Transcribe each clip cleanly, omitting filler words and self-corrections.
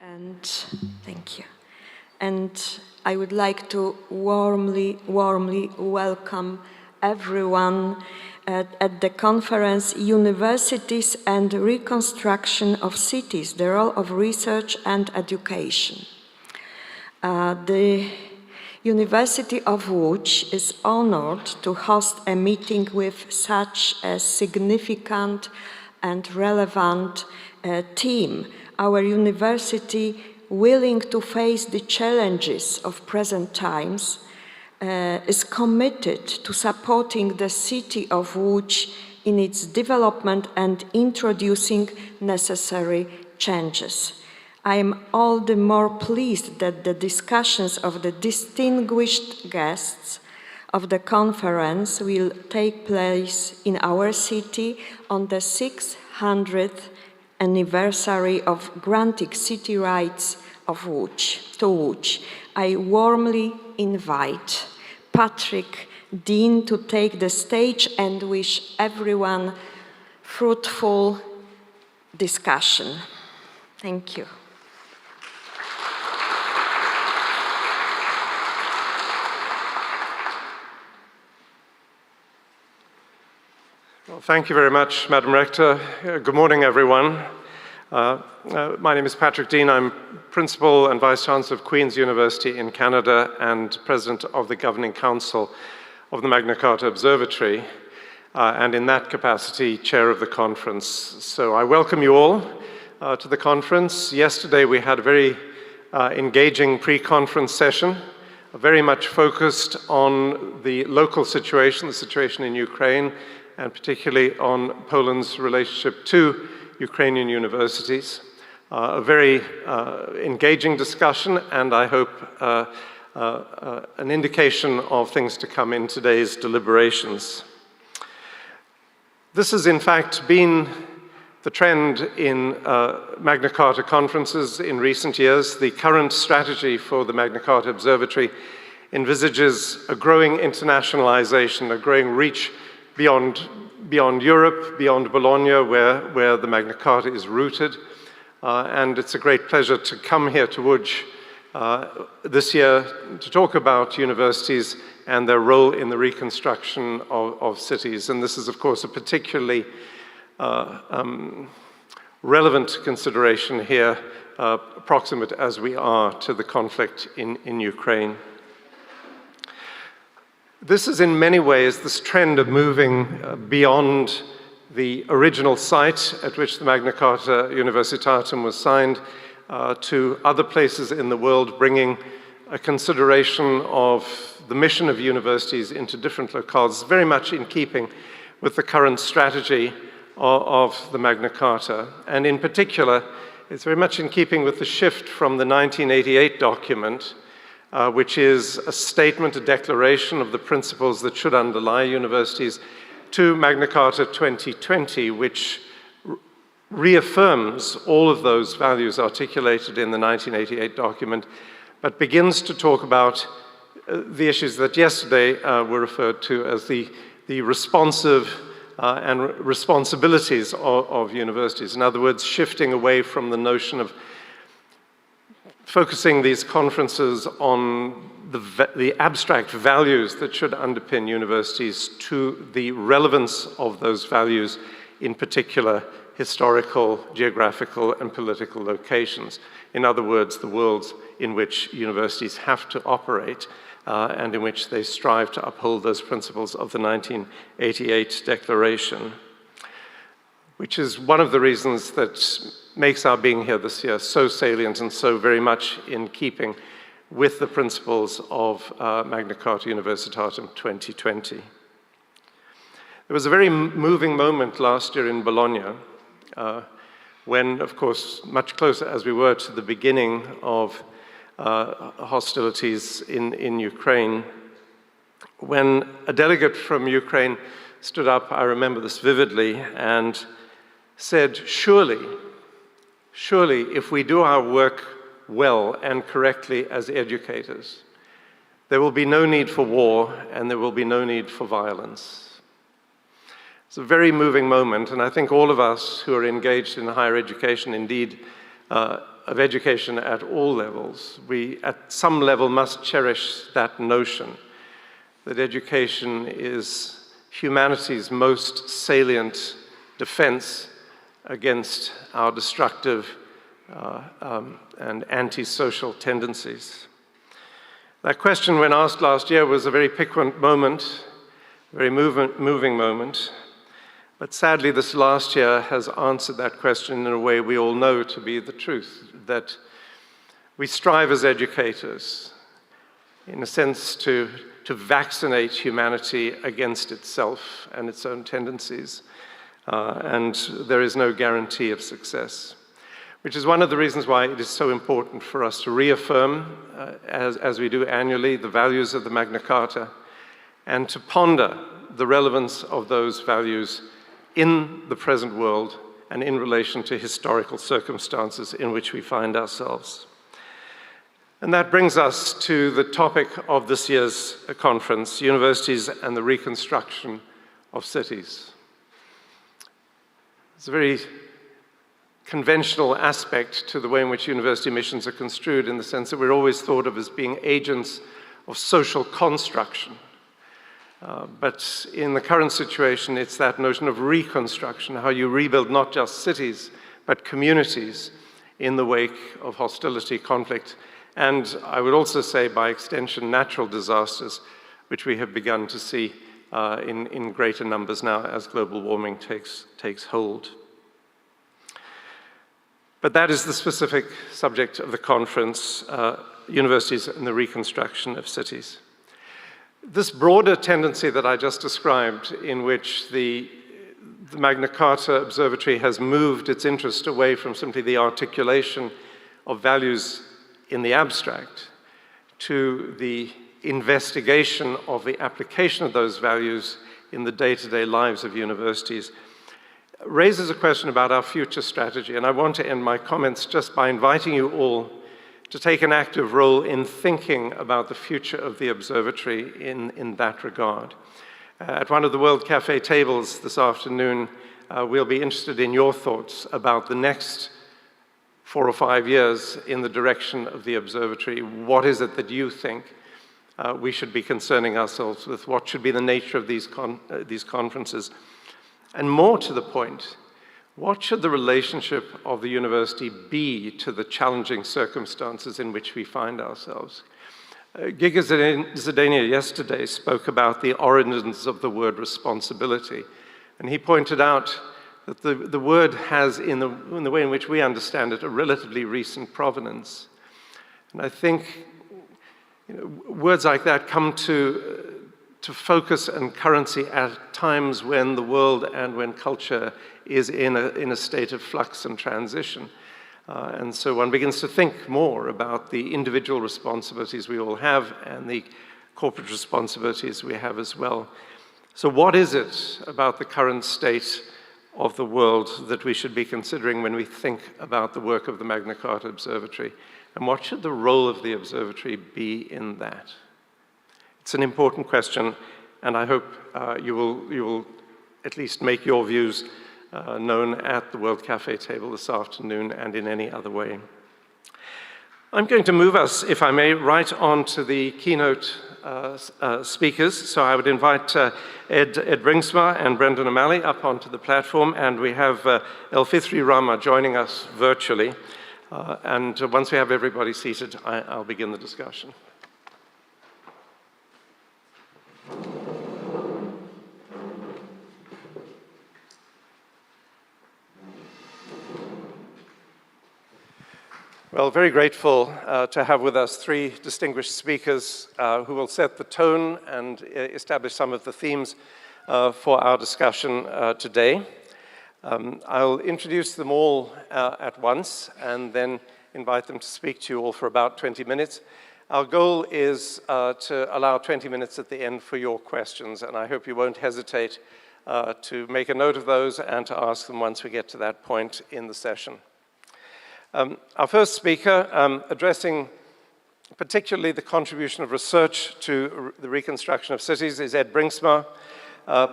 And thank you. And I would like to warmly welcome everyone at the conference Universities and Reconstruction of Cities, the Role of Research and Education. The University of Łódź is honored to host a meeting with such a significant and relevant team. Our university, willing to face the challenges of present times, is committed to supporting the city of Łódź in its development and introducing necessary changes. I am all the more pleased that the discussions of the distinguished guests of the conference will take place in our city on the 600th anniversary of granting city rights of Łódź. I warmly invite Patrick Dean to take the stage and wish everyone fruitful discussion. Thank you. Well, thank you very much, Madam Rector. Good morning, everyone. My name is Patrick Dean. I'm Principal and Vice-Chancellor of Queen's University in Canada and President of the Governing Council of the Magna Charta Observatory, and in that capacity, Chair of the conference. So I welcome you all to the conference. Yesterday we had a very engaging pre-conference session, very much focused on the local situation, the situation in Ukraine, and particularly on Poland's relationship to Ukrainian universities. A very engaging discussion, and I hope an indication of things to come in today's deliberations. This has in fact been the trend in Magna Charta conferences in recent years. The current strategy for the Magna Charta Observatory envisages a growing internationalization, a growing reach beyond Europe, beyond Bologna, where the Magna Charta is rooted. And it's a great pleasure to come here to Łódź this year to talk about universities and their role in the reconstruction of cities. And this is, of course, a particularly relevant consideration here, proximate as we are to the conflict in Ukraine. This is in many ways this trend of moving beyond the original site at which the Magna Charta Universitatum was signed to other places in the world, bringing a consideration of the mission of universities into different locales, very much in keeping with the current strategy of the Magna Charta. And in particular, it's very much in keeping with the shift from the 1988 document, which is a statement, a declaration of the principles that should underlie universities, to Magna Charta 2020, which reaffirms all of those values articulated in the 1988 document, but begins to talk about the issues that yesterday were referred to as the responsive and responsibilities of universities. In other words, shifting away from the notion of focusing these conferences on the abstract values that should underpin universities to the relevance of those values in particular historical, geographical, and political locations. In other words, the worlds in which universities have to operate and in which they strive to uphold those principles of the 1988 Declaration, which is one of the reasons that makes our being here this year so salient and so very much in keeping with the principles of Magna Charta Universitatum 2020. There was a very moving moment last year in Bologna when, of course, much closer as we were to the beginning of hostilities in Ukraine, when a delegate from Ukraine stood up, I remember this vividly, and said, surely, if we do our work well and correctly as educators, there will be no need for war and there will be no need for violence. It's a very moving moment, and I think all of us who are engaged in higher education indeed of education at all levels, we at some level must cherish that notion that education is humanity's most salient defense against our destructive and antisocial tendencies. That question, when asked last year, was a very piquant moment, a very moving moment. But sadly, this last year has answered that question in a way we all know to be the truth, that we strive as educators, in a sense, to vaccinate humanity against itself and its own tendencies. And there is no guarantee of success, which is one of the reasons why it is so important for us to reaffirm, as we do annually, the values of the Magna Carta, and to ponder the relevance of those values in the present world and in relation to historical circumstances in which we find ourselves. And that brings us to the topic of this year's conference, Universities and the Reconstruction of Cities. It's a very conventional aspect to the way in which university missions are construed, in the sense that we're always thought of as being agents of social construction. But in the current situation, it's that notion of reconstruction, how you rebuild not just cities, but communities in the wake of hostility, conflict, and I would also say, by extension, natural disasters, which we have begun to see in greater numbers now as global warming takes hold. But that is the specific subject of the conference, Universities and the Reconstruction of Cities. This broader tendency that I just described, in which the Magna Charta Observatory has moved its interest away from simply the articulation of values in the abstract to the investigation of the application of those values in the day-to-day lives of universities, raises a question about our future strategy. And I want to end my comments just by inviting you all to take an active role in thinking about the future of the observatory in that regard. At one of the World Cafe tables this afternoon, we'll be interested in your thoughts about the next 4 or 5 years in the direction of the observatory. What is it that you think we should be concerning ourselves with? What should be the nature of these conferences? And more to the point, what should the relationship of the university be to the challenging circumstances in which we find ourselves? Giga Zdania yesterday spoke about the origins of the word responsibility, and he pointed out that the word has, in the way in which we understand it, a relatively recent provenance. And I think words like that come to focus and currency at times when the world and when culture is in a state of flux and transition. And so one begins to think more about the individual responsibilities we all have and the corporate responsibilities we have as well. So what is it about the current state of the world that we should be considering when we think about the work of the Magna Charta Observatory? And what should the role of the observatory be in that? It's an important question, and I hope you will at least make your views known at the World Cafe table this afternoon and in any other way. I'm going to move us, if I may, right on to the keynote speakers. So I would invite Ed Bringsma and Brendan O'Malley up onto the platform, and we have El Fithri Rama joining us virtually. And once we have everybody seated, I'll begin the discussion. Well, very grateful to have with us 3 distinguished speakers who will set the tone and establish some of the themes for our discussion today. I'll introduce them all at once and then invite them to speak to you all for about 20 minutes. Our goal is to allow 20 minutes at the end for your questions, and I hope you won't hesitate to make a note of those and to ask them once we get to that point in the session. Our first speaker, addressing particularly the contribution of research to the reconstruction of cities, is Ed Bringsma,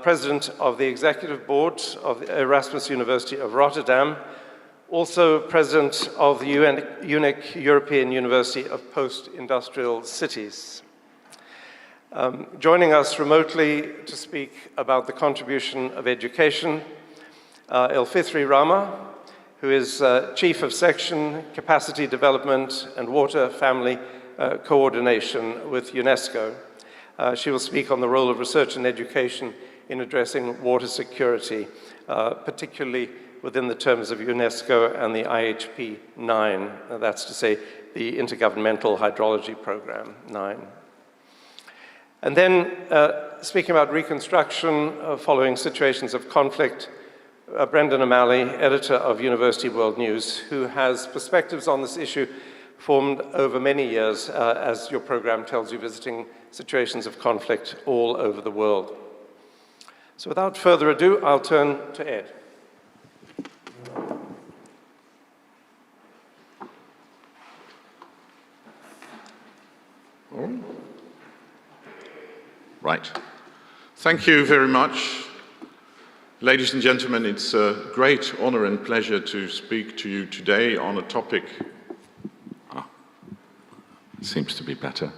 President of the Executive Board of Erasmus University of Rotterdam, also President of the UNIC European University of Post-Industrial Cities. Joining us remotely to speak about the contribution of education, El-Fithri Rama, who is Chief of Section, Capacity Development and Water Family Coordination with UNESCO. She will speak on the role of research and education in addressing water security, particularly within the terms of UNESCO and the IHP 9, that's to say, the Intergovernmental Hydrology Program 9. And then, speaking about reconstruction following situations of conflict, Brendan O'Malley, editor of University World News, who has perspectives on this issue formed over many years, as your program tells you, visiting situations of conflict all over the world. So without further ado, I'll turn to Ed. Right. Thank you very much. Ladies and gentlemen, it's a great honor and pleasure to speak to you today on a topic, seems to be better,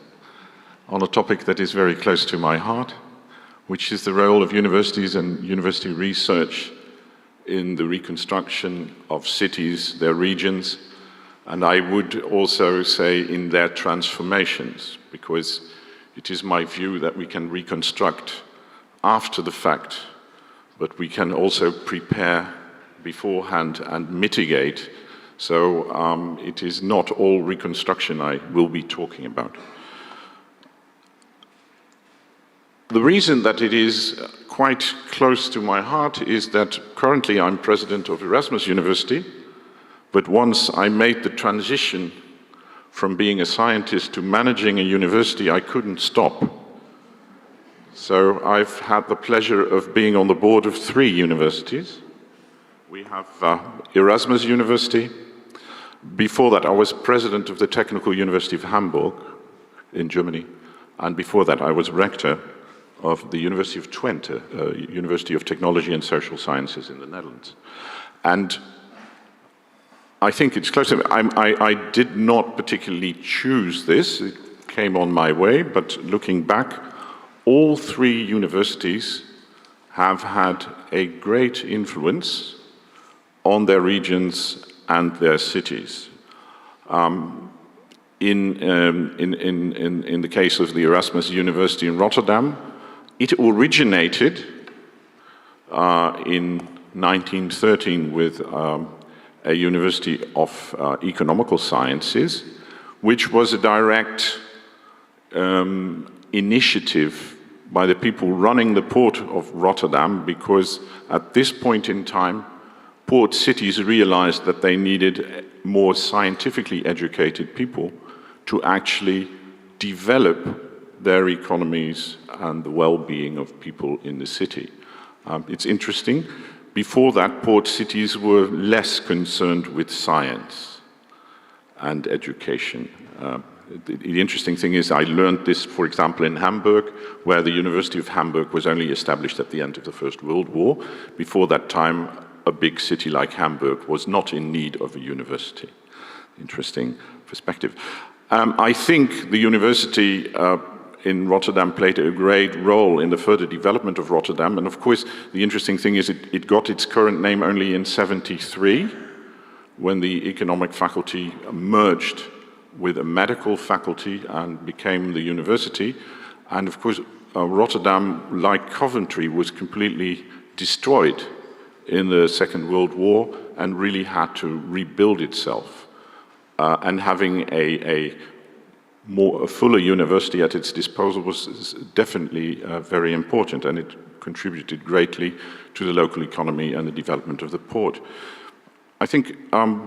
on a topic that is very close to my heart, which is the role of universities and university research in the reconstruction of cities, their regions, and I would also say in their transformations, because it is my view that we can reconstruct after the fact, but we can also prepare beforehand and mitigate. So it is not all reconstruction I will be talking about. The reason that it is quite close to my heart is that currently I'm president of Erasmus University, but once I made the transition from being a scientist to managing a university, I couldn't stop. So I've had the pleasure of being on the board of 3 universities. We have Erasmus University. Before that, I was president of the Technical University of Hamburg in Germany. And before that, I was rector of the University of Twente, University of Technology and Social Sciences in the Netherlands. And I think it's close to I did not particularly choose this. It came on my way, but looking back, all 3 universities have had a great influence on their regions and their cities. In the case of the Erasmus University in Rotterdam, it originated in 1913 with a University of Economical Sciences, which was a direct initiative by the people running the port of Rotterdam, because at this point in time, port cities realized that they needed more scientifically educated people to actually develop their economies and the well-being of people in the city. It's interesting. Before that, port cities were less concerned with science and education. The interesting thing is I learned this, for example, in Hamburg, where the University of Hamburg was only established at the end of the First World War. Before that time, a big city like Hamburg was not in need of a university. Interesting perspective. I think the university in Rotterdam played a great role in the further development of Rotterdam. And of course, the interesting thing is it got its current name only in '73, when the economic faculty merged with a medical faculty and became the university. And of course, Rotterdam, like Coventry, was completely destroyed in the Second World War and really had to rebuild itself. And having a fuller university at its disposal was definitely very important, and it contributed greatly to the local economy and the development of the port. I think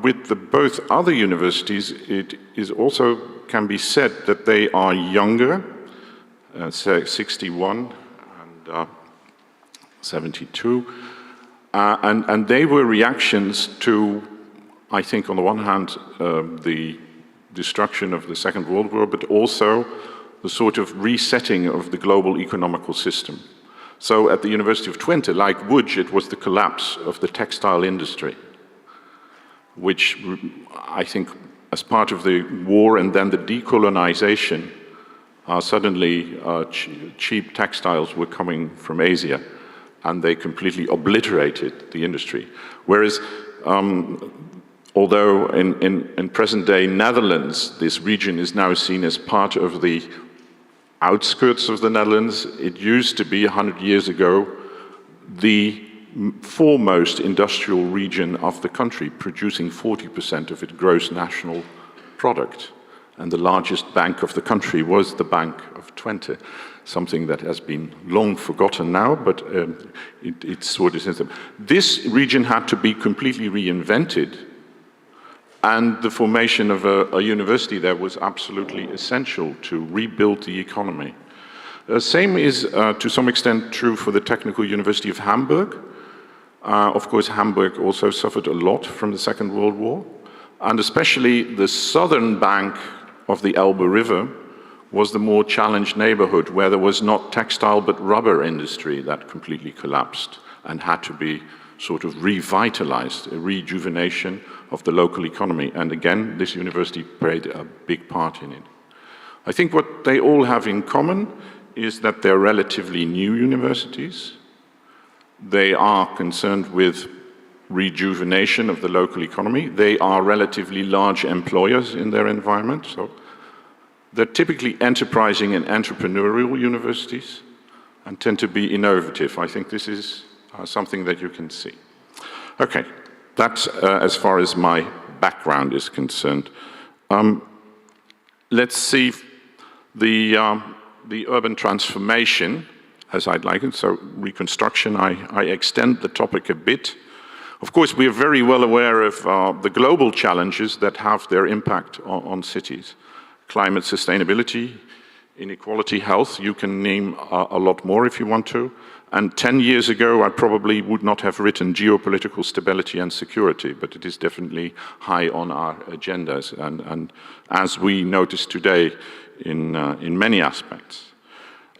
with both other universities, it is also can be said that they are younger, 61 and 72, and they were reactions to, I think, on the one hand, the destruction of the Second World War, but also the sort of resetting of the global economical system. So at the University of Twente, like Łódź, it was the collapse of the textile industry. which I think as part of the war and then the decolonization, suddenly cheap textiles were coming from Asia, and they completely obliterated the industry. Whereas, although in present-day Netherlands, this region is now seen as part of the outskirts of the Netherlands, it used to be 100 years ago the foremost industrial region of the country, producing 40% of its gross national product. And the largest bank of the country was the Bank of Twente, something that has been long forgotten now, but it's sort of... This region had to be completely reinvented, and the formation of a university there was absolutely essential to rebuild the economy. Same is, to some extent, true for the Technical University of Hamburg. Of course, Hamburg also suffered a lot from the Second World War, and especially the southern bank of the Elbe River was the more challenged neighborhood, where there was not textile but rubber industry that completely collapsed and had to be sort of revitalized, a rejuvenation of the local economy. And again, this university played a big part in it. I think what they all have in common is that they're relatively new universities. They are concerned with rejuvenation of the local economy. They are relatively large employers in their environment. So they're typically enterprising and entrepreneurial universities and tend to be innovative. I think this is something that you can see. Okay, that's as far as my background is concerned. Let's see the urban transformation, as I'd like it, so reconstruction. I extend the topic a bit. Of course, we are very well aware of the global challenges that have their impact on cities. Climate sustainability, inequality, health, you can name a lot more if you want to. And 10 years ago, I probably would not have written geopolitical stability and security, but it is definitely high on our agendas, and as we notice today in many aspects.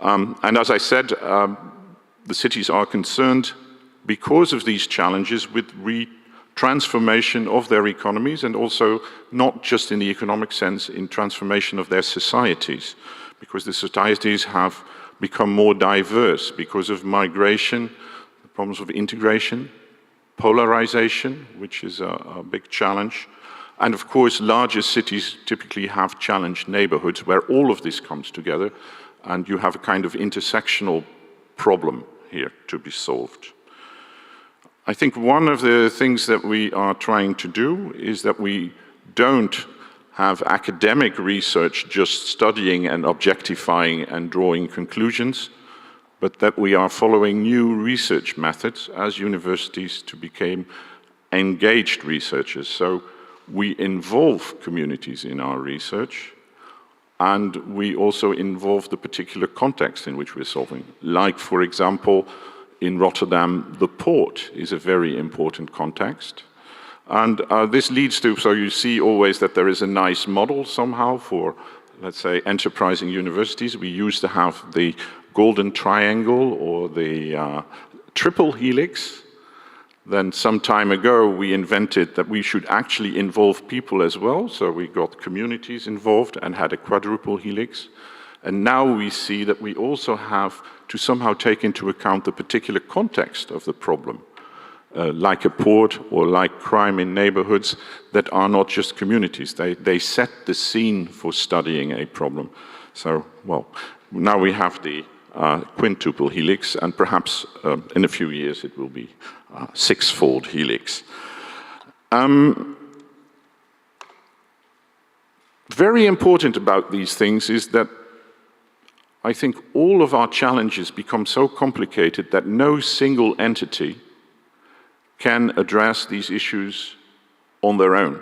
And as I said, the cities are concerned because of these challenges with transformation of their economies, and also not just in the economic sense, in transformation of their societies, because the societies have become more diverse because of migration, the problems of integration, polarization, which is a big challenge. And of course, larger cities typically have challenged neighborhoods where all of this comes together, and you have a kind of intersectional problem here to be solved. I think one of the things that we are trying to do is that we don't have academic research just studying and objectifying and drawing conclusions, but that we are following new research methods as universities to become engaged researchers. So we involve communities in our research, and we also involve the particular context in which we're solving. Like, for example, in Rotterdam, the port is a very important context. And this leads to, so you see always that there is a nice model somehow for, let's say, enterprising universities. We used to have the golden triangle or the triple helix. Then some time ago, we invented that we should actually involve people as well. So we got communities involved and had a quadruple helix. And now we see that we also have to somehow take into account the particular context of the problem, like a port or like crime in neighborhoods that are not just communities. They set the scene for studying a problem. So, well, now we have the quintuple helix, and perhaps in a few years it will be six-fold helix. Very important about these things is that I think all of our challenges become so complicated that no single entity can address these issues on their own.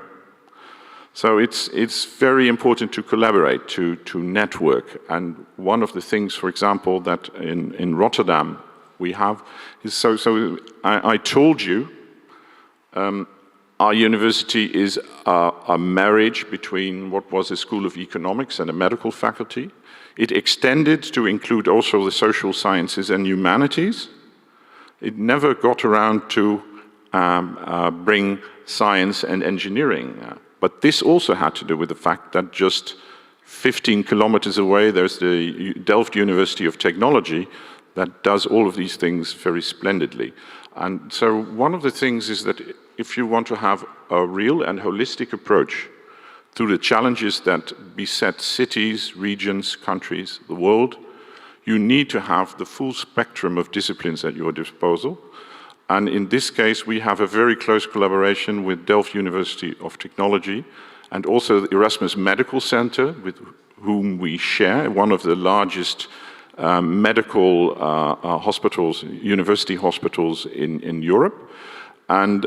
So it's very important to collaborate, to network. And one of the things, for example, that in Rotterdam we have is, so I told you, our university is a marriage between what was a School of Economics and a medical faculty. It extended to include also the social sciences and humanities. It never got around to bring science and engineering. But this also had to do with the fact that just 15 kilometers away, there's the Delft University of Technology that does all of these things very splendidly. And so one of the things is that if you want to have a real and holistic approach to the challenges that beset cities, regions, countries, the world, you need to have the full spectrum of disciplines at your disposal. And in this case, we have a very close collaboration with Delft University of Technology and also the Erasmus Medical Center, with whom we share one of the largest medical hospitals, university hospitals in Europe, and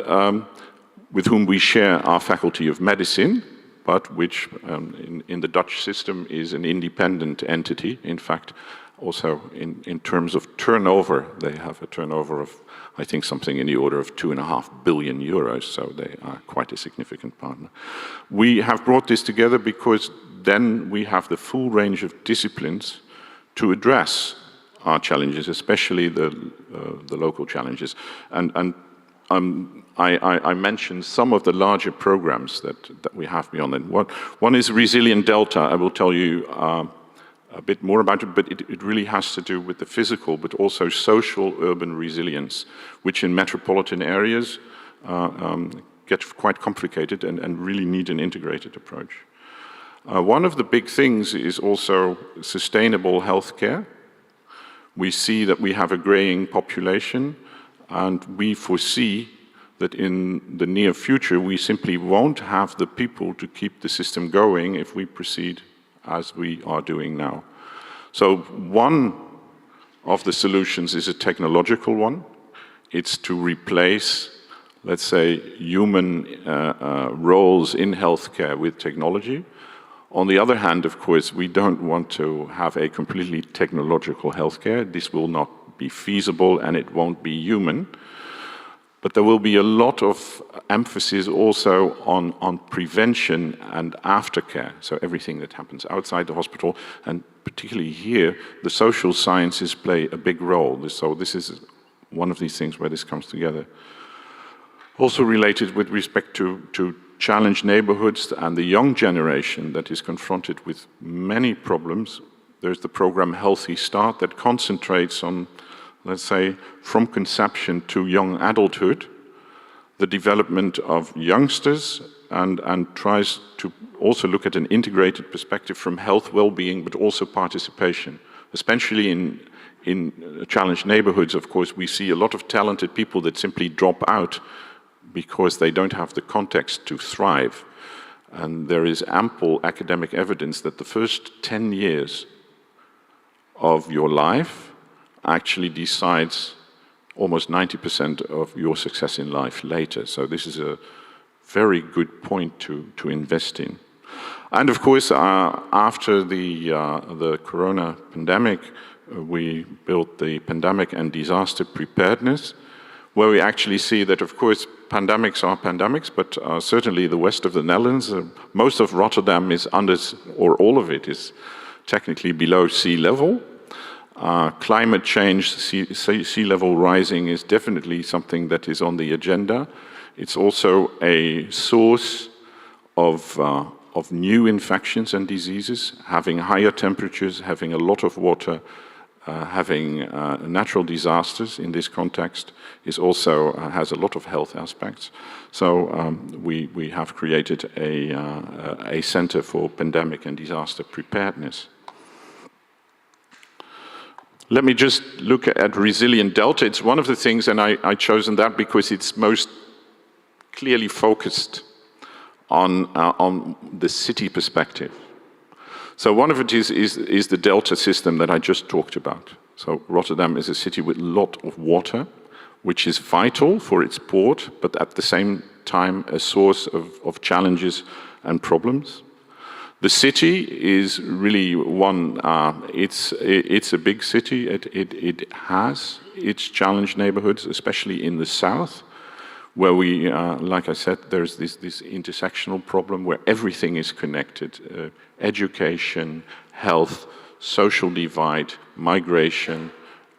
with whom we share our Faculty of Medicine, but which in the Dutch system is an independent entity. In fact, also in terms of turnover, they have a turnover of, I think, something in the order of 2.5 billion euros, so they are quite a significant partner. We have brought this together because then we have the full range of disciplines to address our challenges, especially the local challenges. And I mentioned some of the larger programs that we have beyond that. One is Resilient Delta. I will tell you a bit more about it, but it really has to do with the physical, but also social urban resilience, which in metropolitan areas get quite complicated and really need an integrated approach. One of the big things is also sustainable healthcare. We see that we have a graying population, and we foresee that in the near future we simply won't have the people to keep the system going if we proceed as we are doing now. So one of the solutions is a technological one. It's to replace, let's say, human roles in healthcare with technology. On the other hand, of course, we don't want to have a completely technological healthcare. This will not be feasible and it won't be human. But there will be a lot of emphasis also on prevention and aftercare, so everything that happens outside the hospital, and particularly here, the social sciences play a big role. So this is one of these things where this comes together. Also related with respect to challenged neighborhoods and the young generation that is confronted with many problems, there's the program Healthy Start that concentrates on, let's say, from conception to young adulthood, the development of youngsters, and tries to also look at an integrated perspective from health, well-being, but also participation. Especially in challenged neighborhoods, of course, we see a lot of talented people that simply drop out because they don't have the context to thrive. And there is ample academic evidence that the first 10 years of your life actually decides almost 90% of your success in life later. So this is a very good point to invest in. And of course, after the corona pandemic, we built the Pandemic and Disaster Preparedness, where we actually see that, of course, pandemics are pandemics, but certainly the west of the Netherlands, most of Rotterdam is under, or all of it is technically below sea level. Climate change, sea level rising is definitely something that is on the agenda. It's also a source of new infections and diseases. Having higher temperatures, having a lot of water, having natural disasters in this context is also has a lot of health aspects. So we have created a center for pandemic and disaster preparedness. Let me just look at Resilient Delta. It's one of the things, and I chosen that because it's most clearly focused on the city perspective. So one of it is the Delta system that I just talked about. So Rotterdam is a city with a lot of water, which is vital for its port, but at the same time a source of challenges and problems. The city is really one, it's a big city. It has its challenged neighborhoods, especially in the south, where we, like I said, there's this intersectional problem where everything is connected. Education, health, social divide, migration,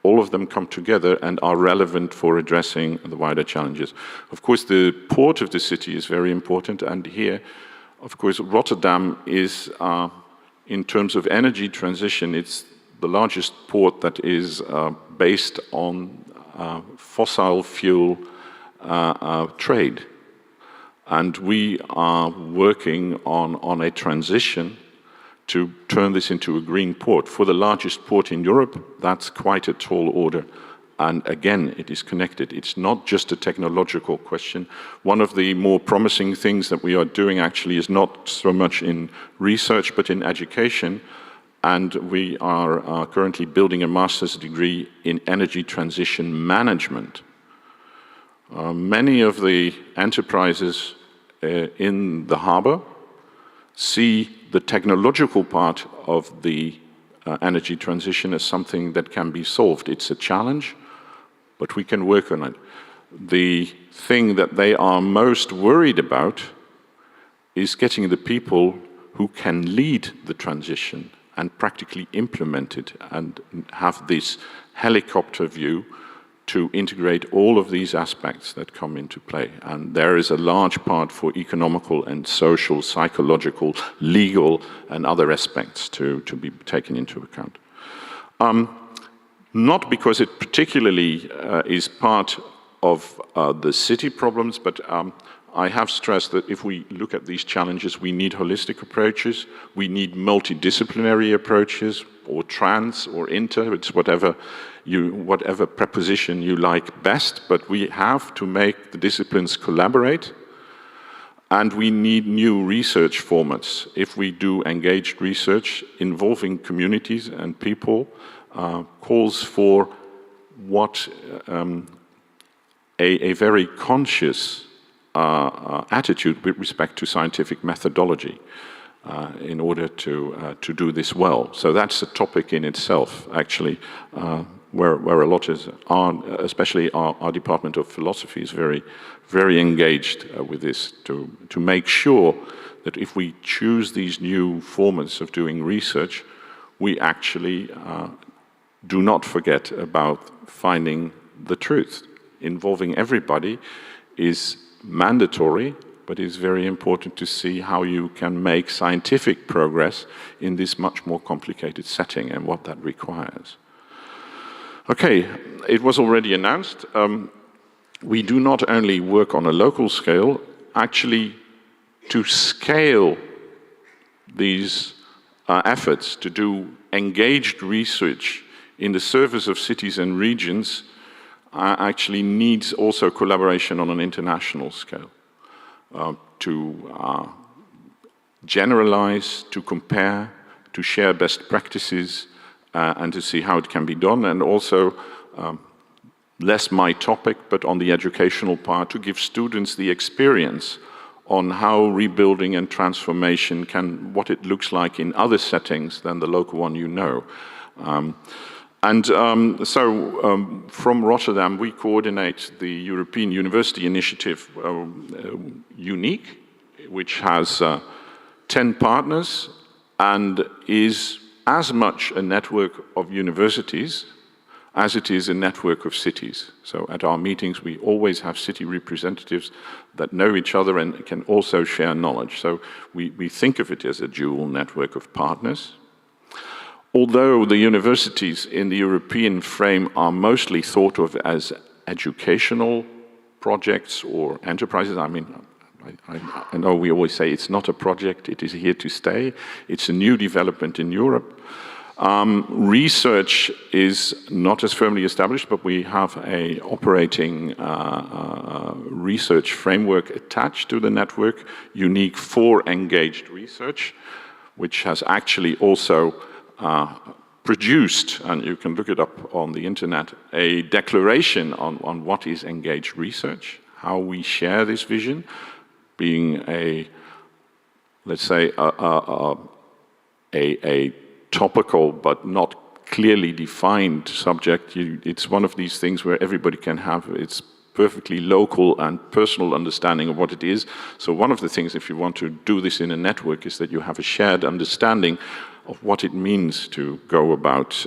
all of them come together and are relevant for addressing the wider challenges. Of course, the port of the city is very important, and here, of course, Rotterdam is, in terms of energy transition, it's the largest port that is based on fossil fuel trade. And we are working on a transition to turn this into a green port. For the largest port in Europe, that's quite a tall order. And again, it is connected. It's not just a technological question. One of the more promising things that we are doing actually is not so much in research, but in education. And we are currently building a master's degree in energy transition management. Many of the enterprises in the harbor see the technological part of the energy transition as something that can be solved. It's a challenge, but we can work on it. The thing that they are most worried about is getting the people who can lead the transition and practically implement it and have this helicopter view to integrate all of these aspects that come into play. And there is a large part for economical and social, psychological, legal, and other aspects to be taken into account. Not because it particularly is part of the city problems, but I have stressed that if we look at these challenges, we need holistic approaches, we need multidisciplinary approaches, or trans, or inter, it's whatever preposition you like best, but we have to make the disciplines collaborate, and we need new research formats. If we do engaged research involving communities and people, calls for what a very conscious attitude with respect to scientific methodology in order to do this well. So that's a topic in itself, actually, where a lot is, especially our Department of Philosophy is very engaged with this to make sure that if we choose these new formats of doing research, we actually do not forget about finding the truth. Involving everybody is mandatory, but it's very important to see how you can make scientific progress in this much more complicated setting and what that requires. Okay, it was already announced. We do not only work on a local scale, actually to scale these efforts to do engaged research in the service of cities and regions actually needs also collaboration on an international scale to generalize, to compare, to share best practices, and to see how it can be done, and also less my topic, but on the educational part, to give students the experience on how rebuilding and transformation what it looks like in other settings than the local one you know. From Rotterdam, we coordinate the European University Initiative UNIQUE, which has 10 partners and is as much a network of universities as it is a network of cities. So at our meetings, we always have city representatives that know each other and can also share knowledge. So we think of it as a dual network of partners. Although the universities in the European frame are mostly thought of as educational projects or enterprises, I mean, I know we always say it's not a project, it is here to stay. It's a new development in Europe. Research is not as firmly established, but we have an operating research framework attached to the network, unique for engaged research, which has actually also produced, and you can look it up on the internet, a declaration on what is engaged research, how we share this vision, being let's say, a topical but not clearly defined subject. It's one of these things where everybody can have its perfectly local and personal understanding of what it is. So one of the things, if you want to do this in a network, is that you have a shared understanding of what it means to go about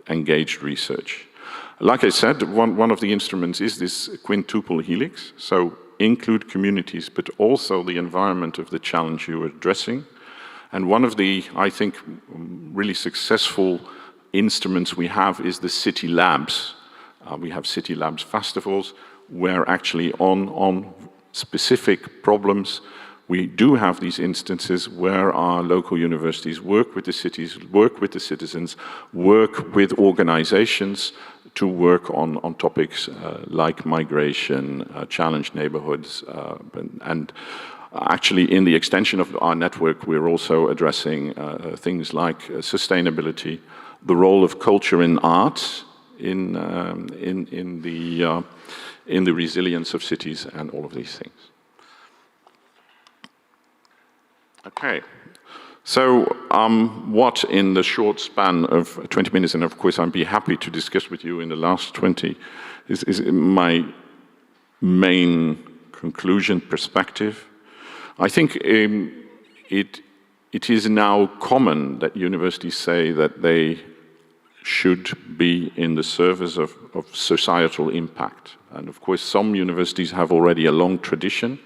engaged research. Like I said, one of the instruments is this quintuple helix, so include communities, but also the environment of the challenge you are addressing. And one of the, I think, really successful instruments we have is the city labs. We have city labs festivals where actually on specific problems, we do have these instances where our local universities work with the cities, work with the citizens, work with organizations to work on topics like migration, challenged neighborhoods, and actually in the extension of our network, we're also addressing things like sustainability, the role of culture and art in the resilience of cities, and all of these things. Okay, so what in the short span of 20 minutes, and of course I'd be happy to discuss with you in the last 20, is my main conclusion perspective. I think it is now common that universities say that they should be in the service of societal impact. And of course some universities have already a long tradition,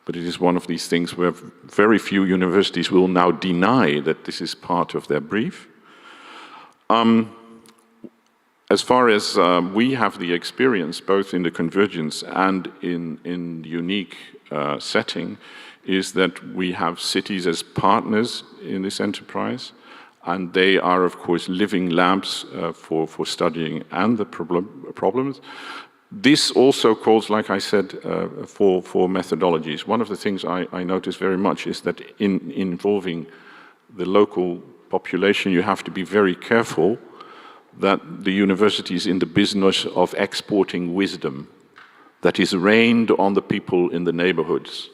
but it is one of these things where very few universities will now deny that this is part of their brief. As far as we have the experience, both in the convergence and in the unique setting, is that we have cities as partners in this enterprise, and they are, of course, living labs for studying and the problems. This also calls, like I said, for methodologies. One of the things I notice very much is that in involving the local population, you have to be very careful that the university is in the business of exporting wisdom that is rained on the people in the neighborhoods.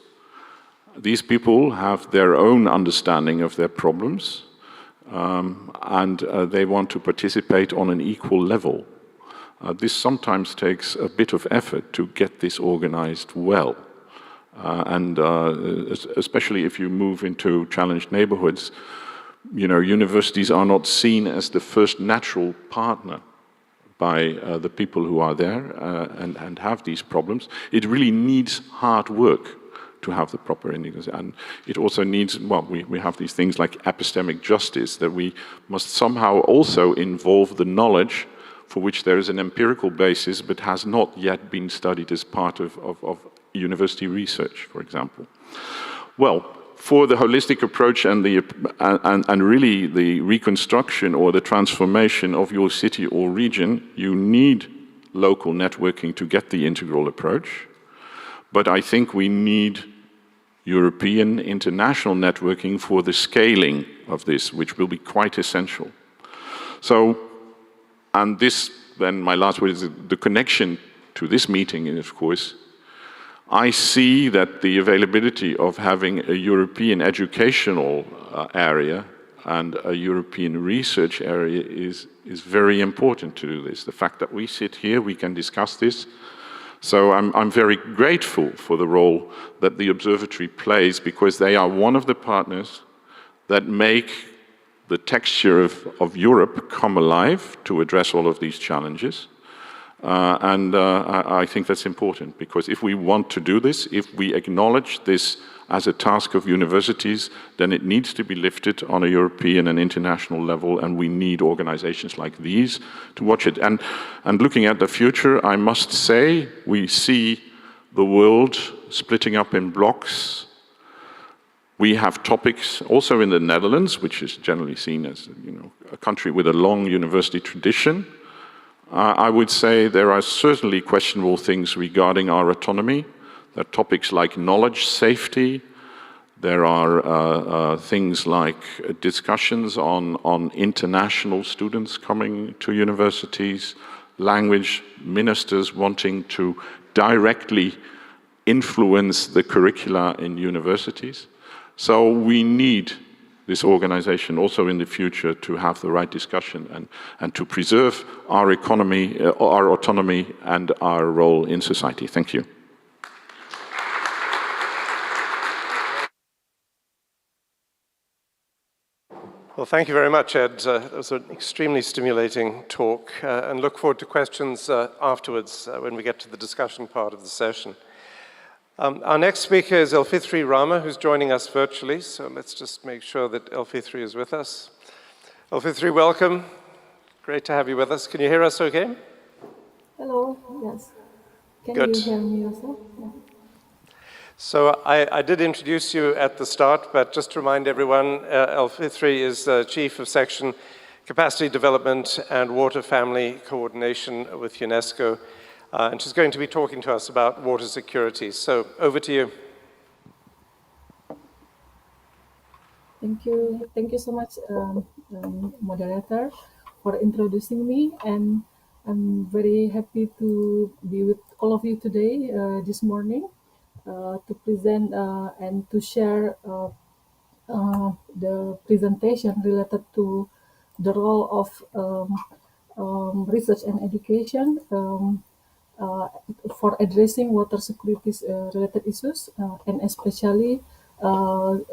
These people have their own understanding of their problems, and they want to participate on an equal level. This sometimes takes a bit of effort to get this organized well. And especially if you move into challenged neighborhoods, you know, universities are not seen as the first natural partner by the people who are there and have these problems. It really needs hard work to have the proper indicators. And it also needs, well, we have these things like epistemic justice, that we must somehow also involve the knowledge for which there is an empirical basis but has not yet been studied as part of university research, for example. Well, for the holistic approach and really the reconstruction or the transformation of your city or region, you need local networking to get the integral approach. But I think we need European international networking for the scaling of this, which will be quite essential. So, and this, then my last word is the connection to this meeting, and of course, I see that the availability of having a European educational area and a European research area is very important to do this. The fact that we sit here, we can discuss this. So I'm very grateful for the role that the observatory plays, because they are one of the partners that make the texture of Europe come alive to address all of these challenges. I think that's important, because if we want to do this, if we acknowledge this as a task of universities, then it needs to be lifted on a European and international level, and we need organizations like these to watch it. And looking at the future, I must say, we see the world splitting up in blocks. We have topics also in the Netherlands, which is generally seen as, you know, a country with a long university tradition. I would say there are certainly questionable things regarding our autonomy. There are topics like knowledge safety. There are things like discussions on international students coming to universities, language ministers wanting to directly influence the curricula in universities. So we need this organization also in the future to have the right discussion and to preserve our economy, our autonomy, and our role in society. Thank you. Well, thank you very much, Ed. That was an extremely stimulating talk, and look forward to questions afterwards when we get to the discussion part of the session. Our next speaker is Elfithri Rama, who's joining us virtually, so let's just make sure that Elfithri is with us. Elfithri, welcome. Great to have you with us. Can you hear us okay? Hello, yes. Can Good. you hear me also? Yeah. So I did introduce you at the start, but just to remind everyone, Elfithri is Chief of Section Capacity Development and Water Family Coordination with UNESCO, and she's going to be talking to us about water security. So over to you. Thank you so much, moderator, for introducing me, and I'm very happy to be with all of you today, this morning, to present and to share the presentation related to the role of research and education uh, for addressing water security related issues, and especially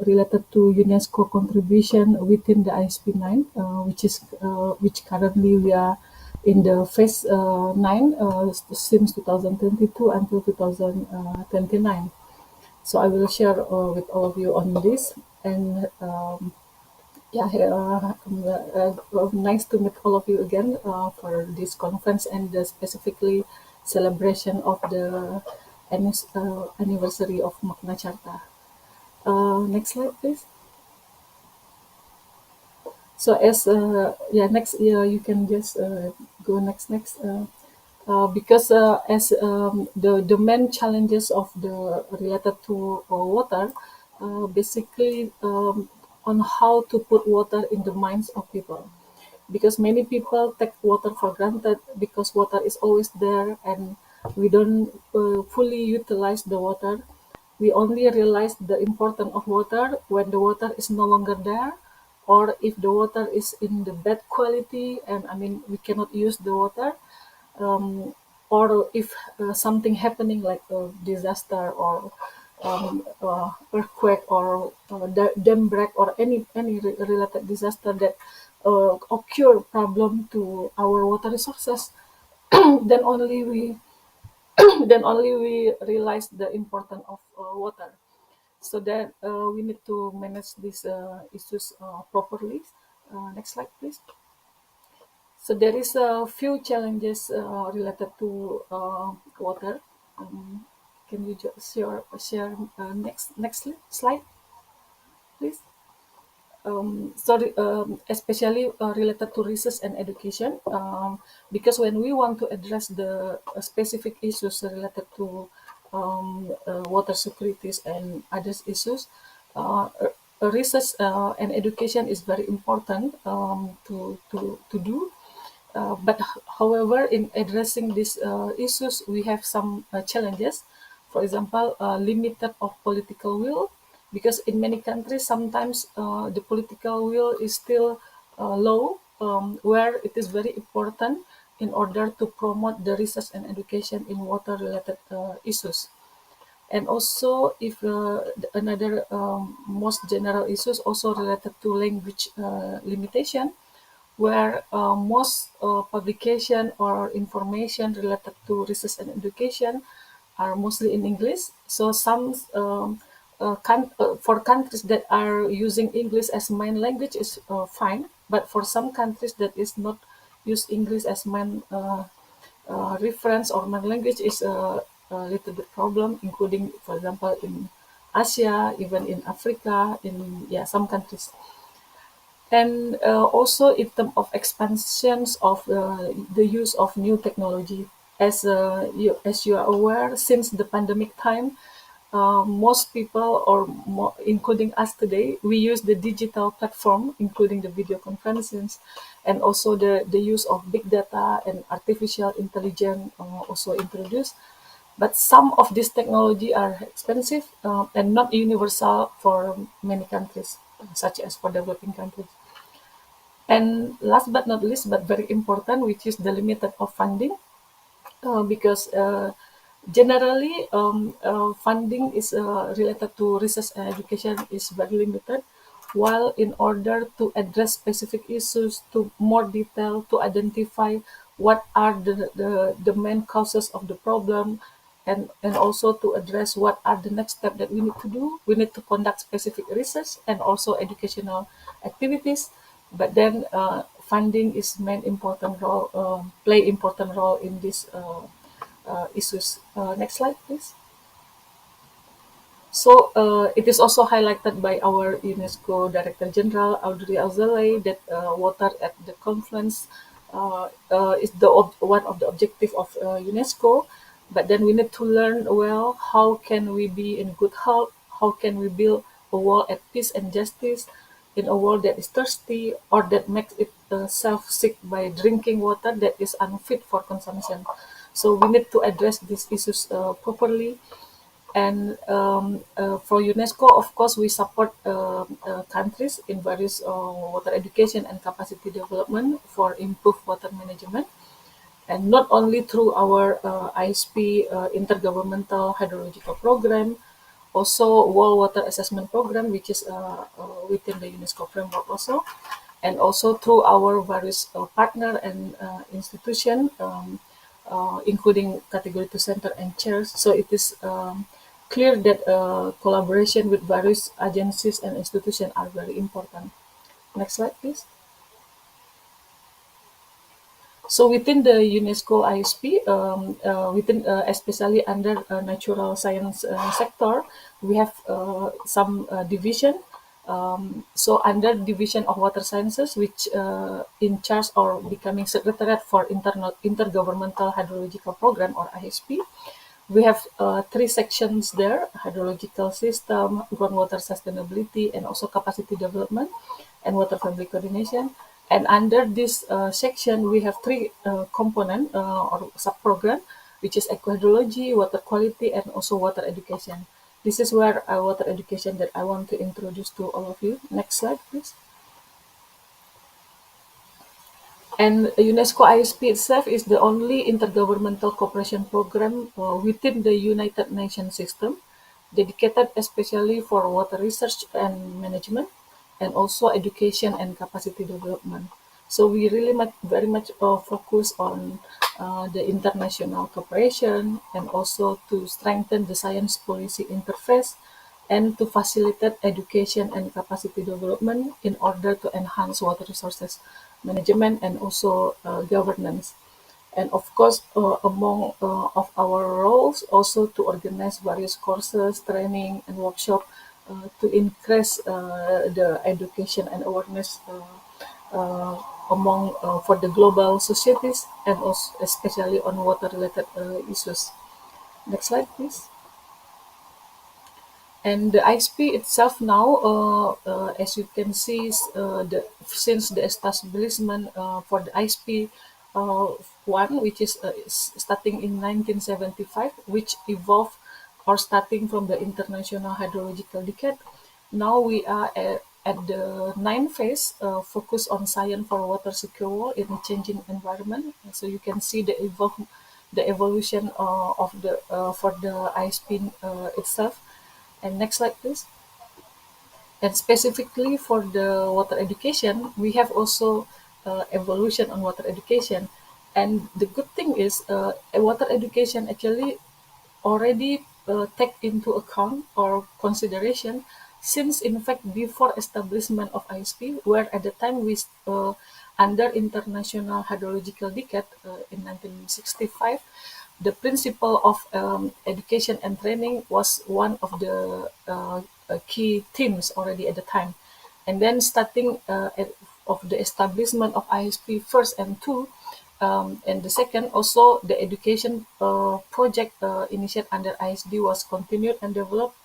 related to UNESCO contribution within the ISP 9, which currently we are in the phase 9 since 2022 until 2029. So I will share with all of you on this, and yeah, nice to meet all of you again for this conference and specifically celebration of the anniversary of Magna Charta. Next slide, please. So as next you can just go next. Because as the main challenges of the related to water, basically on how to put water in the minds of people, because many people take water for granted because water is always there and we don't fully utilize the water. We only realize the importance of water when the water is no longer there, or if the water is in the bad quality and I mean we cannot use the water, or if something happening like a disaster or earthquake or dam break or any related disaster that occur problem to our water resources, then only we then only we realize the importance of water. So that we need to manage these issues properly. Next slide, please. So there is a few challenges related to water. Can you just share next slide, please? Especially related to research and education, because when we want to address the specific issues related to water securities and other issues, research and education is very important to do. But however, in addressing these issues, we have some challenges. For example, limited of political will, because in many countries, sometimes the political will is still low, where it is very important in order to promote the research and education in water-related issues. And also, if another most general issues also related to language limitation, where most publication or information related to research and education are mostly in English. So some for countries that are using English as main language is fine, but for some countries that is not use English as main reference or main language is a little bit problem, including, for example, in Asia, even in Africa, in some countries. And also in terms of expansions of the use of new technology, as you are aware, since the pandemic time, most people, or including us today, we use the digital platform, including the video conferences, and also the use of big data and artificial intelligence also introduced. But some of these technology are expensive and not universal for many countries, such as for developing countries. And last but not least, but very important, which is the limited of funding, because generally funding is related to research and education is very limited. while in order to address specific issues to more detail, to identify what are the main causes of the problem, and also to address what are the next steps that we need to do. We need to conduct specific research and also educational activities. But then funding is main important role, play important role in these issues. Next slide, please. So it is also highlighted by our UNESCO Director General Audrey Azoulay that water at the confluence is one of the objective of UNESCO. But then we need to learn well how can we be in good health, how can we build a world at peace and justice in a world that is thirsty or that makes it self-sick by drinking water that is unfit for consumption. So we need to address these issues properly. And for UNESCO, of course, we support countries in various water education and capacity development for improved water management. And not only through our ISP Intergovernmental Hydrological Program, also World Water Assessment Program, which is within the UNESCO framework also, and also through our various partner and institution, including Category 2 Center and chairs. So it is clear that collaboration with various agencies and institutions are very important. Next slide, please. So within the UNESCO ISP, especially under natural science sector, we have some division. So under division of water sciences, which in charge or becoming secretariat for intergovernmental hydrological program or ISP, we have three sections there: hydrological system, groundwater sustainability, and also capacity development and water family coordination. And under this section, we have three components or sub-program, which is eco-hydrology, water quality, and also water education. This is where water education that I want to introduce to all of you. Next slide, please. And UNESCO ISP itself is the only intergovernmental cooperation program within the United Nations system, dedicated especially for water research and management, and also education and capacity development. So we really very much focus on the international cooperation and also to strengthen the science policy interface and to facilitate education and capacity development in order to enhance water resources management and also governance. And of course, among of our roles, also to organize various courses, training, and workshop to increase the education and awareness among for the global societies and also especially on water-related issues. Next slide, please. And the ISP itself now, as you can see, since the establishment for the ISP one, which is starting in 1975, which evolved or starting from the International Hydrological Decade. Now we are at the ninth phase, focus on science for water secure in a changing environment. So you can see the evolution of the for the ISP itself. And next slide, please. And specifically for the water education, we have also evolution on water education. And the good thing is water education actually already take into account or consideration since in fact before establishment of ISP, where at the time we under International Hydrological Decade in 1965, the principle of education and training was one of the key themes already at the time. And then starting of the establishment of ISP first and two, and the second, also the education project initiated under ISD was continued and developed.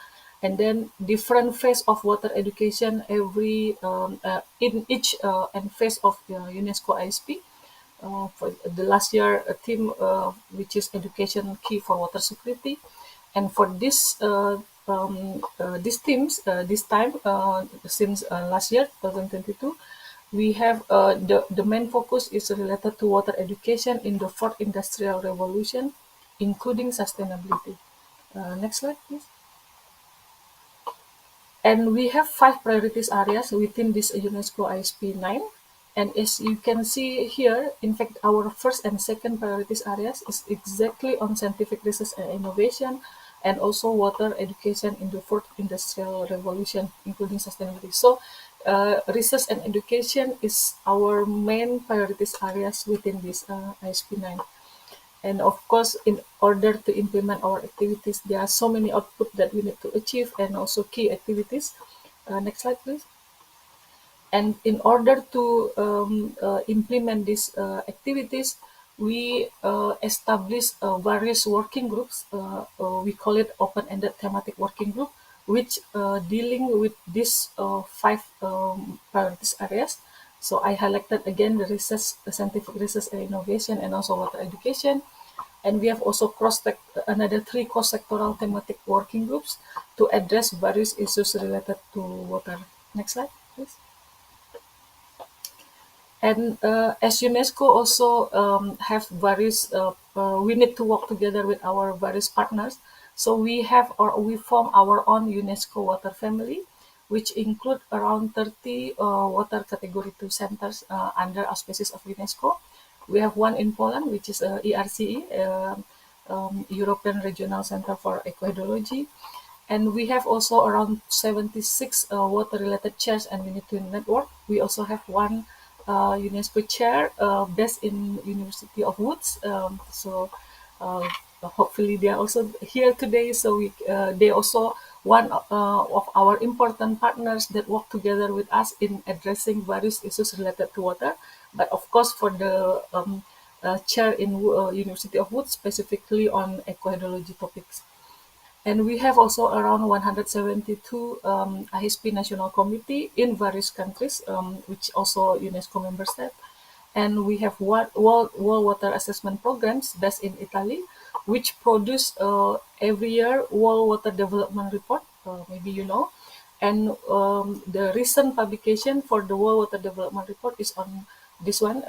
And then different phase of water education in each and phase of UNESCO ISP. For the last year theme, which is education key for water security, and for this these themes this time since last year 2022, we have the main focus is related to water education in the fourth industrial revolution, including sustainability. Next slide, please. And we have 5 priorities areas within this UNESCO ISP 9. And as you can see here, in fact, our first and second priorities areas is exactly on scientific research and innovation, and also water education in the fourth industrial revolution, including sustainability. So research and education is our main priorities areas within this ISP 9. And of course, in order to implement our activities, there are so many outputs that we need to achieve, and also key activities. Next slide, please. And in order to implement these activities, we establish various working groups. We call it open-ended thematic working group, which dealing with these 5 priorities areas. So I highlighted again the research, the scientific research and innovation, and also water education. And we have also another 3 cross-sectoral thematic working groups to address various issues related to water. Next slide, please. And as UNESCO also have various, we need to work together with our various partners. So we form our own UNESCO water family, which include around 30 water category 2 centers under auspices of UNESCO. We have one in Poland, which is ERCE, European Regional Center for Ecohydrology. And we have also around 76 water-related chairs and unity network. We also have one UNESCO chair based in University of Lodz. Hopefully they are also here today. So they also one of our important partners that work together with us in addressing various issues related to water. But of course, for the chair in University of Lodz, specifically on ecohydrology topics. And we have also around 172 ISP national committee in various countries, which also UNESCO member state. And we have world water assessment programs based in Italy, which produce every year world water development report, maybe you know. And the recent publication for the world water development report is on this one,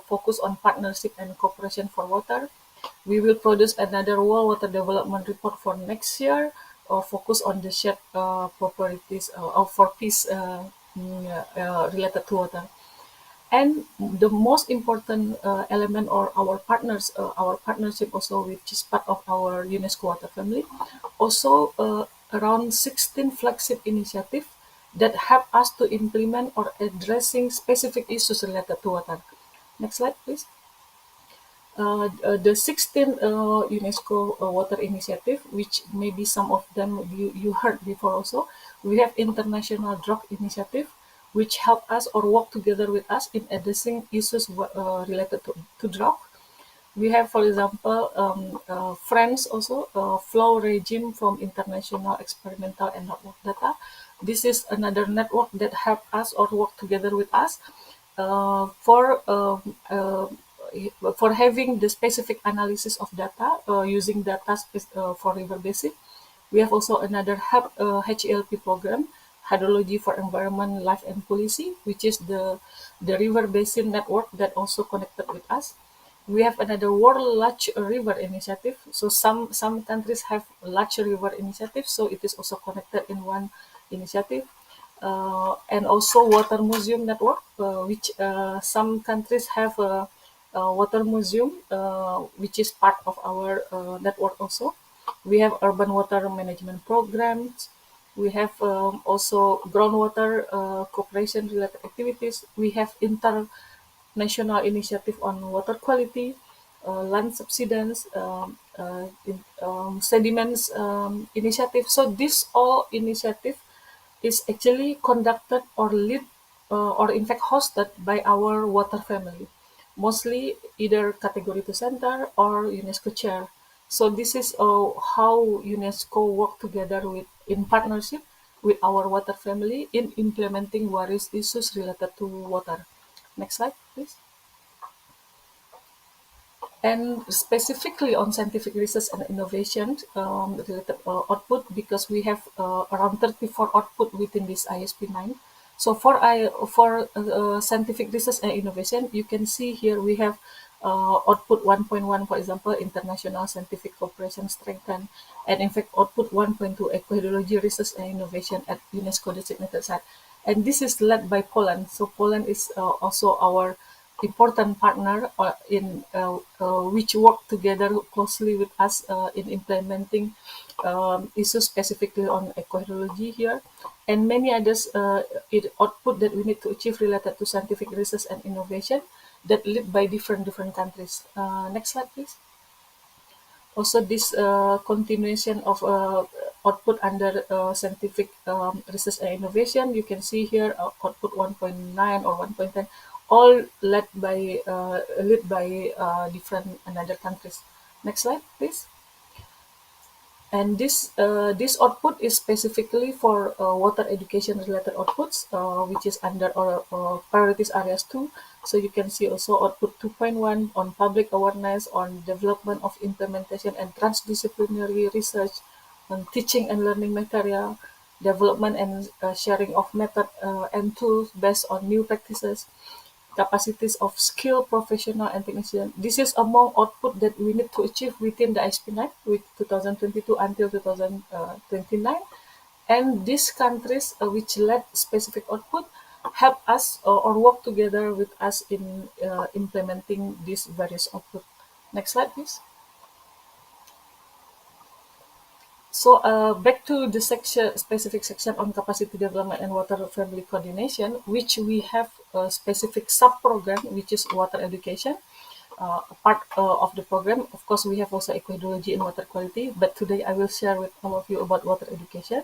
focus on partnership and cooperation for water. We will produce another world water development report for next year, focus on the shared properties for peace related to water. And the most important element or our partnership also, which is part of our UNESCO water family, also around 16 flagship initiatives that help us to implement or addressing specific issues related to water. Next slide, please. The 16 UNESCO water initiative, which maybe some of them you heard before also. We have international drought initiative, which help us or work together with us in addressing issues related to drought. We have, for example, France also, flow regime from international experimental and network data. This is another network that help us or work together with us for having the specific analysis of data using data for river basin. We have also another HELP program, Hydrology for Environment, Life and Policy, which is the river basin network that also connected with us. We have another World Large River Initiative. So some countries have large river initiative, so it is also connected in one initiative. And also Water Museum Network, which some countries have a water museum, which is part of our network also. We have urban water management programs. We have also groundwater cooperation related activities. We have international initiative on water quality, land subsidence, sediments initiative. So this all initiative is actually conducted or lead or in fact hosted by our water family, mostly either category 2 center or UNESCO chair. So this is how UNESCO work together in partnership with our water family in implementing various issues related to water. Next slide, please. And specifically on scientific research and innovation related output, because we have around 34 output within this ISP 9. So for scientific research and innovation, you can see here we have output 1.1, for example, international scientific cooperation strengthened, and in fact, output 1.2, eco-hydrology research and innovation at UNESCO designated site. And this is led by Poland. So Poland is also our important partner which work together closely with us in implementing issues specifically on eco-hydrology here, and many others output that we need to achieve related to scientific research and innovation that led by different countries. Next slide, please. Also, this continuation of output under scientific research and innovation, you can see here output 1.9 or 1.10, all led by different another countries. Next slide, please. And this output is specifically for water education related outputs, which is under our priorities areas 2. So you can see also output 2.1 on public awareness, on development of implementation and transdisciplinary research, on teaching and learning material, development and sharing of method and tools based on new practices, capacities of skilled professional and technician. This is among output that we need to achieve within the ISP9 with 2022 until 2029. And these countries which led specific output help us or work together with us in implementing these various output. Next slide, please. So back to the specific section on capacity development and water-friendly coordination, which we have a specific sub-program, which is water education. Part of the program, of course, we have also eco-hydrology and water quality, but today I will share with all of you about water education.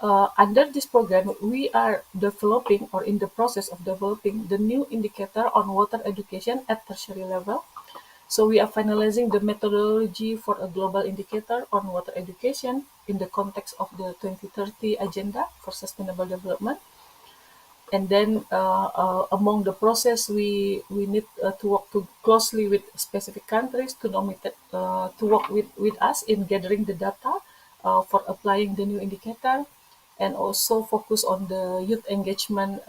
Under this program, we are developing or in the process of developing the new indicator on water education at tertiary level. So we are finalizing the methodology for a global indicator on water education in the context of the 2030 Agenda for Sustainable Development. And then among the process, we need to work closely with specific countries to work with us in gathering the data for applying the new indicator, and also focus on the youth engagement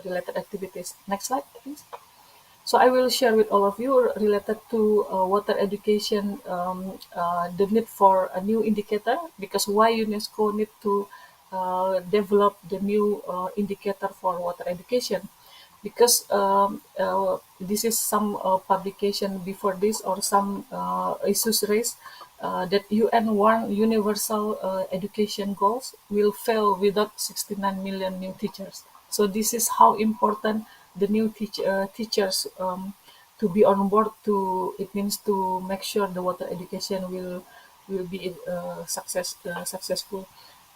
related activities. Next slide, please. So I will share with all of you related to water education, the need for a new indicator, because why UNESCO need to develop the new indicator for water education. Because this is some publication before this or some issues raised that UN warned universal education goals will fail without 69 million new teachers. So this is how important the new teachers to be on board. It means to make sure the water education will be successful.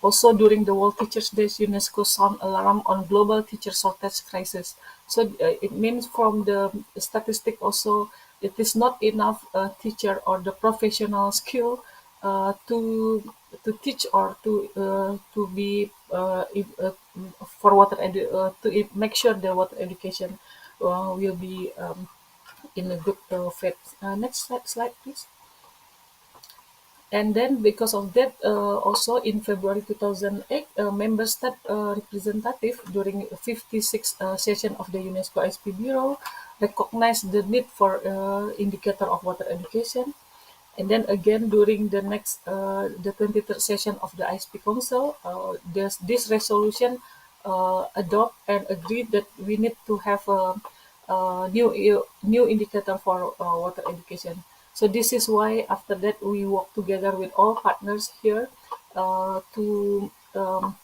Also, during the World Teachers Days, UNESCO sound alarm on global teacher shortage crisis. So it means from the statistic also, it is not enough teacher or the professional skill to teach or to be for water to make sure the water education will be in a good fit. Next slide, please. And then because of that, also in February 2008, member state representative during 56th session of the UNESCO ISP Bureau recognized the need for indicator of water education. And then again, during the next, the 23rd session of the ISP Council, this resolution adopt and agreed that we need to have a new indicator for water education. So this is why after that we work together with all partners here to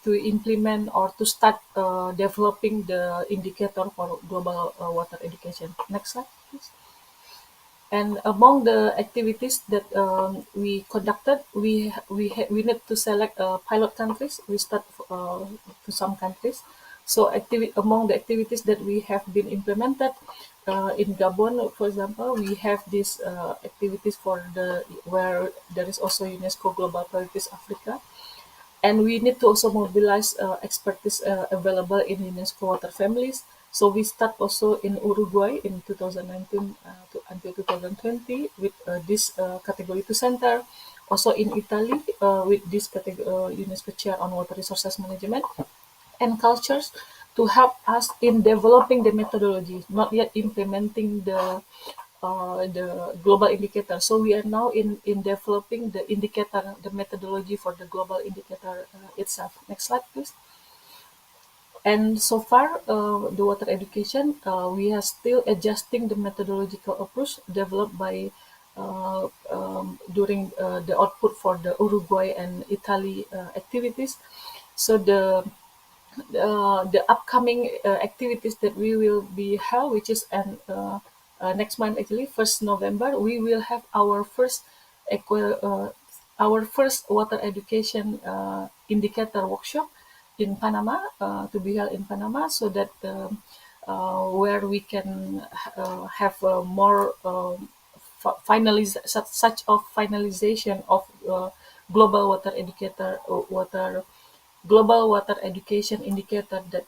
implement or to start developing the indicator for global water education. Next slide, please. And among the activities that we conducted, we need to select pilot countries. We start to some countries. So among the activities that we have been implemented in Gabon, for example, we have these activities where there is also UNESCO Global Priorities Africa. And we need to also mobilize expertise available in UNESCO water families. So we start also in Uruguay in 2019 until 2020 with this Category 2 center. Also in Italy with this UNESCO Chair on Water Resources Management and Cultures to help us in developing the methodology, not yet implementing the the global indicator. So we are now in developing the indicator, the methodology for the global indicator itself. Next slide, please. And so far, the water education, we are still adjusting the methodological approach developed by during the output for the Uruguay and Italy activities. So the upcoming activities that we will be held, which is next month actually, 1st November, we will have our first water education indicator workshop in Panama, to be held in Panama, so that where we can have more such of finalization of global water educator global water education indicator that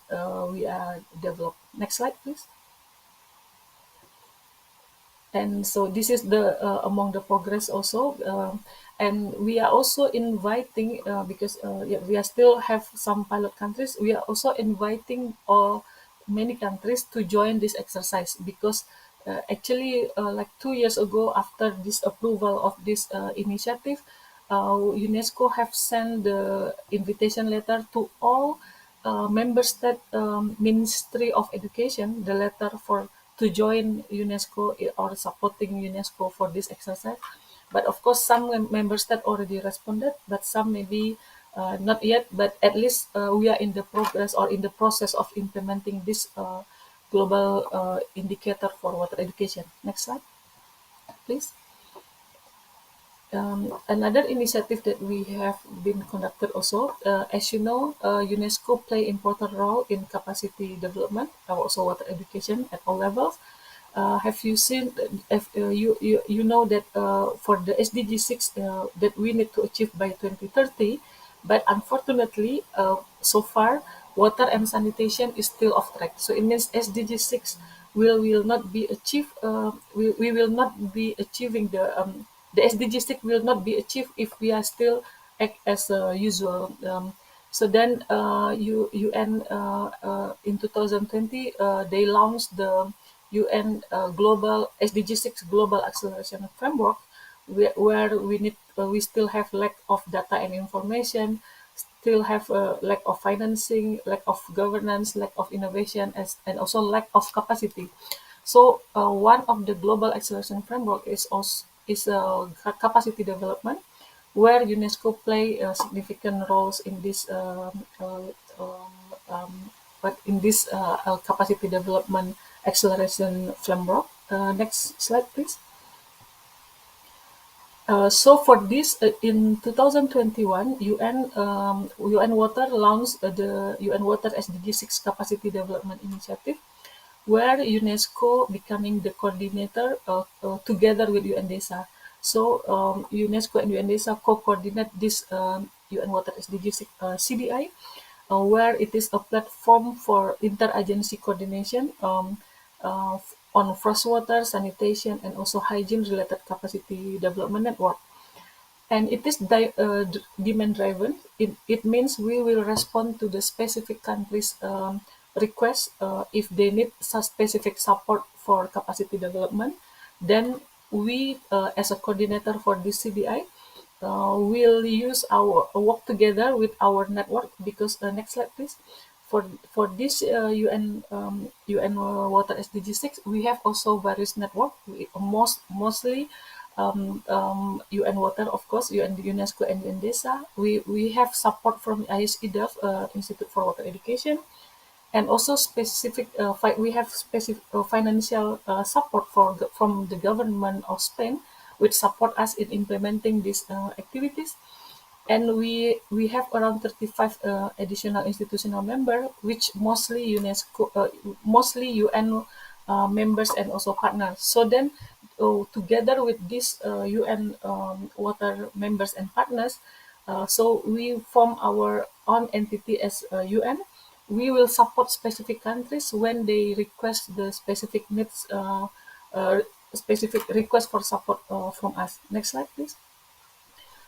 we are developed. Next slide, please. And so this is the among the progress also, and we are also inviting because yeah, we are still have some pilot countries. We are also inviting many countries to join this exercise, because actually like 2 years ago, after this approval of this initiative, UNESCO have sent the invitation letter to all member state Ministry of Education, the letter for to join UNESCO or supporting UNESCO for this exercise. But of course, some member states already responded, but some maybe not yet. But at least we are in the progress or in the process of implementing this global indicator for water education. Next slide, please. Another initiative that we have been conducted also, as you know, UNESCO play important role in capacity development, also water education at all levels. Have you seen? You know that for the SDG 6 that we need to achieve by 2030, but unfortunately, so far water and sanitation is still off track. So it means SDG 6 will not be achieved. We will not be achieving the SDG 6 will not be achieved if we are still act as usual. So then UN in 2020 they launched the UN Global SDG 6 Global Acceleration Framework, where we still have lack of data and information, still have a lack of financing, lack of governance, lack of innovation, and also lack of capacity. So one of the global acceleration framework is capacity development, where UNESCO play significant roles in this but in this capacity development acceleration framework. Next slide, please. So for this, in 2021, UN Water launched the UN Water SDG 6 Capacity Development Initiative, where UNESCO becoming the coordinator together with UNDESA. So UNESCO and UNDESA co-coordinate this UN Water SDG 6 CDI, where it is a platform for interagency coordination on freshwater, sanitation, and also hygiene-related capacity development network. And it is demand-driven. It means we will respond to the specific countries' request if they need such specific support for capacity development. Then we, as a coordinator for this CDI, will use our work together with our network, because next slide, please. For this UN Water SDG 6, we have also various network. Mostly UN Water, of course, UNESCO and UNDESA. We have support from ISEDAF, Institute for Water Education, and also specific. We have specific financial support from the government of Spain, which support us in implementing these activities. And we have around 35 additional institutional members, which mostly UNESCO, mostly UN members and also partners. So then, together with these UN water members and partners, so we form our own entity as UN. We will support specific countries when they request the specific needs, specific request for support from us. Next slide, please.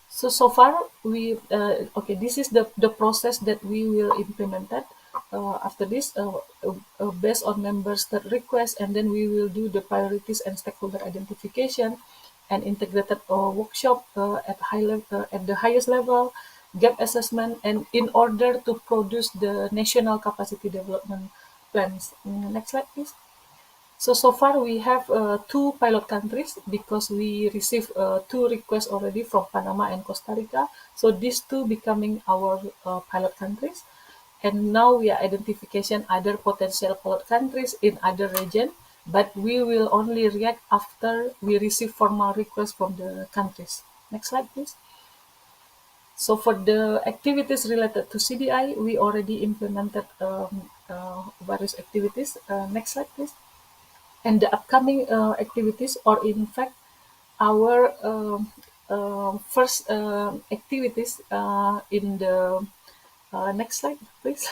So far we okay. This is the process that we will implement. after this, based on members' that request, and then we will do the priorities and stakeholder identification and integrated workshop at the highest level, gap assessment, and in order to produce the national capacity development plans. Next slide, please. So far we have two pilot countries because we received two requests already from Panama and Costa Rica. So these two becoming our pilot countries. And now we are identification other potential pilot countries in other region, but we will only react after we receive formal requests from the countries. Next slide, please. So for the activities related to CDI, we already implemented various activities. Next slide, please. And the upcoming activities, or in fact, our first activities in the next slide, please.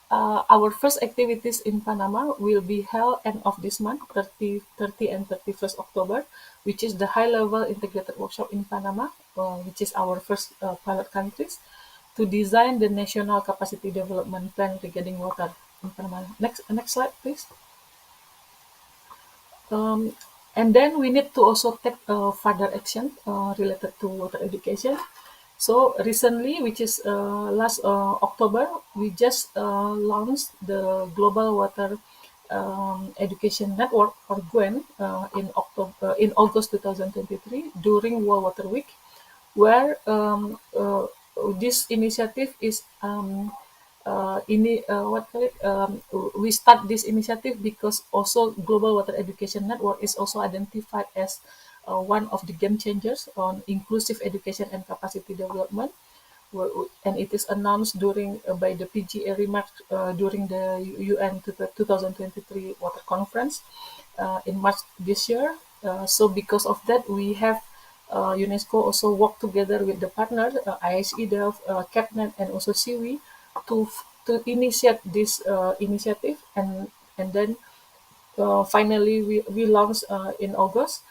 Our first activities in Panama will be held end of this month, 30 and 31st October, which is the high-level integrated workshop in Panama, which is our first pilot countries, to design the national capacity development plan regarding water in Panama. Next slide, please. And then we need to also take further action related to water education. So recently, which is last October, we just launched the Global Water Education Network, or GWEN, in August 2023 during World Water Week, where this initiative is we start this initiative because also Global Water Education Network is also identified as one of the game changers on inclusive education and capacity development, and it is announced by the PGA remark during the UN 2023 Water Conference in March this year. So because of that, we have UNESCO also work together with the partners, ISEDF, CAPNET, and also CIWI, to initiate this initiative, and then finally we launched in August,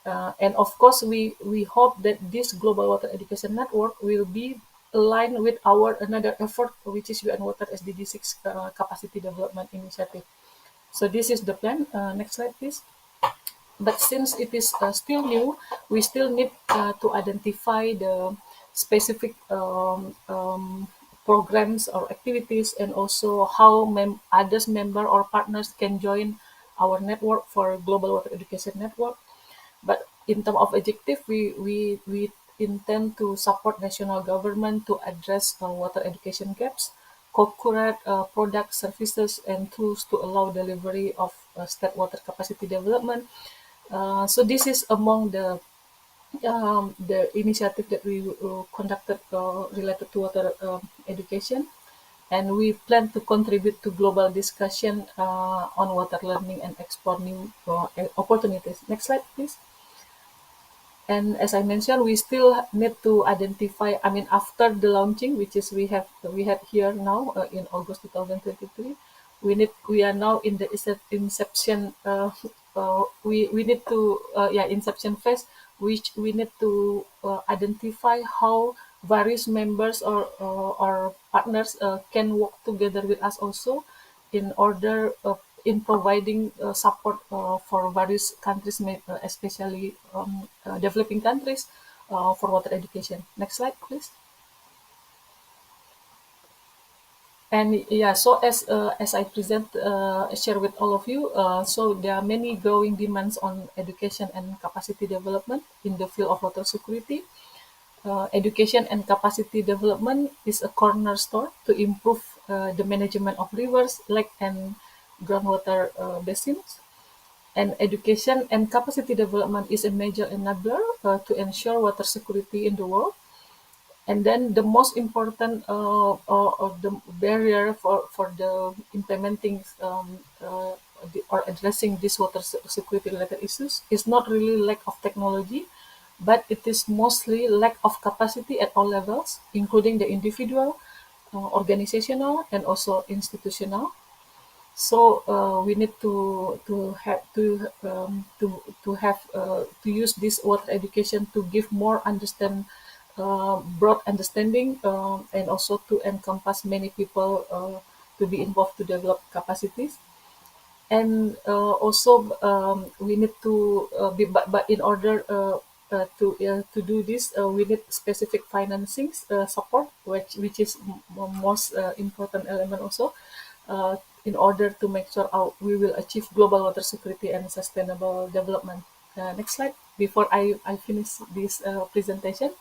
and of course we hope that this Global Water Education Network will be aligned with our another effort, which is UN Water SDG 6 Capacity Development Initiative. So this is the plan. Next slide, please. But since it is still new, we still need to identify the specific programs or activities, and also how others member or partners can join our network for Global Water Education Network. But in terms of objective, we intend to support national government to address water education gaps, co-curate product, services, and tools to allow delivery of state water capacity development. So this is among the initiative that we conducted related to water education, and we plan to contribute to global discussion on water learning and explore new opportunities. Next slide, please. And as I mentioned, we still need to identify. I mean, after the launching, which is we had here now in August 2023, we are now in the inception. We need to inception phase, which we need to identify how various members or partners can work together with us also in order in providing support for various countries, especially developing countries, for water education. Next slide, please. And yeah, so as I share with all of you, so there are many growing demands on education and capacity development in the field of water security. Education and capacity development is a cornerstone to improve the management of rivers, lake, and groundwater basins. And education and capacity development is a major enabler to ensure water security in the world. And then the most important of the barrier for the implementing or addressing these water security related issues is not really lack of technology, but it is mostly lack of capacity at all levels, including the individual, organizational, and also institutional. So we need to use this water education to give more broad understanding and also to encompass many people to be involved to develop capacities. And also we need to but in order to do this, we need specific financing support, which is most important element also, in order to make sure we will achieve global water security and sustainable development. Next slide before I finish this presentation.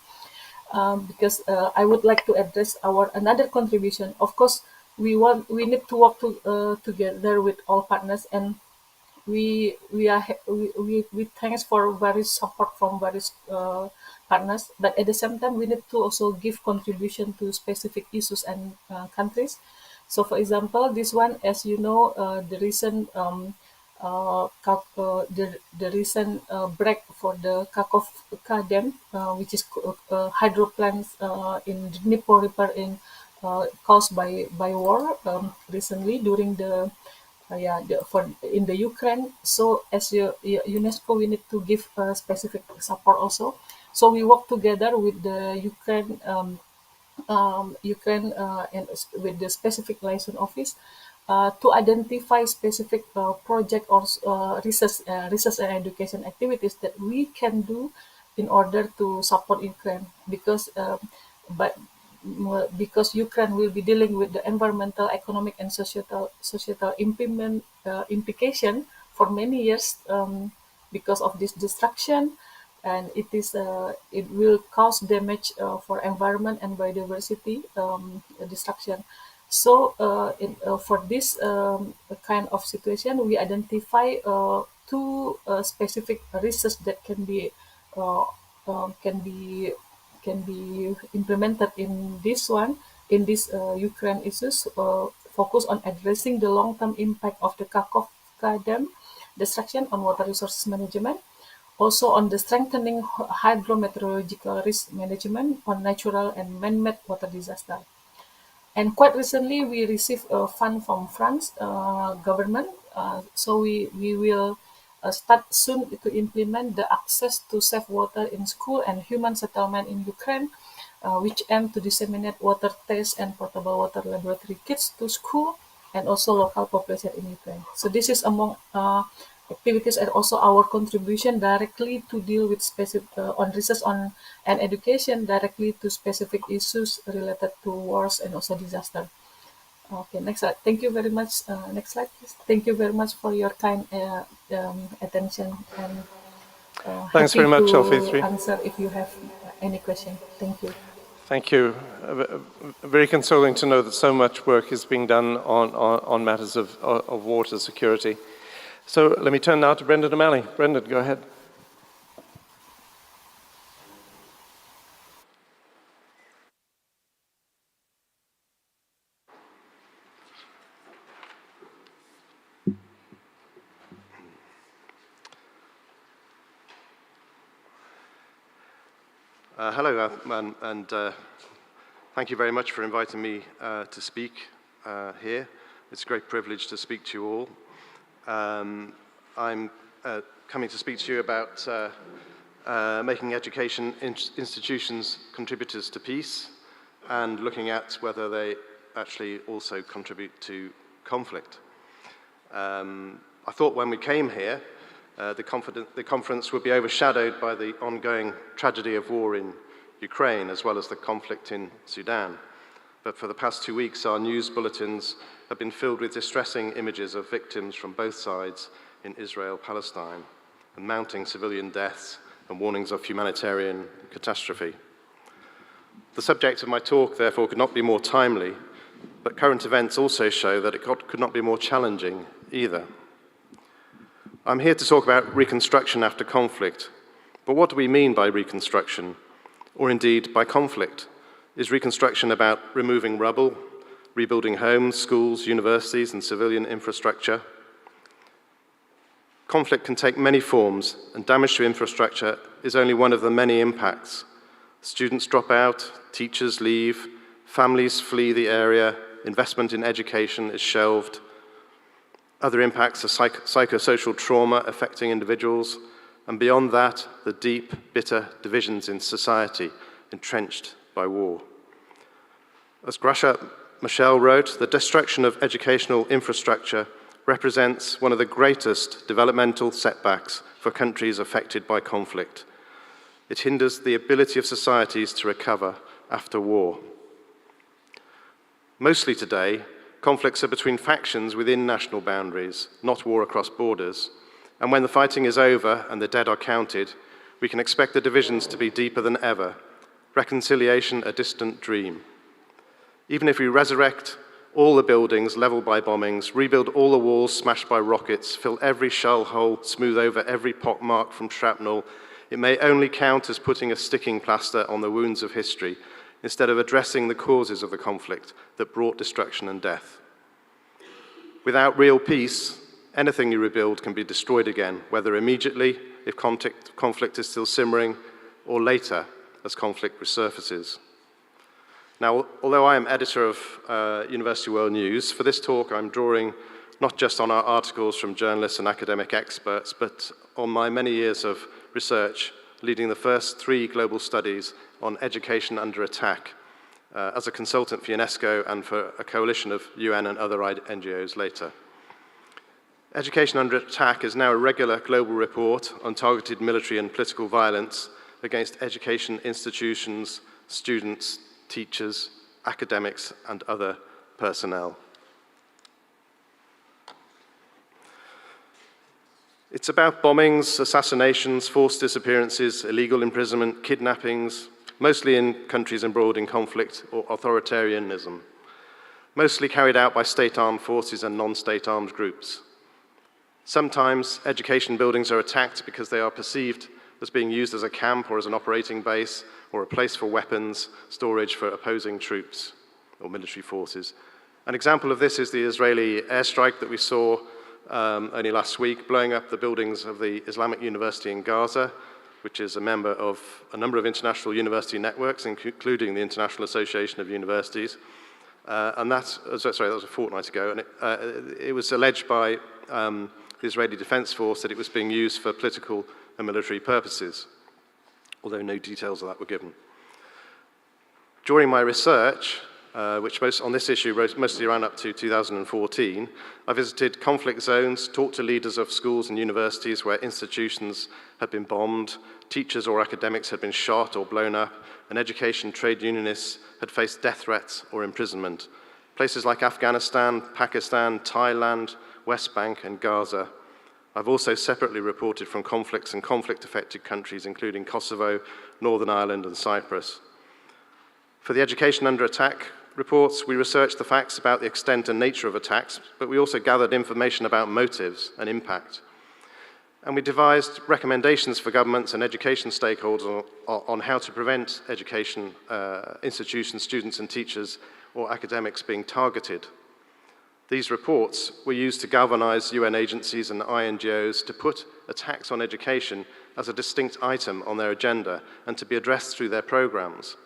Because I would like to address our another contribution. Of course, we need to work together with all partners, and we thanks for various support from various partners. But at the same time, we need to also give contribution to specific issues and countries. So, for example, this one, as you know, the recent the recent break for the Kakhovka Dam, which is hydro plants in Dnipro River caused by war recently during the in the Ukraine. So as UNESCO, we need to give specific support also. So we work together with the Ukraine. Ukraine and with the specific liaison office to identify specific project or research and education activities that we can do in order to support Ukraine, because but because Ukraine will be dealing with the environmental, economic, and societal implication for many years because of this destruction, and it will cause damage for environment and biodiversity destruction. So for this kind of situation, we identify two specific research that uh, can be can be implemented in this Ukraine issues, focus on addressing the long-term impact of the Kakhovka Dam destruction on water resources management, also on the strengthening hydrometeorological risk management on natural and man-made water disaster. And quite recently, we received a fund from France government. So we will start soon to implement the access to safe water in school and human settlement in Ukraine, which aim to disseminate water tests and portable water laboratory kits to school and also local population in Ukraine. So this is among activities and also our contribution directly to deal with specific on research on and education directly to specific issues related to wars and also disaster. Okay, next slide. Thank you very much. Next slide, please. Thank you very much for your kind attention, and Thanks very much, happy to Alfie. answer if you have any question. Thank you. Thank you. Very consoling to know that so much work is being done on matters of water security. So let me turn now to Brendan O'Malley. Brendan, go ahead. Hello, and thank you very much for inviting me to speak here. It's a great privilege to speak to you all. I'm coming to speak to you about making education institutions contributors to peace and looking at whether they actually also contribute to conflict. I thought when we came here, the conference would be overshadowed by the ongoing tragedy of war in Ukraine, as well as the conflict in Sudan. But for the past 2 weeks, our news bulletins have been filled with distressing images of victims from both sides in Israel-Palestine, and mounting civilian deaths and warnings of humanitarian catastrophe. The subject of my talk, therefore, could not be more timely, but current events also show that it could not be more challenging either. I'm here to talk about reconstruction after conflict, but what do we mean by reconstruction, or indeed by conflict? Is reconstruction about removing rubble, rebuilding homes, schools, universities, and civilian infrastructure? Conflict can take many forms, and damage to infrastructure is only one of the many impacts. Students drop out, teachers leave, families flee the area, investment in education is shelved. Other impacts are psychosocial trauma affecting individuals, and beyond that, the deep, bitter divisions in society entrenched by war. As Gracia Machel wrote, the destruction of educational infrastructure represents one of the greatest developmental setbacks for countries affected by conflict. It hinders the ability of societies to recover after war. Mostly today, conflicts are between factions within national boundaries, not war across borders. And when the fighting is over and the dead are counted, we can expect the divisions to be deeper than ever, reconciliation a distant dream. Even if we resurrect all the buildings leveled by bombings, rebuild all the walls smashed by rockets, fill every shell hole, smooth over every pock mark from shrapnel, it may only count as putting a sticking plaster on the wounds of history, instead of addressing the causes of the conflict that brought destruction and death. Without real peace, anything you rebuild can be destroyed again, whether immediately, if conflict is still simmering, or later, as conflict resurfaces. Now, although I am editor of University World News, for this talk I'm drawing not just on our articles from journalists and academic experts, but on my many years of research leading the first 3 global studies on education under attack as a consultant for UNESCO and for a coalition of UN and other NGOs later. Education Under Attack is now a regular global report on targeted military and political violence against education institutions, students, teachers, academics, and other personnel. It's about bombings, assassinations, forced disappearances, illegal imprisonment, kidnappings, mostly in countries embroiled in conflict or authoritarianism, mostly carried out by state armed forces and non-state armed groups. Sometimes education buildings are attacked because they are perceived as being used as a camp or as an operating base or a place for weapons storage for opposing troops or military forces. An example of this is the Israeli airstrike that we saw only last week, blowing up the buildings of the Islamic University in Gaza, which is a member of a number of international university networks, including the International Association of Universities. And that was a fortnight ago, and it was alleged by the Israeli Defense Force that it was being used for political and military purposes, although no details of that were given. During my research, which on this issue mostly ran up to 2014, I visited conflict zones, talked to leaders of schools and universities where institutions had been bombed, teachers or academics had been shot or blown up, and education trade unionists had faced death threats or imprisonment. Places like Afghanistan, Pakistan, Thailand, West Bank, and Gaza. I've also separately reported from conflicts and conflict-affected countries, including Kosovo, Northern Ireland, and Cyprus. For the Education Under Attack reports, we researched the facts about the extent and nature of attacks, but we also gathered information about motives and impact. And we devised recommendations for governments and education stakeholders on how to prevent education institutions, students, and teachers or academics being targeted. These reports were used to galvanize UN agencies and INGOs to put attacks on education as a distinct item on their agenda and to be addressed through their programs.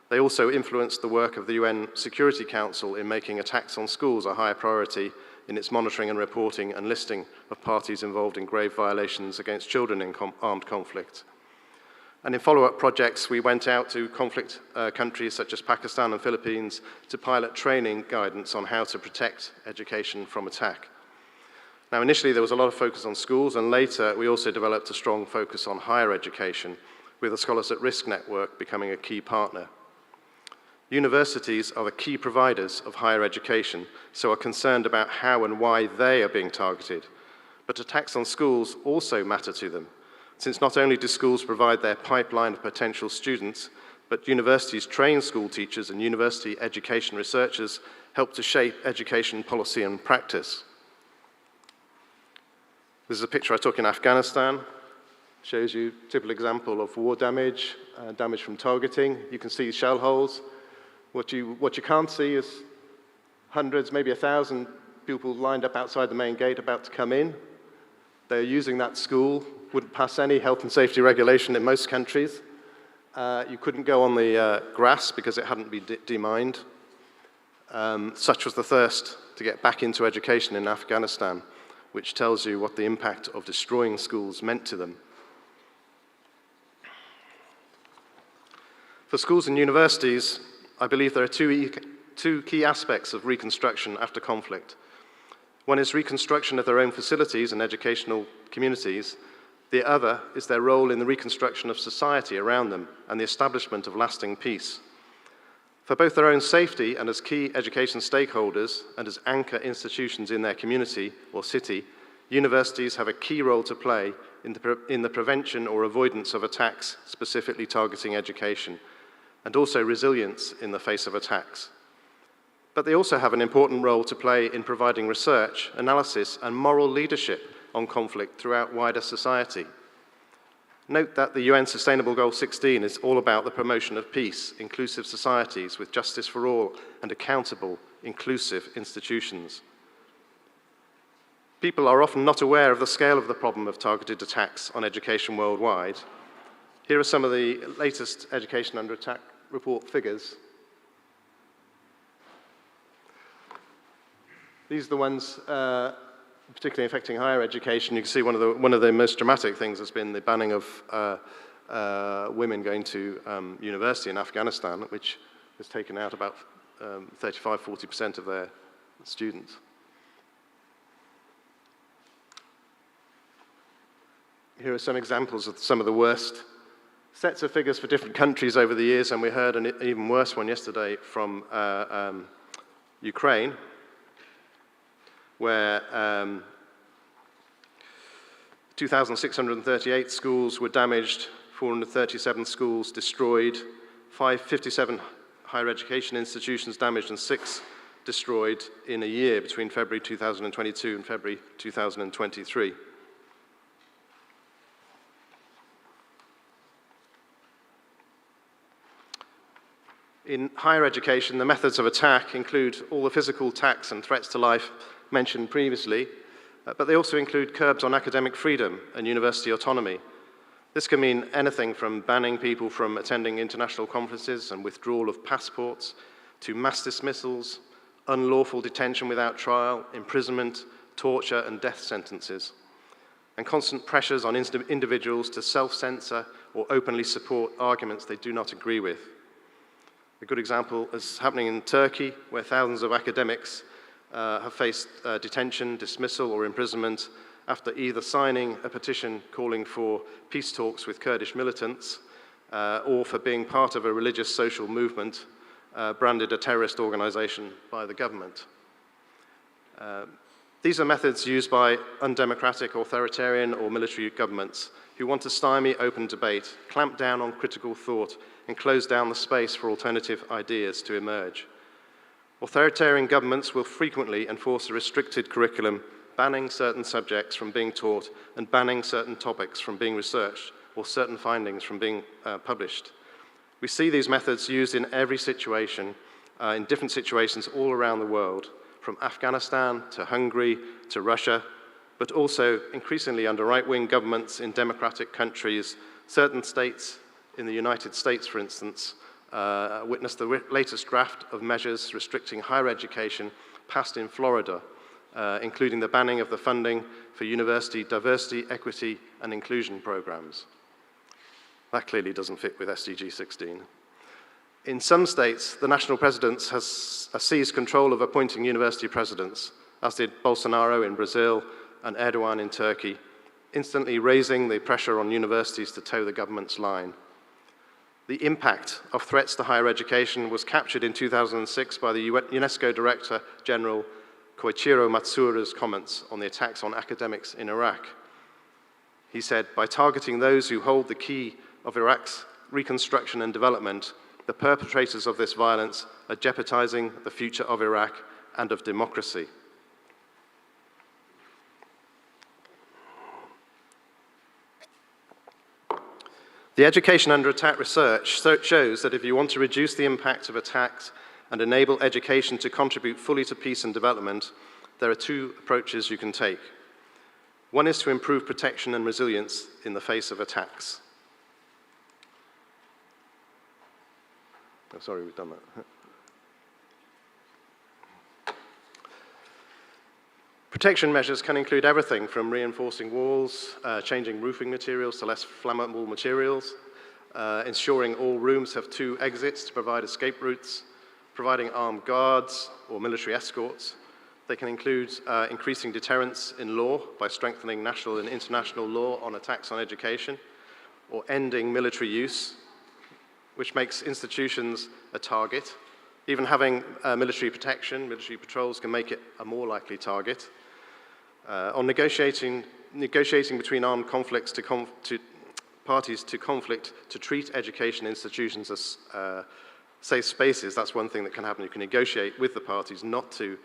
They also influenced the work of the UN Security Council in making attacks on schools a higher priority in its monitoring and reporting and listing of parties involved in grave violations against children in armed conflict. And in follow-up projects, we went out to conflict countries such as Pakistan and Philippines to pilot training guidance on how to protect education from attack. Now, initially, there was a lot of focus on schools, and later, we also developed a strong focus on higher education, with the Scholars at Risk network becoming a key partner. Universities are the key providers of higher education, so are concerned about how and why they are being targeted. But attacks on schools also matter to them, since not only do schools provide their pipeline of potential students, but universities train school teachers and university education researchers help to shape education policy and practice. This is a picture I took in Afghanistan. Shows you a typical example of war damage, damage from targeting. You can see shell holes. What you can't see is hundreds, maybe 1,000 people lined up outside the main gate about to come in. They're using that school, wouldn't pass any health and safety regulation in most countries. You couldn't go on the grass because it hadn't been demined. Such was the thirst to get back into education in Afghanistan, which tells you what the impact of destroying schools meant to them. For schools and universities, I believe there are two key aspects of reconstruction after conflict. One is reconstruction of their own facilities and educational communities. The other is their role in the reconstruction of society around them and the establishment of lasting peace. For both their own safety and as key education stakeholders and as anchor institutions in their community or city, universities have a key role to play in the prevention or avoidance of attacks specifically targeting education, and also resilience in the face of attacks. But they also have an important role to play in providing research, analysis, and moral leadership on conflict throughout wider society. Note that the UN Sustainable Goal 16 is all about the promotion of peace, inclusive societies with justice for all, and accountable, inclusive institutions. People are often not aware of the scale of the problem of targeted attacks on education worldwide. Here are some of the latest Education Under Attack report figures. These are the ones particularly affecting higher education. You can see one of the most dramatic things has been the banning of women going to university in Afghanistan, which has taken out about 35–40% of their students. Here are some examples of some of the worst sets of figures for different countries over the years, and we heard an even worse one yesterday from Ukraine, where 2,638 schools were damaged, 437 schools destroyed, 57 higher education institutions damaged, and 6 destroyed in a year between February 2022 and February 2023. In higher education, the methods of attack include all the physical attacks and threats to life mentioned previously, but they also include curbs on academic freedom and university autonomy. This can mean anything from banning people from attending international conferences and withdrawal of passports, to mass dismissals, unlawful detention without trial, imprisonment, torture, and death sentences, and constant pressures on individuals to self-censor or openly support arguments they do not agree with. A good example is happening in Turkey, where thousands of academics have faced detention, dismissal, or imprisonment after either signing a petition calling for peace talks with Kurdish militants or for being part of a religious social movement branded a terrorist organization by the government. These are methods used by undemocratic, authoritarian, or military governments who want to stymie open debate, clamp down on critical thought, and close down the space for alternative ideas to emerge. Authoritarian governments will frequently enforce a restricted curriculum, banning certain subjects from being taught and banning certain topics from being researched or certain findings from being published. We see these methods used in every situation, in different situations all around the world, from Afghanistan to Hungary to Russia, but also increasingly under right-wing governments in democratic countries. Certain states in the United States, for instance, witnessed the latest draft of measures restricting higher education passed in Florida, including the banning of the funding for university diversity, equity, and inclusion programs. That clearly doesn't fit with SDG 16. In some states, the national presidents has seized control of appointing university presidents, as did Bolsonaro in Brazil and Erdogan in Turkey, instantly raising the pressure on universities to toe the government's line. The impact of threats to higher education was captured in 2006 by the UNESCO Director General Koichiro Matsuura's comments on the attacks on academics in Iraq. He said, "By targeting those who hold the key of Iraq's reconstruction and development, the perpetrators of this violence are jeopardizing the future of Iraq and of democracy." The Education Under Attack research shows that if you want to reduce the impact of attacks and enable education to contribute fully to peace and development, there are two approaches you can take. One is to improve protection and resilience in the face of attacks. Oh, sorry, we've done that. Protection measures can include everything from reinforcing walls, changing roofing materials to less flammable materials, ensuring all rooms have 2 exits to provide escape routes, providing armed guards or military escorts. They can include increasing deterrence in law by strengthening national and international law on attacks on education, or ending military use, which makes institutions a target. Even having military protection, military patrols can make it a more likely target. On negotiating between armed conflicts to parties to conflict to treat education institutions as safe spaces, that's one thing that can happen. You can negotiate with the parties not to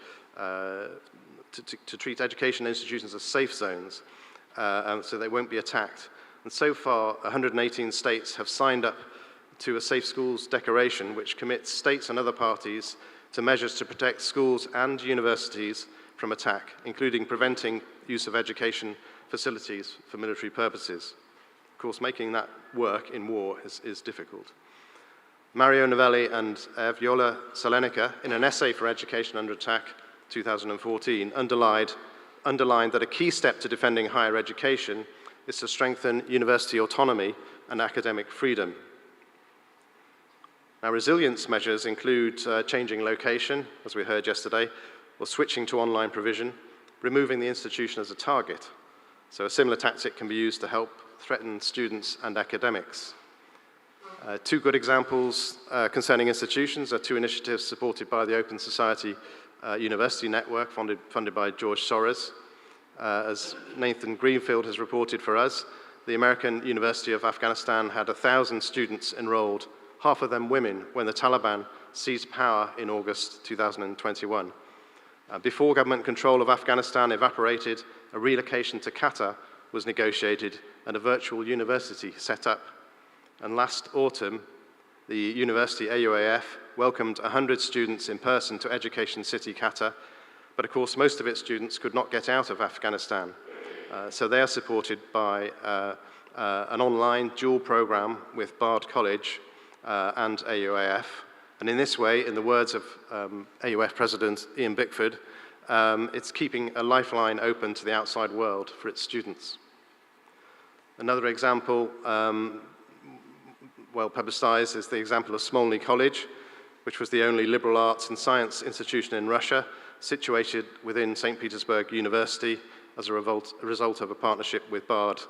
treat education institutions as safe zones, so they won't be attacked. And so far, 118 states have signed up to a Safe Schools Declaration, which commits states and other parties to measures to protect schools and universities from attack, including preventing use of education facilities for military purposes. Of course, making that work in war is difficult. Mario Novelli and Viola Salenica, in an essay for Education Under Attack 2014, underlined that a key step to defending higher education is to strengthen university autonomy and academic freedom. Now, resilience measures include changing location, as we heard yesterday, or switching to online provision, removing the institution as a target. So a similar tactic can be used to help threaten students and academics. 2 good examples concerning institutions are 2 initiatives supported by the Open Society University Network, funded by George Soros. As Nathan Greenfield has reported for us, the American University of Afghanistan had 1,000 students enrolled, half of them women, when the Taliban seized power in August 2021. Before government control of Afghanistan evaporated, a relocation to Qatar was negotiated and a virtual university set up. And last autumn, the university AUAF welcomed 100 students in person to Education City, Qatar, but of course most of its students could not get out of Afghanistan. So they are supported by an online dual program with Bard College and AUAF. And in this way, in the words of AUF President Ian Bickford, it's keeping a lifeline open to the outside world for its students. Another example, well publicized, is the example of Smolny College, which was the only liberal arts and science institution in Russia, situated within St. Petersburg University as a result of a partnership with Bard.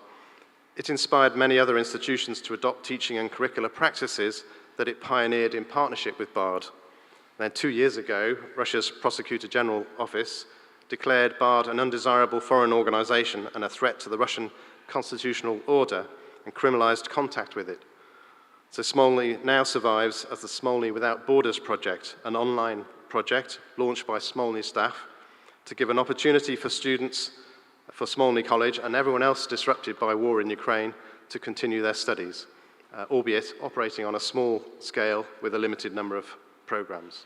It inspired many other institutions to adopt teaching and curricular practices that it pioneered in partnership with Bard. Then 2 years ago, Russia's Prosecutor General Office declared Bard an undesirable foreign organization and a threat to the Russian constitutional order and criminalized contact with it. So Smolny now survives as the Smolny Without Borders project, an online project launched by Smolny staff to give an opportunity for students for Smolny College and everyone else disrupted by war in Ukraine to continue their studies, albeit operating on a small scale with a limited number of programs.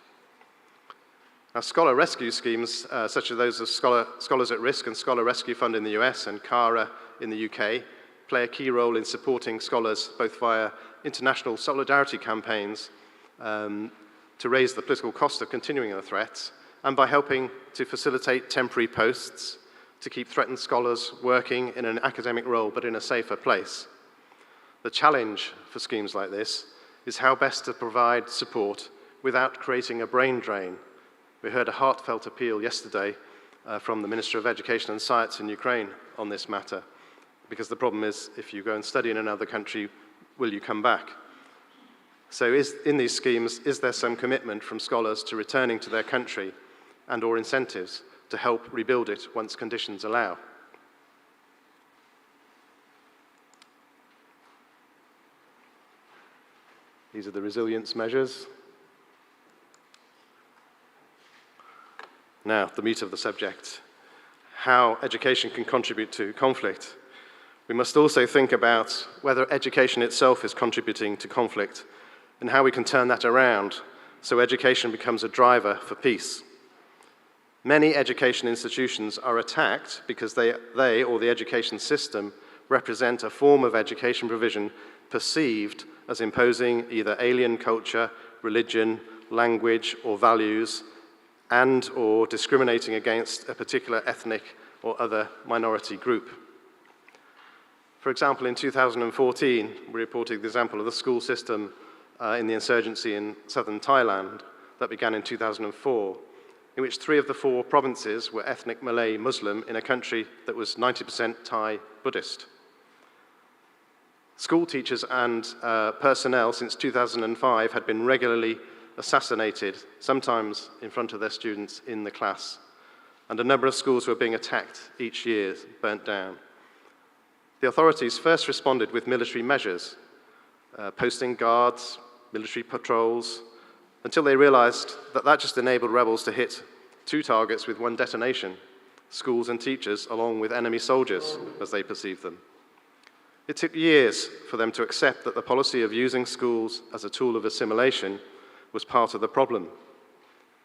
Now, scholar rescue schemes, such as those of Scholars at Risk and Scholar Rescue Fund in the US and CARA in the UK, play a key role in supporting scholars both via international solidarity campaigns to raise the political cost of continuing the threats and by helping to facilitate temporary posts to keep threatened scholars working in an academic role but in a safer place. The challenge for schemes like this is how best to provide support without creating a brain drain. We heard a heartfelt appeal yesterday from the Minister of Education and Science in Ukraine on this matter, because the problem is if you go and study in another country, will you come back? So in these schemes, is there some commitment from scholars to returning to their country and or incentives to help rebuild it once conditions allow? These are the resilience measures. Now, the meat of the subject, how education can contribute to conflict. We must also think about whether education itself is contributing to conflict and how we can turn that around so education becomes a driver for peace. Many education institutions are attacked because they or the education system represent a form of education provision perceived as imposing either alien culture, religion, language, or values, and or discriminating against a particular ethnic or other minority group. For example, in 2014, we reported the example of the school system in the insurgency in southern Thailand that began in 2004, in which 3 of the 4 provinces were ethnic Malay Muslim in a country that was 90% Thai Buddhist. School teachers and personnel since 2005 had been regularly assassinated, sometimes in front of their students in the class, and a number of schools were being attacked each year, burnt down. The authorities first responded with military measures, posting guards, military patrols, until they realized that that just enabled rebels to hit 2 targets with 1 detonation, schools and teachers, along with enemy soldiers, as they perceived them. It took years for them to accept that the policy of using schools as a tool of assimilation was part of the problem.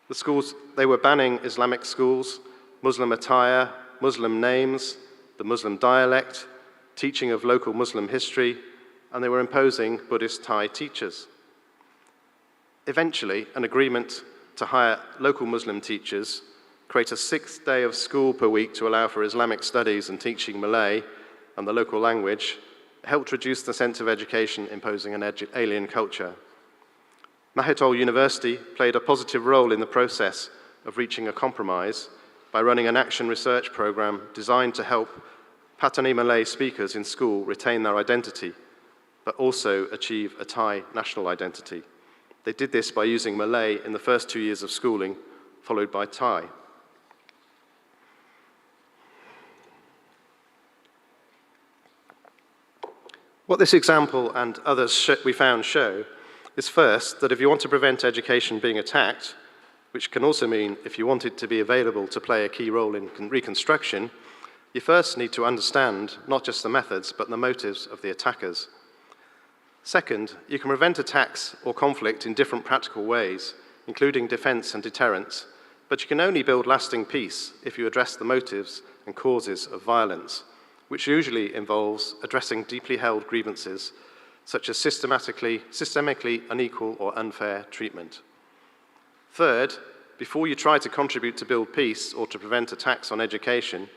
The schools, they were banning Islamic schools, Muslim attire, Muslim names, the Muslim dialect, teaching of local Muslim history, and they were imposing Buddhist Thai teachers. Eventually, an agreement to hire local Muslim teachers, create a 6th day of school per week to allow for Islamic studies and teaching Malay and the local language, helped reduce the sense of education imposing an alien culture. Magna Charta University played a positive role in the process of reaching a compromise by running an action research program designed to help Patani Malay speakers in school retain their identity, but also achieve a Thai national identity. They did this by using Malay in the first 2 years of schooling, followed by Thai. What this example and others we found show is first that if you want to prevent education being attacked, which can also mean if you want it to be available to play a key role in reconstruction, you first need to understand not just the methods, but the motives of the attackers. Second, you can prevent attacks or conflict in different practical ways, including defense and deterrence, but you can only build lasting peace if you address the motives and causes of violence, which usually involves addressing deeply held grievances, such as systemically unequal or unfair treatment. Third, before you try to contribute to build peace or to prevent attacks on education,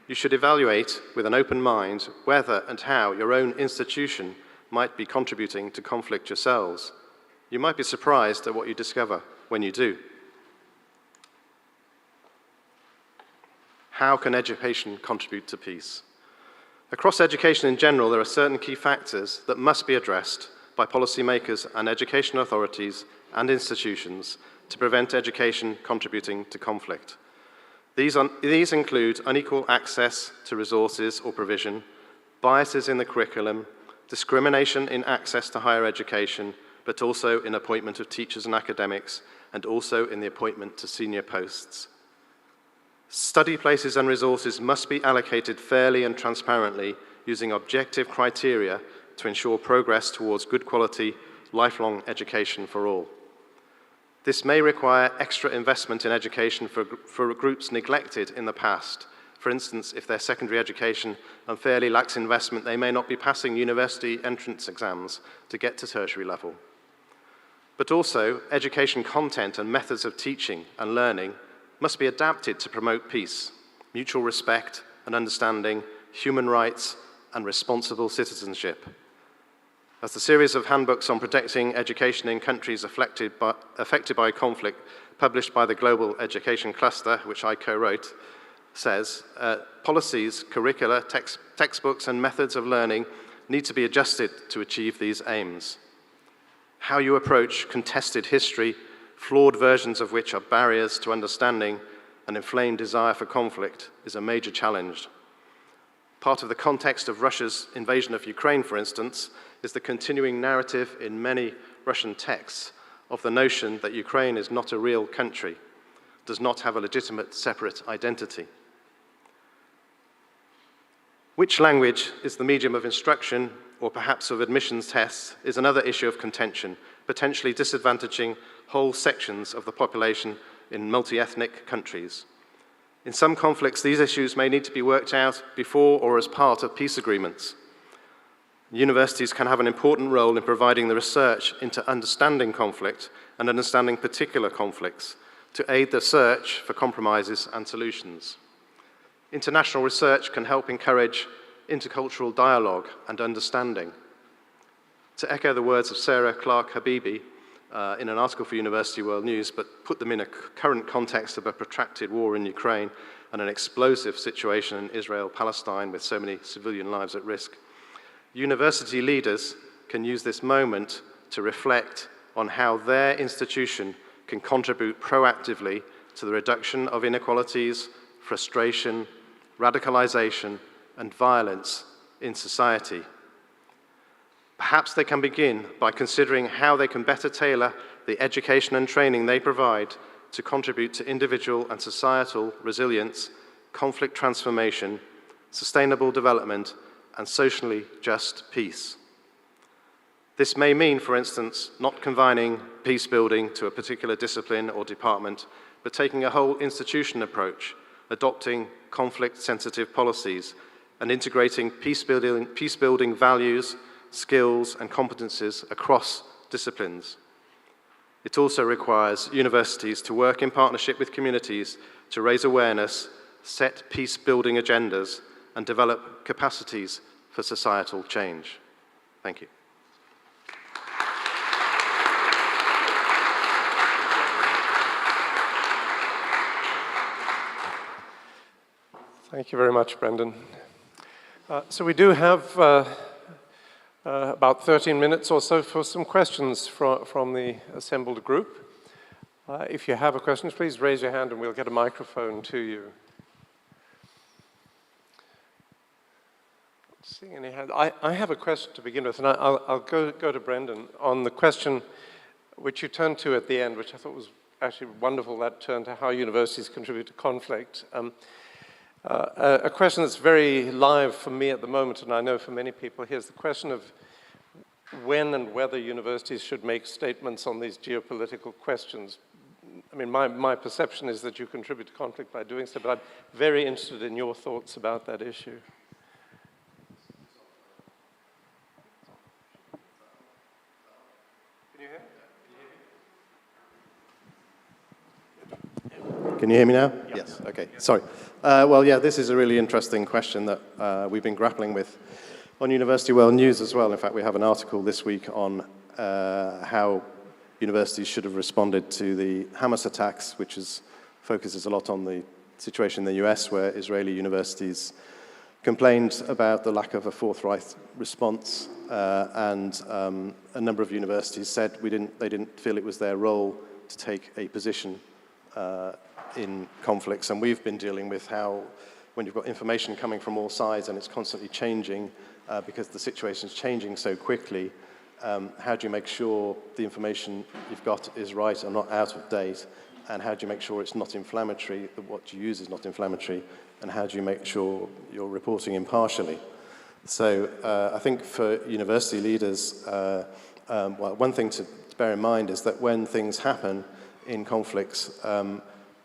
you should evaluate with an open mind whether and how your own institution might be contributing to conflict yourselves. You might be surprised at what you discover when you do. How can education contribute to peace? Across education in general, there are certain key factors that must be addressed by policymakers and education authorities and institutions to prevent education contributing to conflict. These include unequal access to resources or provision, biases in the curriculum, discrimination in access to higher education, but also in appointment of teachers and academics, and also in the appointment to senior posts. Study places and resources must be allocated fairly and transparently using objective criteria to ensure progress towards good quality, lifelong education for all. This may require extra investment in education for groups neglected in the past. For instance, if their secondary education unfairly lacks investment, they may not be passing university entrance exams to get to tertiary level. But also, education content and methods of teaching and learning must be adapted to promote peace, mutual respect and understanding, human rights, and responsible citizenship. As the series of handbooks on protecting education in countries affected by conflict, published by the Global Education Cluster, which I co-wrote, says, policies, curricula, textbooks, and methods of learning need to be adjusted to achieve these aims. How you approach contested history, flawed versions of which are barriers to understanding, and inflamed desire for conflict is a major challenge. Part of the context of Russia's invasion of Ukraine, for instance, is the continuing narrative in many Russian texts of the notion that Ukraine is not a real country, does not have a legitimate separate identity. Which language is the medium of instruction or perhaps of admissions tests is another issue of contention, potentially disadvantaging whole sections of the population in multi-ethnic countries. In some conflicts, these issues may need to be worked out before or as part of peace agreements. Universities can have an important role in providing the research into understanding conflict and understanding particular conflicts to aid the search for compromises and solutions. International research can help encourage intercultural dialogue and understanding. To echo the words of Sarah Clark Habibi in an article for University World News, but put them in a current context of a protracted war in Ukraine and an explosive situation in Israel-Palestine with so many civilian lives at risk, university leaders can use this moment to reflect on how their institution can contribute proactively to the reduction of inequalities, frustration, radicalization, and violence in society. Perhaps they can begin by considering how they can better tailor the education and training they provide to contribute to individual and societal resilience, conflict transformation, sustainable development, and socially just peace. This may mean, for instance, not confining peace building to a particular discipline or department, but taking a whole institution approach, adopting conflict-sensitive policies, and integrating peace-building values, skills, and competencies across disciplines. It also requires universities to work in partnership with communities to raise awareness, set peace-building agendas, and develop capacities for societal change. Thank you. Thank you very much, Brendan. So we do have about 13 minutes or so for some questions from the assembled group. If you have a question, please raise your hand and we'll get a microphone to you. Not seeing any hands. I have a question to begin with, and I'll go to Brendan on the question which you turned to at the end, which I thought was actually wonderful, that turn to how universities contribute to conflict. A question that's very live for me at the moment, and I know for many people here, is the question of when and whether universities should make statements on these geopolitical questions. I mean, my perception is that you contribute to conflict by doing so, but I'm very interested in your thoughts about that issue. Can you hear me now? Yeah. Yes, okay, sorry. Well, yeah, this is a really interesting question that we've been grappling with on University World News as well. In fact, we have an article this week on how universities should have responded to the Hamas attacks, which focuses a lot on the situation in the US, where Israeli universities complained about the lack of a forthright response, and a number of universities said they didn't feel it was their role to take a position in conflicts. And we've been dealing with how, when you've got information coming from all sides and it's constantly changing, because the situation's changing so quickly, how do you make sure the information you've got is right and not out of date? And how do you make sure it's not inflammatory, that what you use is not inflammatory? And how do you make sure you're reporting impartially? So I think for university leaders, well, one thing to bear in mind is that when things happen in conflicts,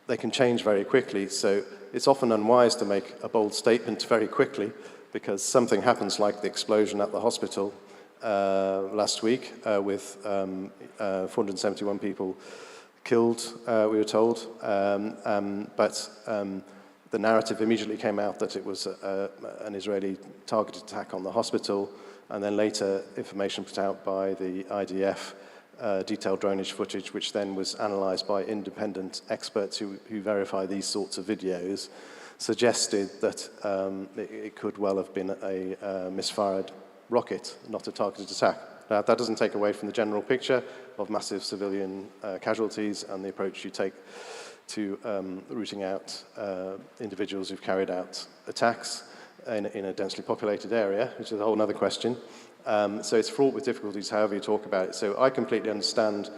they can change very quickly. So it's often unwise to make a bold statement very quickly, because something happens like the explosion at the hospital last week with 471 people killed, we were told. But the narrative immediately came out that it was an Israeli targeted attack on the hospital, and then later information put out by the IDF, detailed dronage footage, which then was analysed by independent experts who verify these sorts of videos, suggested that it could well have been a misfired rocket, not a targeted attack. Now, that doesn't take away from the general picture of massive civilian casualties and the approach you take to rooting out individuals who've carried out attacks in a densely populated area, which is a whole other question. So it's fraught with difficulties however you talk about it. So I completely understand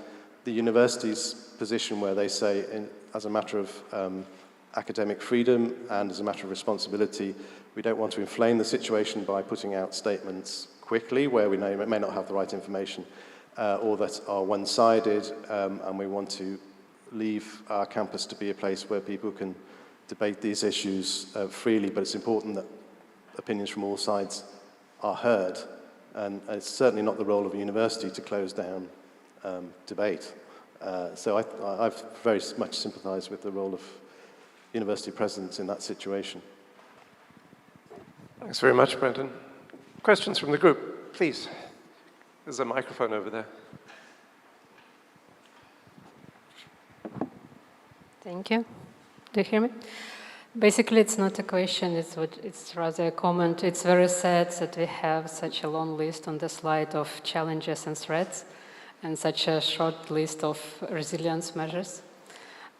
the university's position where they say, as a matter of academic freedom and as a matter of responsibility, we don't want to inflame the situation by putting out statements quickly where we may not have the right information or that are one-sided, and we want to leave our campus to be a place where people can debate these issues freely, but it's important that opinions from all sides are heard. And it's certainly not the role of a university to close down debate. So I've very much sympathised with the role of university presidents in that situation. Thanks very much, Brendan. Questions from the group, please. There's a microphone over there. Thank you. Do you hear me? Basically, it's not a question, it's rather a comment. It's very sad that we have such a long list on the slide of challenges and threats and such a short list of resilience measures.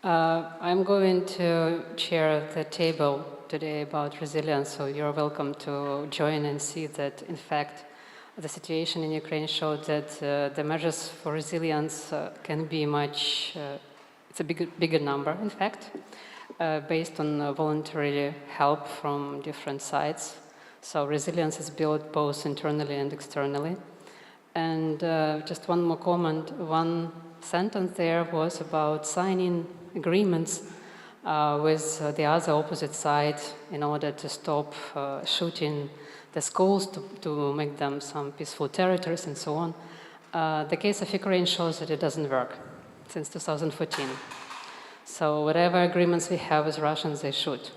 I'm going to chair the table today about resilience, so you're welcome to join and see that, in fact, the situation in Ukraine showed that the measures for resilience can be much, it's a bigger number, in fact, based on voluntary help from different sides. So resilience is built both internally and externally. And just one more comment, one sentence there was about signing agreements with the other opposite side in order to stop shooting the schools, to make them some peaceful territories and so on. The case of Ukraine shows that it doesn't work since 2014. So whatever agreements we have with Russians, they shoot,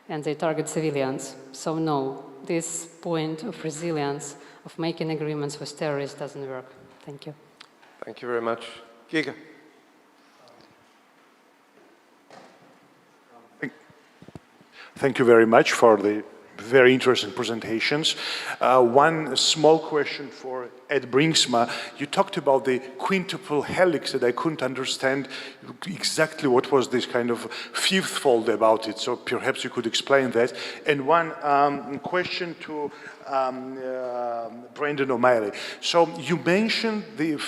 and they target civilians. So no, this point of resilience, of making agreements with terrorists doesn't work. Thank you. Thank you very much. Giga. Thank you very much for the very interesting presentations. One small question for Ed Brinksma. You talked about the quintuple helix that I couldn't understand exactly what was this kind of fifth fold about it, so perhaps you could explain that. And one question to Brendan O'Malley. So you mentioned the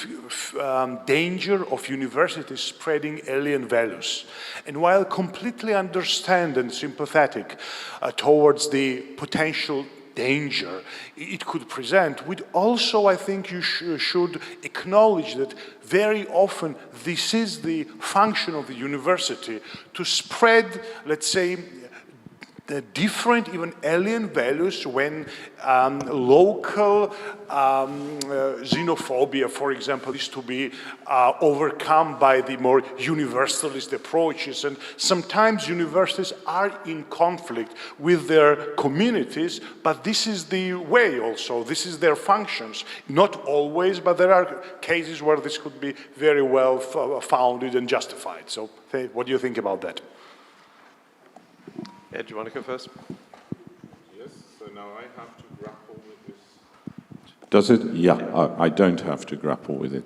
danger of universities spreading alien values. And while completely understand and sympathetic towards the potential danger it could present, we'd also, I think, you should acknowledge that very often this is the function of the university, to spread, let's say, the different, even alien values when local xenophobia, for example, is to be overcome by the more universalist approaches. And sometimes universities are in conflict with their communities, but this is the way also, this is their functions. Not always, but there are cases where this could be very well founded and justified. So what do you think about that? Ed, do you want to go first? Yes, so now I have to grapple with this. Does it? Yeah, I don't have to grapple with it.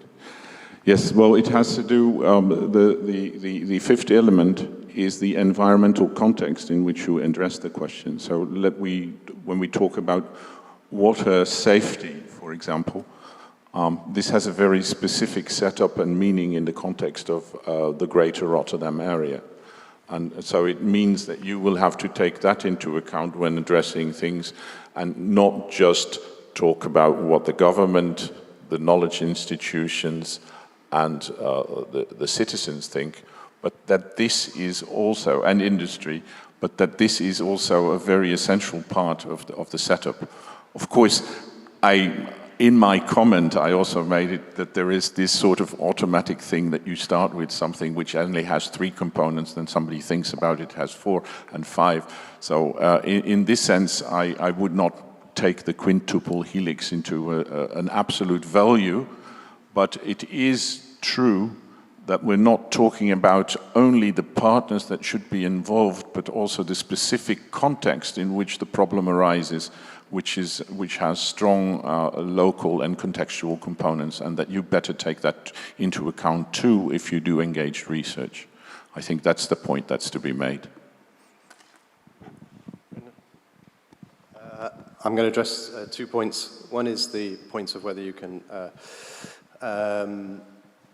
Yes, well, it has to do, the fifth element is the environmental context in which you address the question. So when we talk about water safety, for example, this has a very specific setup and meaning in the context of the greater Rotterdam area. And so it means that you will have to take that into account when addressing things and not just talk about what the government, the knowledge institutions, and the citizens think, but that this is also, and industry, but that this is also a very essential part of the setup. Of course, in my comment, I also made it that there is this sort of automatic thing that you start with something which only has 3 components, then somebody thinks about it has 4 and 5. So in this sense, I would not take the quintuple helix into an absolute value, but it is true that we're not talking about only the partners that should be involved, but also the specific context in which the problem arises, which has strong local and contextual components, and that you better take that into account too if you do engaged research. I think that's the point that's to be made. I'm going to address 2 points. One is the point of whether you can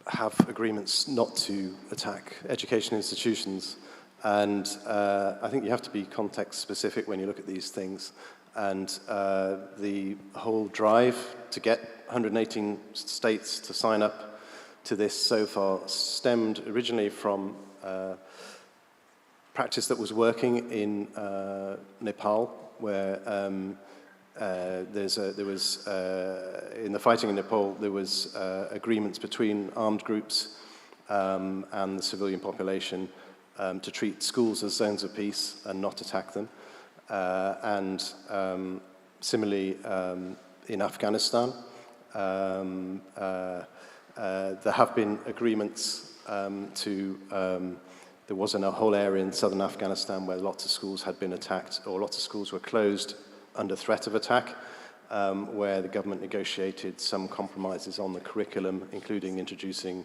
have agreements not to attack education institutions. And I think you have to be context specific when you look at these things. And the whole drive to get 118 states to sign up to this so far stemmed originally from practice that was working in Nepal, where there was in the fighting in Nepal, there was agreements between armed groups and the civilian population to treat schools as zones of peace and not attack them. and similarly in Afghanistan. There have been agreements there was a whole area in southern Afghanistan where lots of schools had been attacked, or lots of schools were closed under threat of attack, where the government negotiated some compromises on the curriculum, including introducing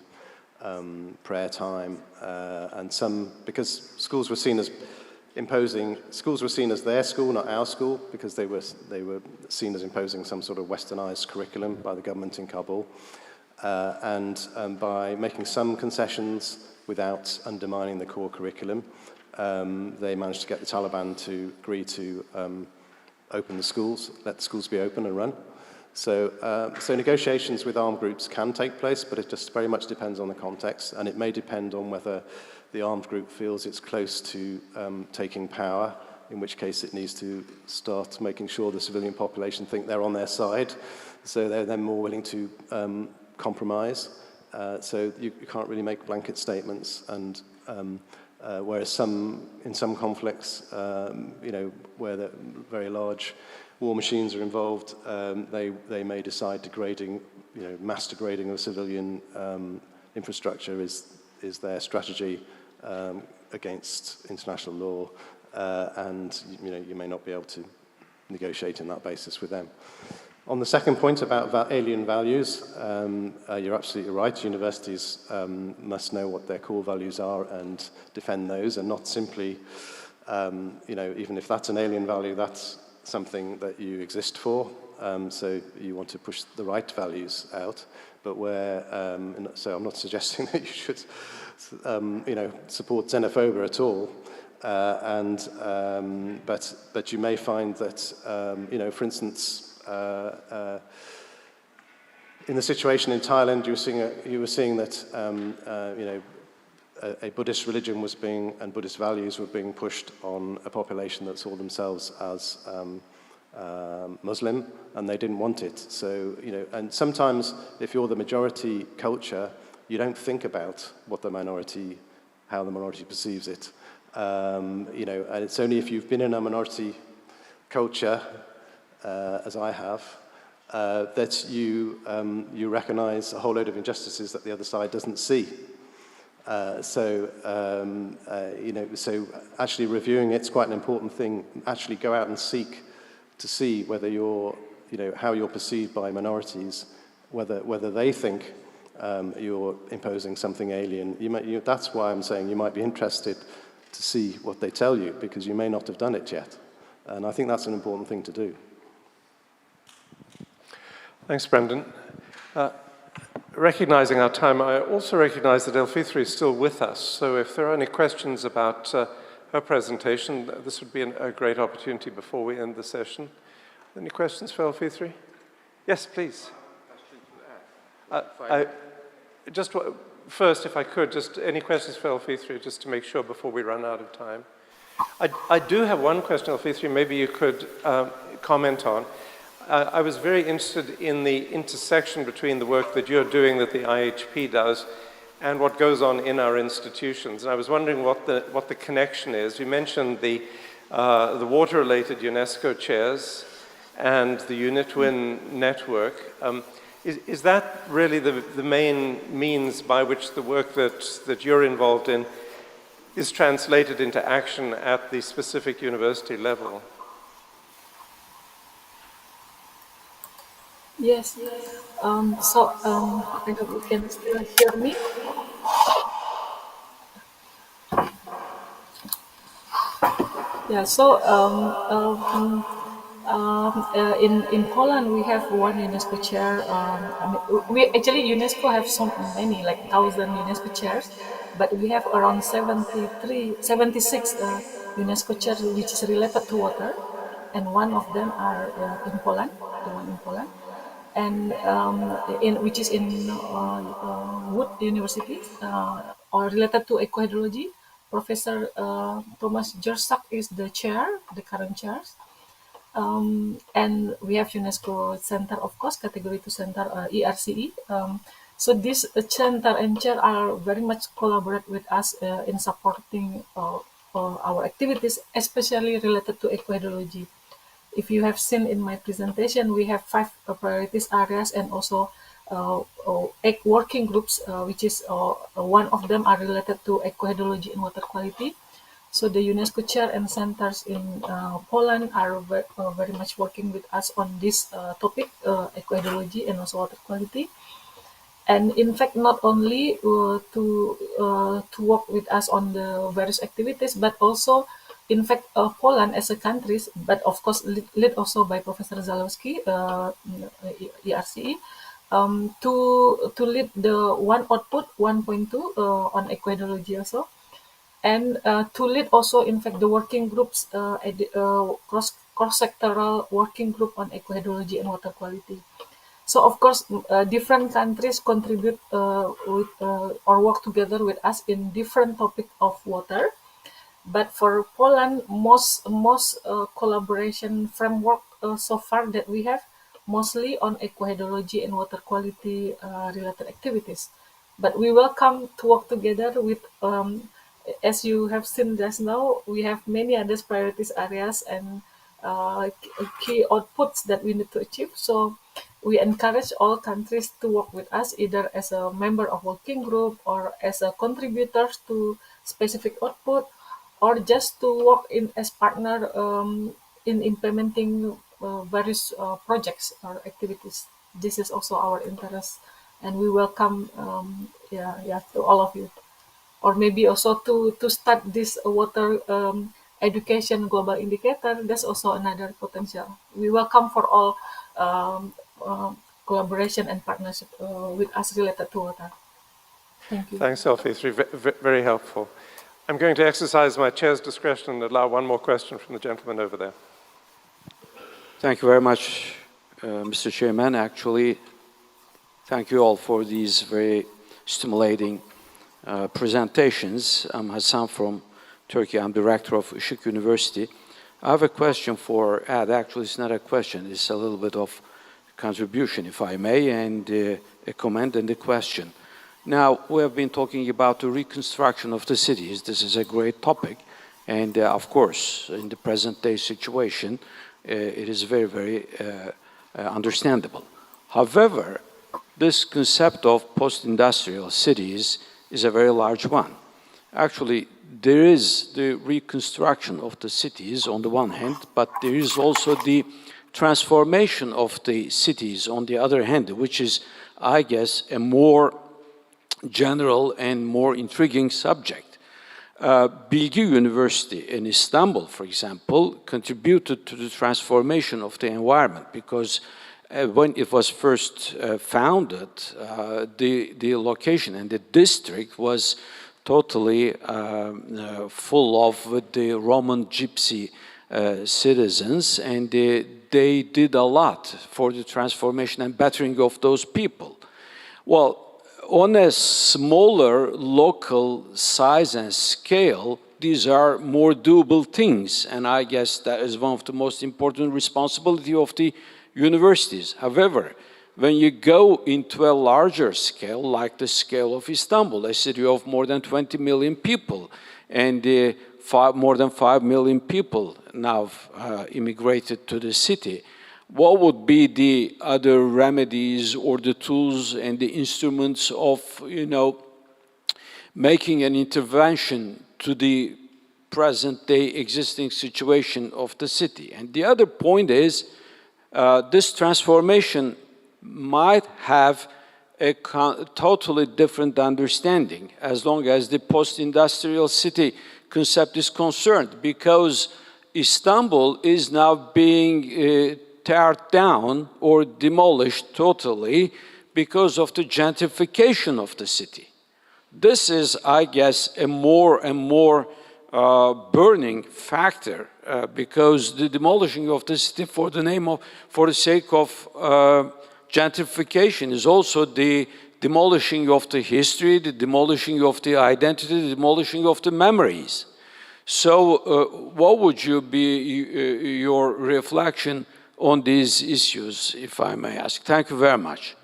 prayer time, and some, because schools were seen as their school, not our school, because they were seen as imposing some sort of westernized curriculum by the government in Kabul. And by making some concessions without undermining the core curriculum, they managed to get the Taliban to agree to open the schools, let the schools be open and run. So negotiations with armed groups can take place, but it just very much depends on the context, and it may depend on whether the armed group feels it's close to taking power, in which case it needs to start making sure the civilian population think they're on their side, so they're then more willing to compromise. So you can't really make blanket statements, and whereas in some conflicts, where the very large war machines are involved, they may decide degrading, mass degrading of civilian infrastructure is their strategy against international law, and you may not be able to negotiate on that basis with them. On the second point about alien values, you're absolutely right. Universities must know what their core values are and defend those, and not simply, even if that's an alien value, that's something that you exist for. So you want to push the right values out. But so I'm not suggesting that you should, support xenophobia at all. But you may find that, for instance, in the situation in Thailand, you were seeing that a Buddhist religion and Buddhist values were being pushed on a population that saw themselves as Muslim, and they didn't want it. So and sometimes if you're the majority culture, you don't think about how the minority perceives it. And it's only if you've been in a minority culture, as I have, that you recognise a whole load of injustices that the other side doesn't see. So actually reviewing it's quite an important thing. Actually go out and seek to see whether how you're perceived by minorities, whether they think you're imposing something alien. That's why I'm saying you might be interested to see what they tell you, because you may not have done it yet. And I think that's an important thing to do. Thanks, Brendan. Recognizing our time, I also recognize that Elfithri is still with us, so if there are any questions about her presentation, this would be a great opportunity before we end the session. Any questions for Elfithri? Yes, please. First, if I could, just any questions for Elfithri, just to make sure before we run out of time. I do have one question, Elfithri, maybe you could comment on. I was very interested in the intersection between the work that you're doing, that the IHP does, and what goes on in our institutions. And I was wondering what the connection is. You mentioned the water-related UNESCO chairs and the UNITWIN network. Is that really the main means by which the work that you're involved in is translated into action at the specific university level? Yes. I hope you can still hear me. Yeah. So in Poland we have one UNESCO chair. UNESCO have so many, like 1,000 UNESCO chairs, but we have around 76 UNESCO chairs which is related to water, and one of them are in Poland. The one in Poland. And which is in Wood University, or related to ecohydrology. Professor Thomas Jersak is the current chair. And we have UNESCO Center, of course, Category 2 Center, ERCE. So this center and chair are very much collaborate with us in supporting our activities, especially related to eco-hydrology. If you have seen in my presentation, we have 5 priorities areas and also 8 working groups, which is one of them are related to eco-hydrology and water quality. So the UNESCO chair and centers in Poland are very much working with us on this topic, eco-hydrology and also water quality. And in fact, not only to work with us on the various activities, but also, in fact, Poland as a country, but of course led also by Professor Zalewski, ERCE, to lead the one output 1.2 on eco-hydrology also, and to lead also, in fact, the working groups, cross-sectoral working group on eco-hydrology and water quality. So of course, different countries contribute with or work together with us in different topic of water. But for Poland, most collaboration framework so far that we have mostly on eco-hydrology and water quality related activities. But we welcome to work together with, as you have seen just now, we have many other priorities areas and key outputs that we need to achieve. So we encourage all countries to work with us either as a member of working group or as a contributors to specific output, or just to work in as partner in implementing various projects or activities. This is also our interest, and we welcome to all of you. Or maybe also to start this water education global indicator. That's also another potential. We welcome for all collaboration and partnership with us related to water. Thank you. Thanks, Sophie. It's very helpful. I'm going to exercise my chair's discretion and allow one more question from the gentleman over there. Thank you very much, Mr. Chairman. Actually, thank you all for these very stimulating presentations. I'm Hassan from Turkey. I'm the rector of Işık University. I have a question for Ed. Actually, it's not a question. It's a little bit of contribution, if I may, and a comment and a question. Now, we have been talking about the reconstruction of the cities. This is a great topic. And of course, in the present day situation, it is very, very understandable. However, this concept of post-industrial cities is a very large one. Actually, there is the reconstruction of the cities on the one hand, but there is also the transformation of the cities on the other hand, which is, I guess, a more general and more intriguing subject. Bilgi University in Istanbul, for example, contributed to the transformation of the environment because when it was first founded, the location and the district was totally full of the Roman gypsy citizens, and they did a lot for the transformation and bettering of those people. Well, on a smaller local size and scale, these are more doable things, and I guess that is one of the most important responsibility of the universities. However, when you go into a larger scale, like the scale of Istanbul, a city of more than 20 million people, and more than 5 million people now immigrated to the city, what would be the other remedies or the tools and the instruments of, making an intervention to the present-day existing situation of the city? And the other point is, this transformation might have a totally different understanding as long as the post-industrial city concept is concerned, because Istanbul is now being teared down or demolished totally because of the gentrification of the city. This is, I guess, a more and more burning factor because the demolishing of the city for the sake of gentrification is also the demolishing of the history, the demolishing of the identity, the demolishing of the memories. So what would you be your reflection on these issues, if I may ask? Thank you very much.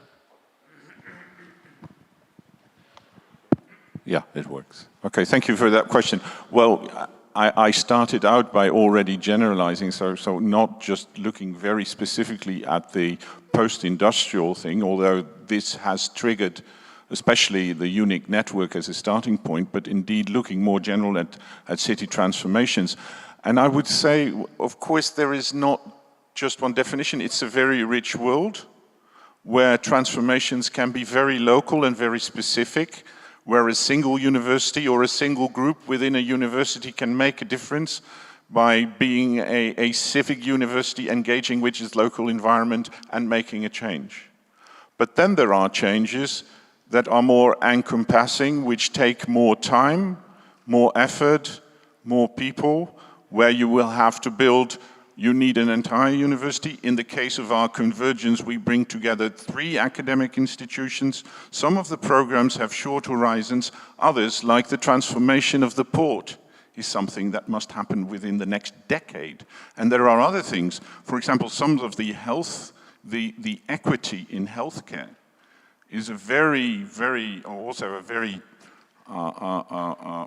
Yeah, it works. Okay, thank you for that question. Well, I started out by already generalizing, so not just looking very specifically at the post-industrial thing, although this has triggered especially the unique network as a starting point, but indeed looking more general at city transformations. And I would say, of course, there is not just one definition. It's a very rich world where transformations can be very local and very specific, where a single university or a single group within a university can make a difference by being a civic university engaging with its local environment and making a change. But then there are changes that are more encompassing, which take more time, more effort, more people, where you will have to build, you need an entire university. In the case of our convergence, we bring together 3 academic institutions. Some of the programs have short horizons, others, like the transformation of the port, is something that must happen within the next decade. And there are other things, for example, some of the health, the equity in healthcare is a very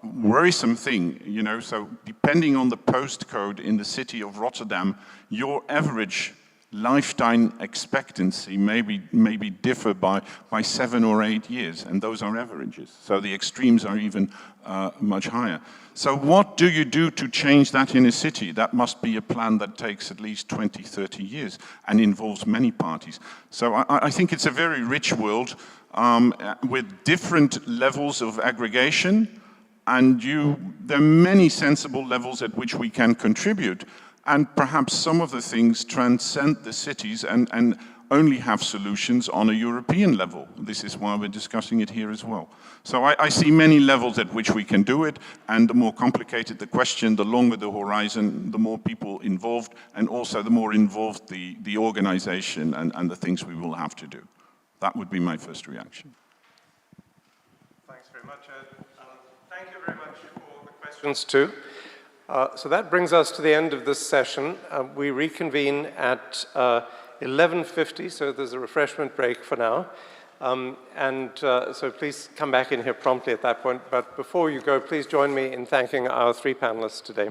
worrisome thing, you know. So depending on the postcode in the city of Rotterdam, your average lifetime expectancy maybe differ by 7 or 8 years, and those are averages. So the extremes are even much higher. So what do you do to change that in a city? That must be a plan that takes at least 20, 30 years and involves many parties. So I think it's a very rich world with different levels of aggregation, and there are many sensible levels at which we can contribute. And perhaps some of the things transcend the cities and only have solutions on a European level. This is why we're discussing it here as well. So I see many levels at which we can do it, and the more complicated the question, the longer the horizon, the more people involved, and also the more involved the organization and the things we will have to do. That would be my first reaction. Thanks very much, Ed. Thank you very much for the questions too. So that brings us to the end of this session. We reconvene at 11:50, so there's a refreshment break for now. So please come back in here promptly at that point. But before you go, please join me in thanking our 3 panelists today.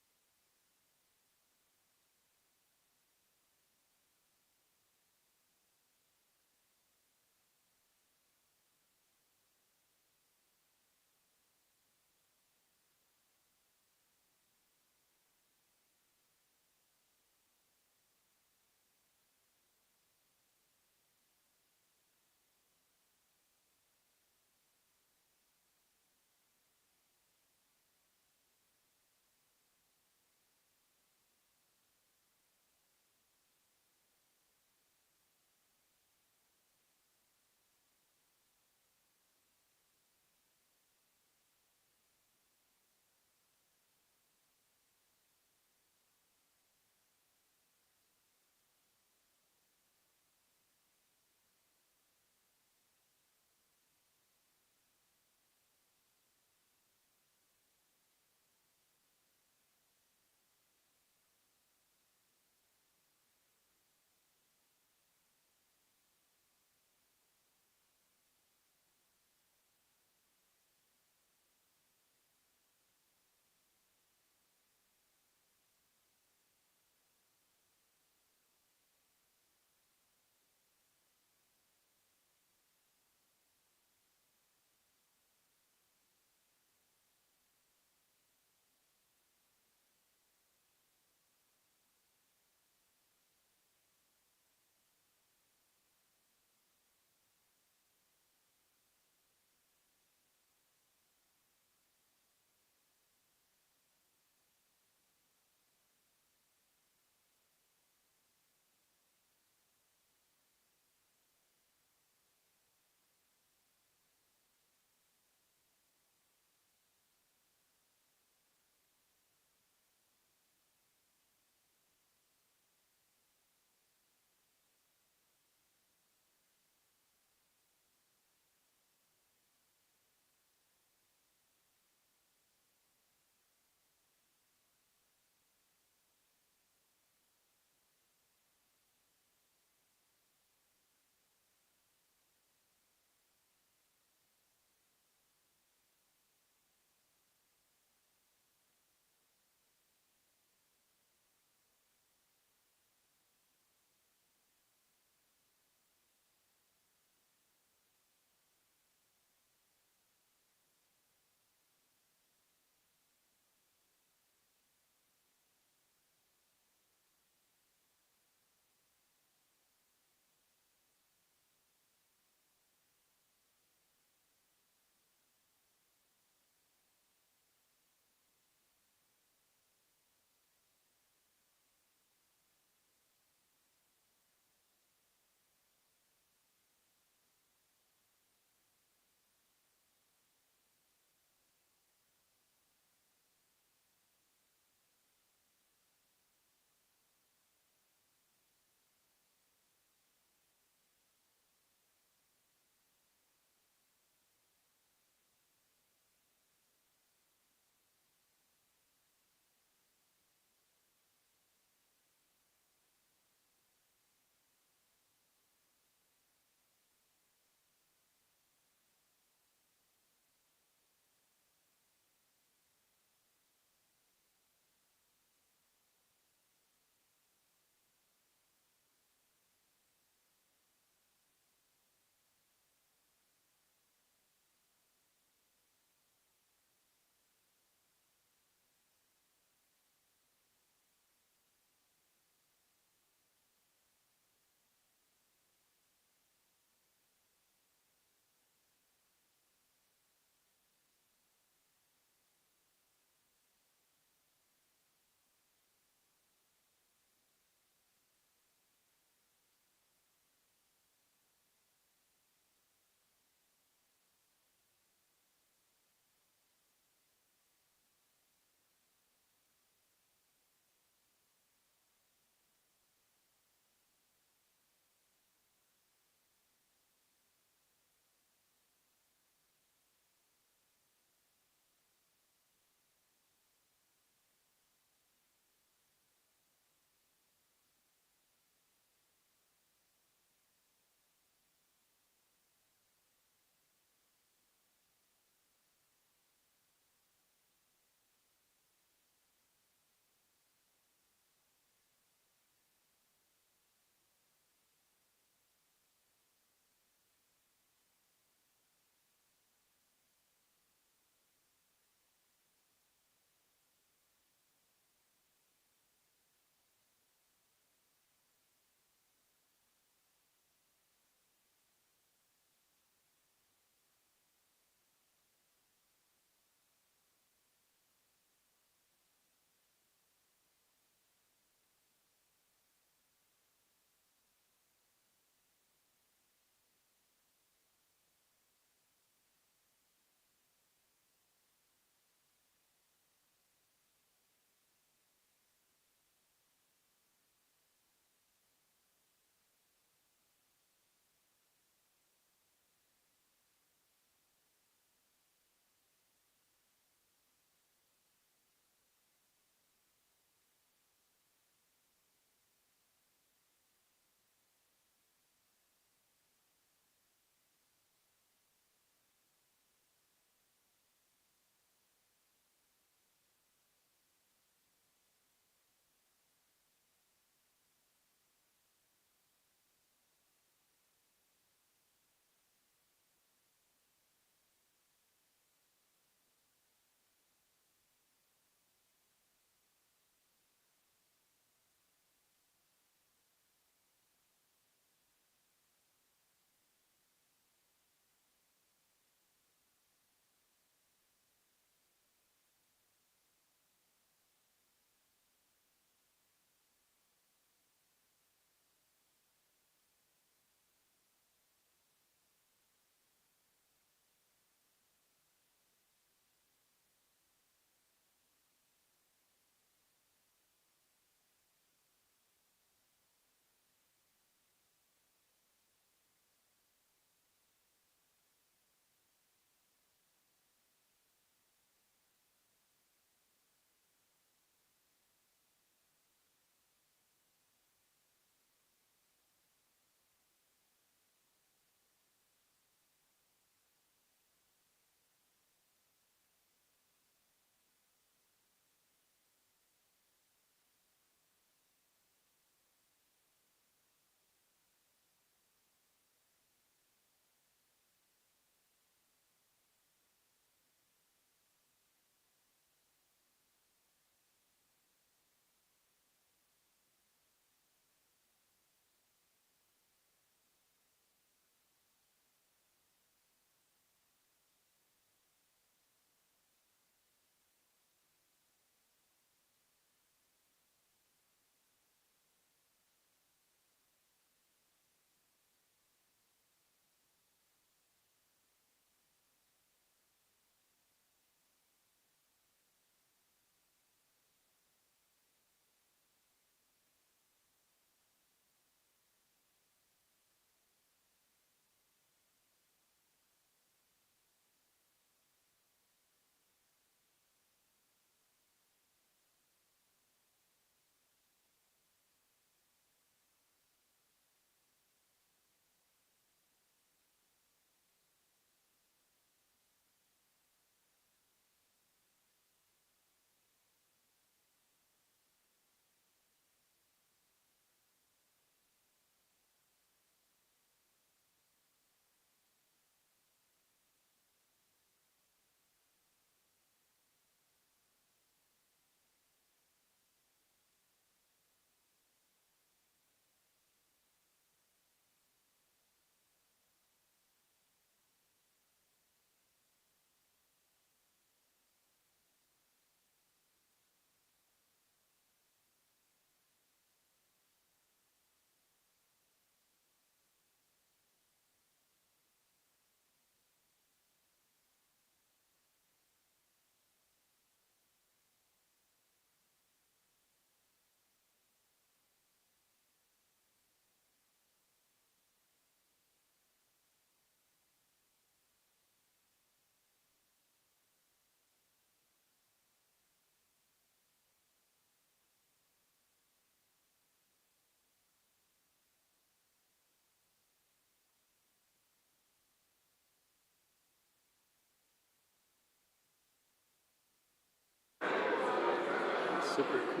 Super.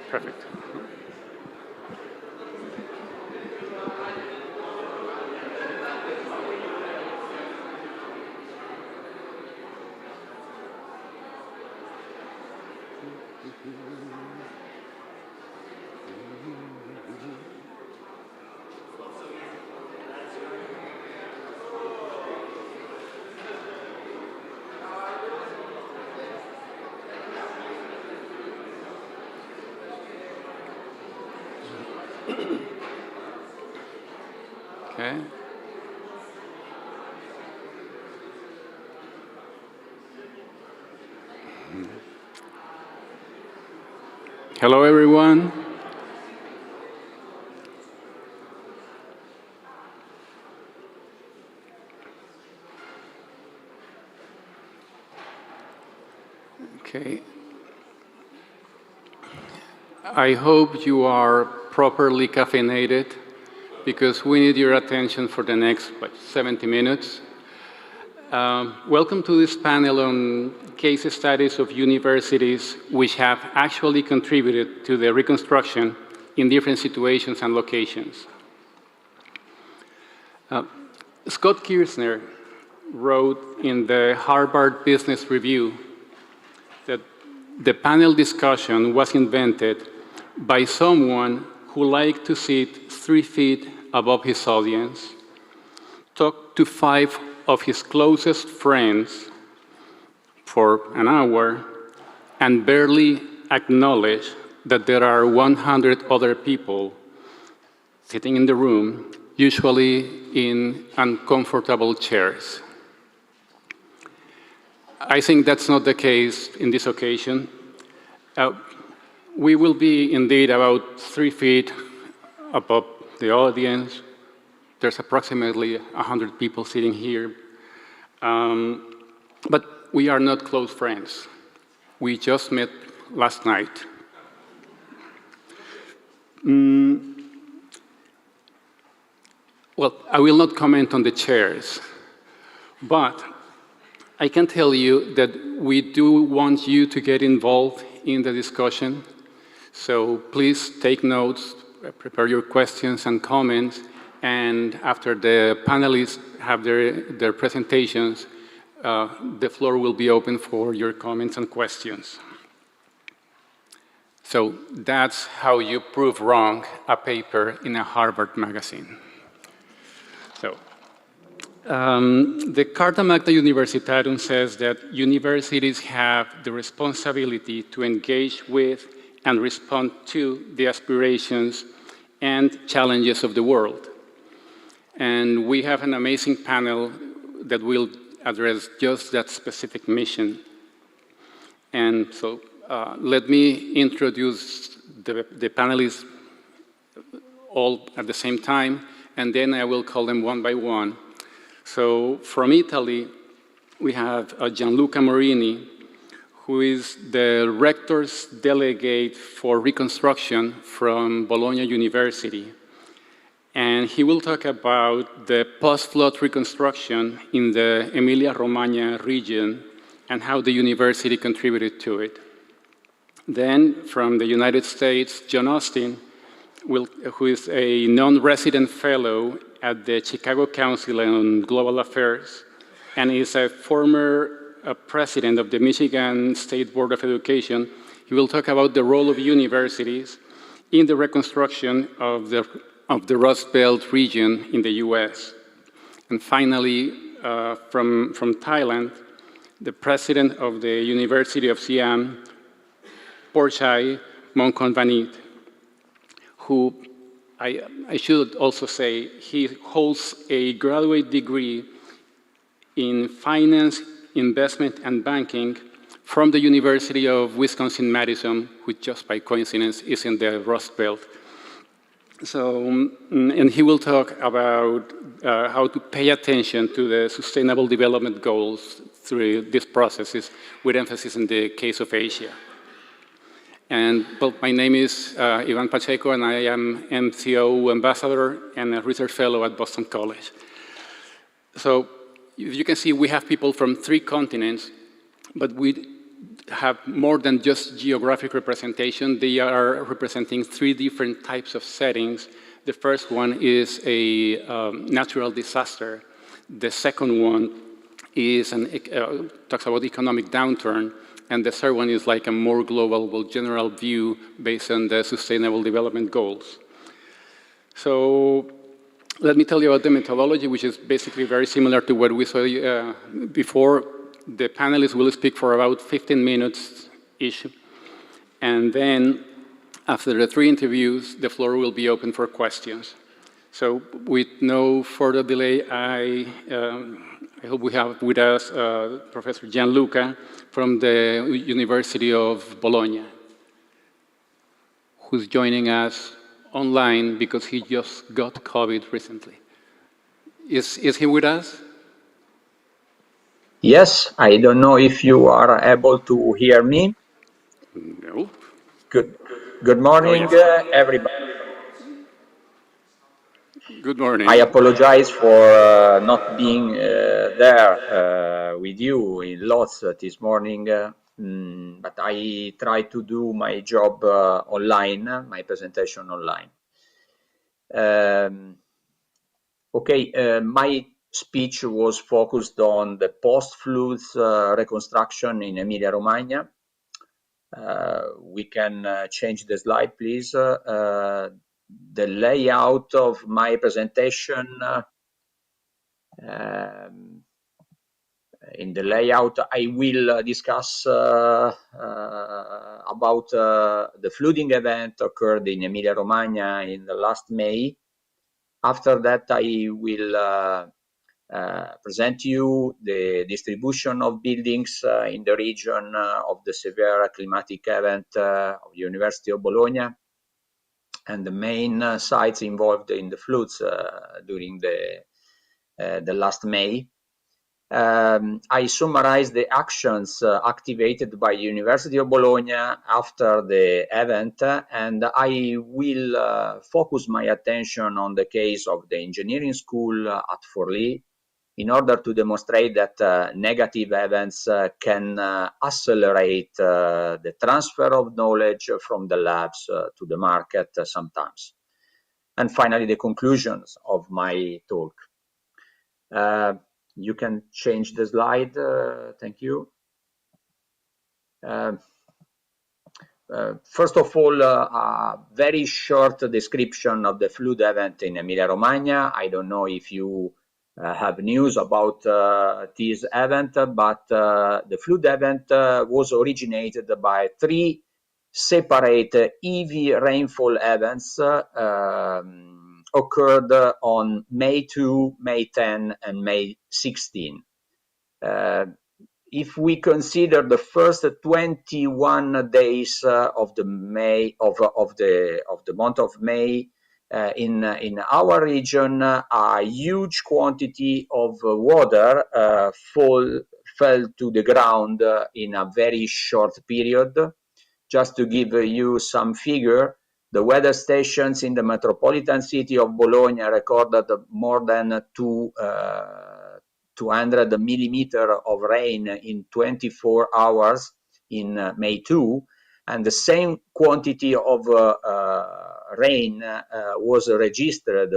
Perfect. Okay. Hello, everyone. Okay. I hope you are properly caffeinated because we need your attention for the next 70 minutes. Welcome to this panel on case studies of universities which have actually contributed to the reconstruction in different situations and locations. Scott Kirsner wrote in the Harvard Business Review that the panel discussion was invented by someone who liked to sit 3 feet above his audience, talk to 5 of his closest friends for an hour, and barely acknowledge that there are 100 other people sitting in the room, usually in uncomfortable chairs. I think that's not the case in this occasion. We will be indeed about 3 feet above the audience. There's approximately 100 people sitting here. But we are not close friends. We just met last night. Well, I will not comment on the chairs, but I can tell you that we do want you to get involved in the discussion. So please take notes, prepare your questions and comments, and after the panelists have their presentations, the floor will be open for your comments and questions. So that's how you prove wrong a paper in a Harvard magazine. So the Charta Magna Universitatum says that universities have the responsibility to engage with and respond to the aspirations and challenges of the world. And we have an amazing panel that will address just that specific mission. And so let me introduce the panelists all at the same time, and then I will call them one by one. So from Italy, we have Gianluca Morini, who is the rector's delegate for reconstruction from Bologna University. And he will talk about the post-flood reconstruction in the Emilia-Romagna region and how the university contributed to it. Then, from the United States, John Austin, who is a non-resident fellow at the Chicago Council on Global Affairs, and is a former president of the Michigan State Board of Education. He will talk about the role of universities in the reconstruction of the Rust Belt region in the US. And finally, from Thailand, the president of the University of Siam, Porchai Mongkonvanit, who I should also say he holds a graduate degree in finance, investment, and banking from the University of Wisconsin-Madison, which just by coincidence is in the Rust Belt. So, and he will talk about how to pay attention to the Sustainable Development Goals through these processes, with emphasis in the case of Asia. And well, my name is Ivan Pacheco, and I am MCO ambassador and a research fellow at Boston College. So, you can see we have people from 3 continents, but we have more than just geographic representation. They are representing 3 different types of settings. The first one is a natural disaster. The second one is talks about economic downturn. And the third one is like a more global, general view based on the Sustainable Development Goals. So let me tell you about the methodology, which is basically very similar to what we saw before. The panelists will speak for about 15 minutes each. And then after the 3 interviews, the floor will be open for questions. So with no further delay, I hope we have with us Professor Gianluca from the University of Bologna, who's joining us online because he just got COVID recently. Is he with us? Yes, I don't know if you are able to hear me. No. Good morning, everybody. Good morning. I apologize for not being there with you in Lodz this morning, but I try to do my job online, my presentation online. Okay, my speech was focused on the post-floods reconstruction in Emilia-Romagna. We can change the slide, please. The layout of my presentation, in the layout, I will discuss about the flooding event occurred in Emilia-Romagna in the last May. After that, I will present you the distribution of buildings in the region of the severe climatic event of the University of Bologna and the main sites involved in the floods during the last May. I summarize the actions activated by University of Bologna after the event, and I will focus my attention on the case of the engineering school at Forlì in order to demonstrate that negative events can accelerate the transfer of knowledge from the labs to the market sometimes. And finally, the conclusions of my talk. You can change the slide. Thank you. First of all, a very short description of the flood event in Emilia-Romagna. I don't know if you have news about this event, but the flood event was originated by 3 separate heavy rainfall events occurred on May 2, May 10, and May 16. If we consider the first 21 days of the month of May in our region, a huge quantity of water fell to the ground in a very short period. Just to give you some figure, the weather stations in the metropolitan city of Bologna recorded more than 200 millimeters of rain in 24 hours in May 2, and the same quantity of rain was recorded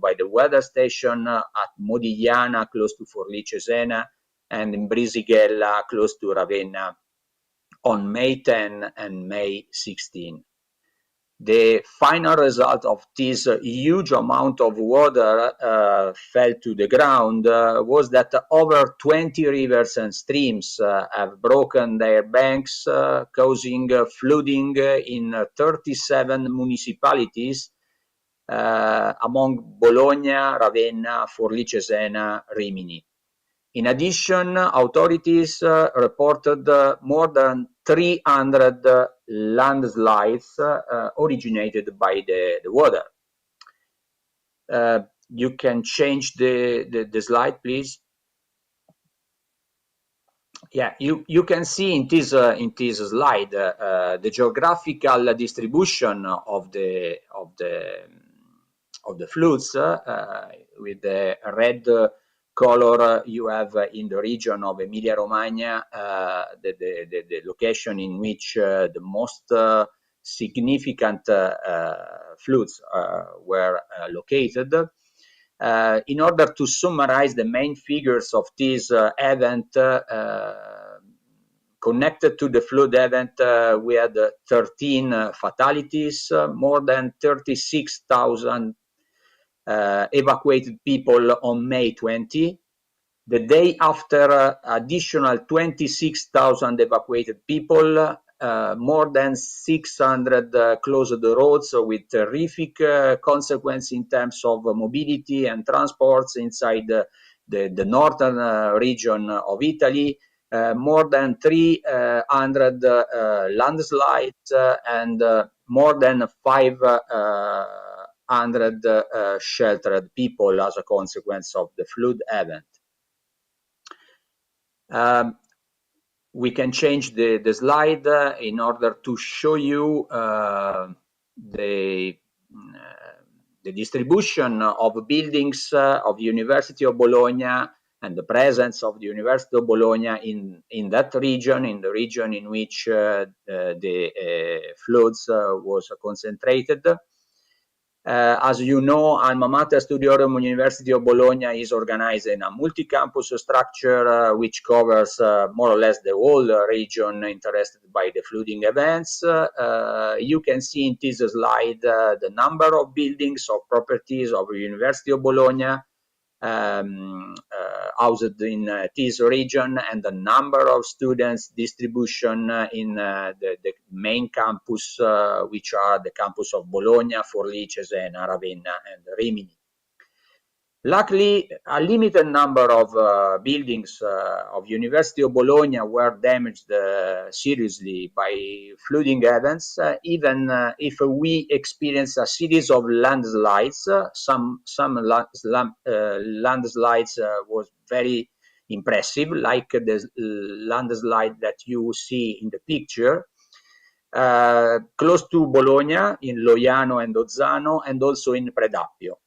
by the weather station at Modigliana, close to Forlì Cesena, and in Brisighella, close to Ravenna, on May 10 and May 16. The final result of this huge amount of water fell to the ground was that over 20 rivers and streams have broken their banks, causing flooding in 37 municipalities among Bologna, Ravenna, Forlì Cesena, Rimini. In addition, authorities reported more than 300 landslides originated by the water. You can change the slide, please. Yeah, you can see in this slide the geographical distribution of the floods. With the red color, you have in the region of Emilia-Romagna the location in which the most significant floods were located. In order to summarize the main figures of this event, connected to the flood event, we had 13 fatalities, more than 36,000 evacuated people on May 20. The day after, additional 26,000 evacuated people, more than 600 closed the roads with terrific consequence in terms of mobility and transports inside the northern region of Italy. More than 300 landslides and more than 500 sheltered people as a consequence of the flood event. We can change the slide in order to show you the distribution of buildings of the University of Bologna and the presence of the University of Bologna in that region, in the region in which the floods was concentrated. As you know, Alma Mater Studiorum University of Bologna is organized in a multi-campus structure which covers more or less the whole region interested by the flooding events. You can see in this slide the number of buildings or properties of the University of Bologna housed in this region, and the number of students distribution in the main campus, which are the campus of Bologna, Forlì, Cesena, Ravenna, and Rimini. Luckily, a limited number of buildings of University of Bologna were damaged seriously by flooding events, even if we experienced a series of landslides. Some landslides was very impressive, like the landslide that you see in the picture. Close to Bologna, in Loiano and Ozzano, and also in Predappio.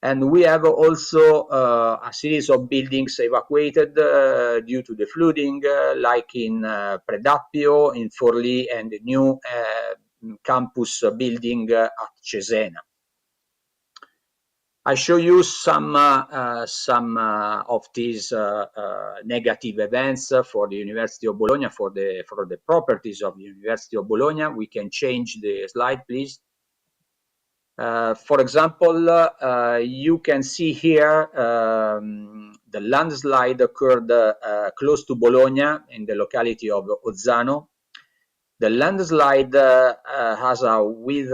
And we have also a series of buildings evacuated due to the flooding, like in Predappio, in Forlì, and the new campus building at Cesena. I show you some of these negative events for the University of Bologna, for the properties of the University of Bologna. We can change the slide, please. For example, you can see here the landslide occurred close to Bologna in the locality of Ozzano. The landslide has a width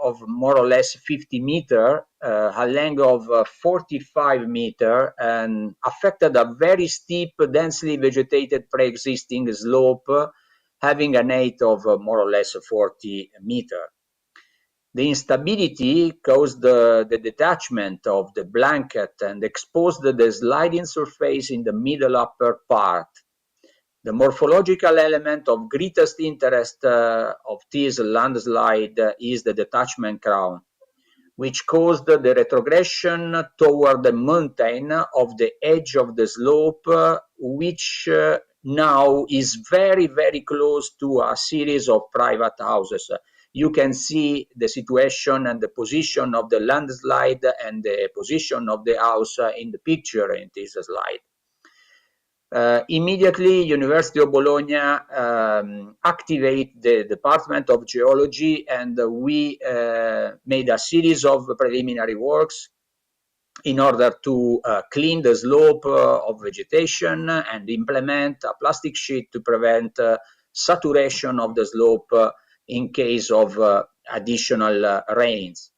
of more or less 50 meters, a length of 45 meters, and affected a very steep, densely vegetated pre-existing slope, having an height of more or less 40 meters. The instability caused the detachment of the blanket and exposed the sliding surface in the middle upper part. The morphological element of greatest interest of this landslide is the detachment crown, which caused the retrogression toward the mountain of the edge of the slope, which now is very, very close to a series of private houses. You can see the situation and the position of the landslide and the position of the house in the picture in this slide. Immediately, University of Bologna activate the Department of Geology, and we made a series of preliminary works in order to clean the slope of vegetation and implement a plastic sheet to prevent saturation of the slope in case of additional rains.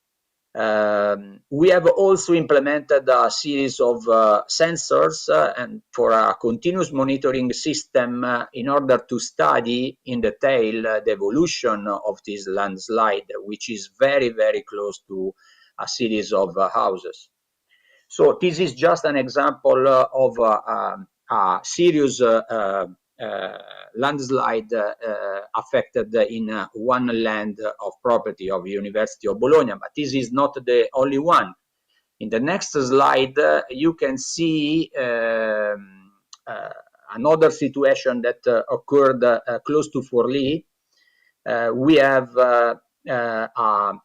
We have also implemented a series of sensors and for a continuous monitoring system in order to study in detail the evolution of this landslide, which is very, very close to a series of houses. So this is just an example of a serious landslide affected in one land of property of University of Bologna, but this is not the only one. In the next slide, you can see another situation that occurred close to Forlì. We have a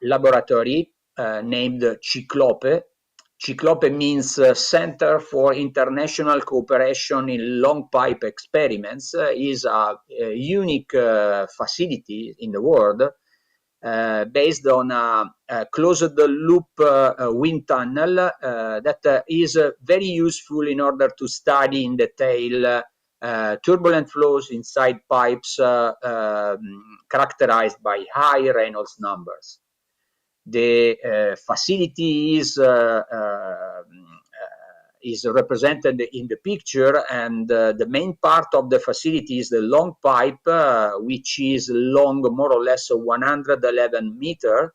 laboratory named Ciclope. Ciclope means Center for International Cooperation in Long Pipe Experiments. Is a unique facility in the world based on a closed-loop wind tunnel that is very useful in order to study in detail turbulent flows inside pipes characterized by high Reynolds numbers. The facility is represented in the picture, and the main part of the facility is the long pipe, which is long more or less 111 meters,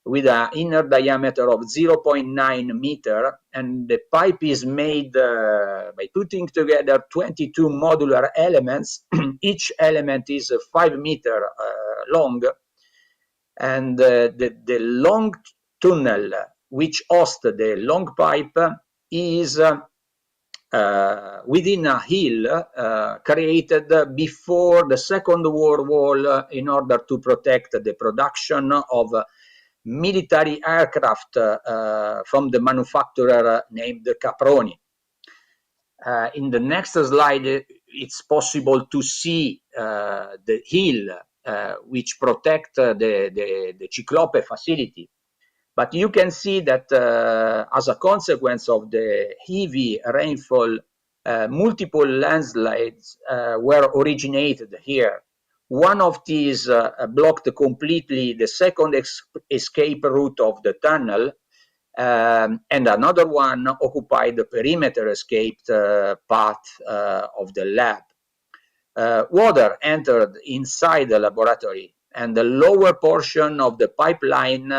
with an inner diameter of 0.9 meter, and the pipe is made by putting together 22 modular elements. Each element is 5 meters long, and the long tunnel which hosts the long pipe is within a hill created before the Second World War in order to protect the production of military aircraft from the manufacturer named Caproni. In the next slide, it's possible to see the hill which protect the Ciclope facility. But you can see that as a consequence of the heavy rainfall, multiple landslides were originated here. One of these blocked completely the second escape route of the tunnel, and another one occupied the perimeter escaped path of the lab. Water entered inside the laboratory, and the lower portion of the pipeline,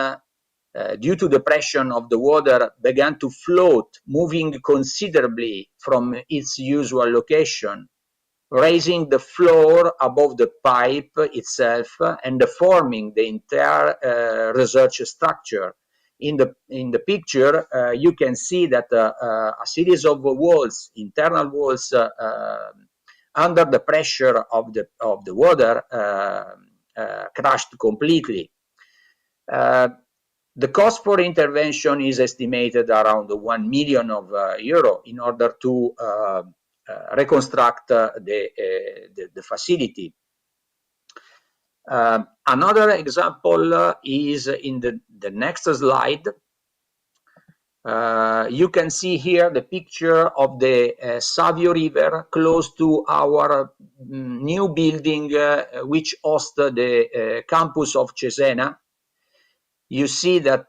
due to the pressure of the water, began to float, moving considerably from its usual location, raising the floor above the pipe itself and deforming the entire research structure. In the picture, you can see that a series of walls, internal walls, under the pressure of the water, crashed completely. The cost for intervention is estimated around 1 million euro in order to reconstruct the facility. Another example is in the next slide. You can see here the picture of the Savio River close to our new building, which hosts the campus of Cesena. You see that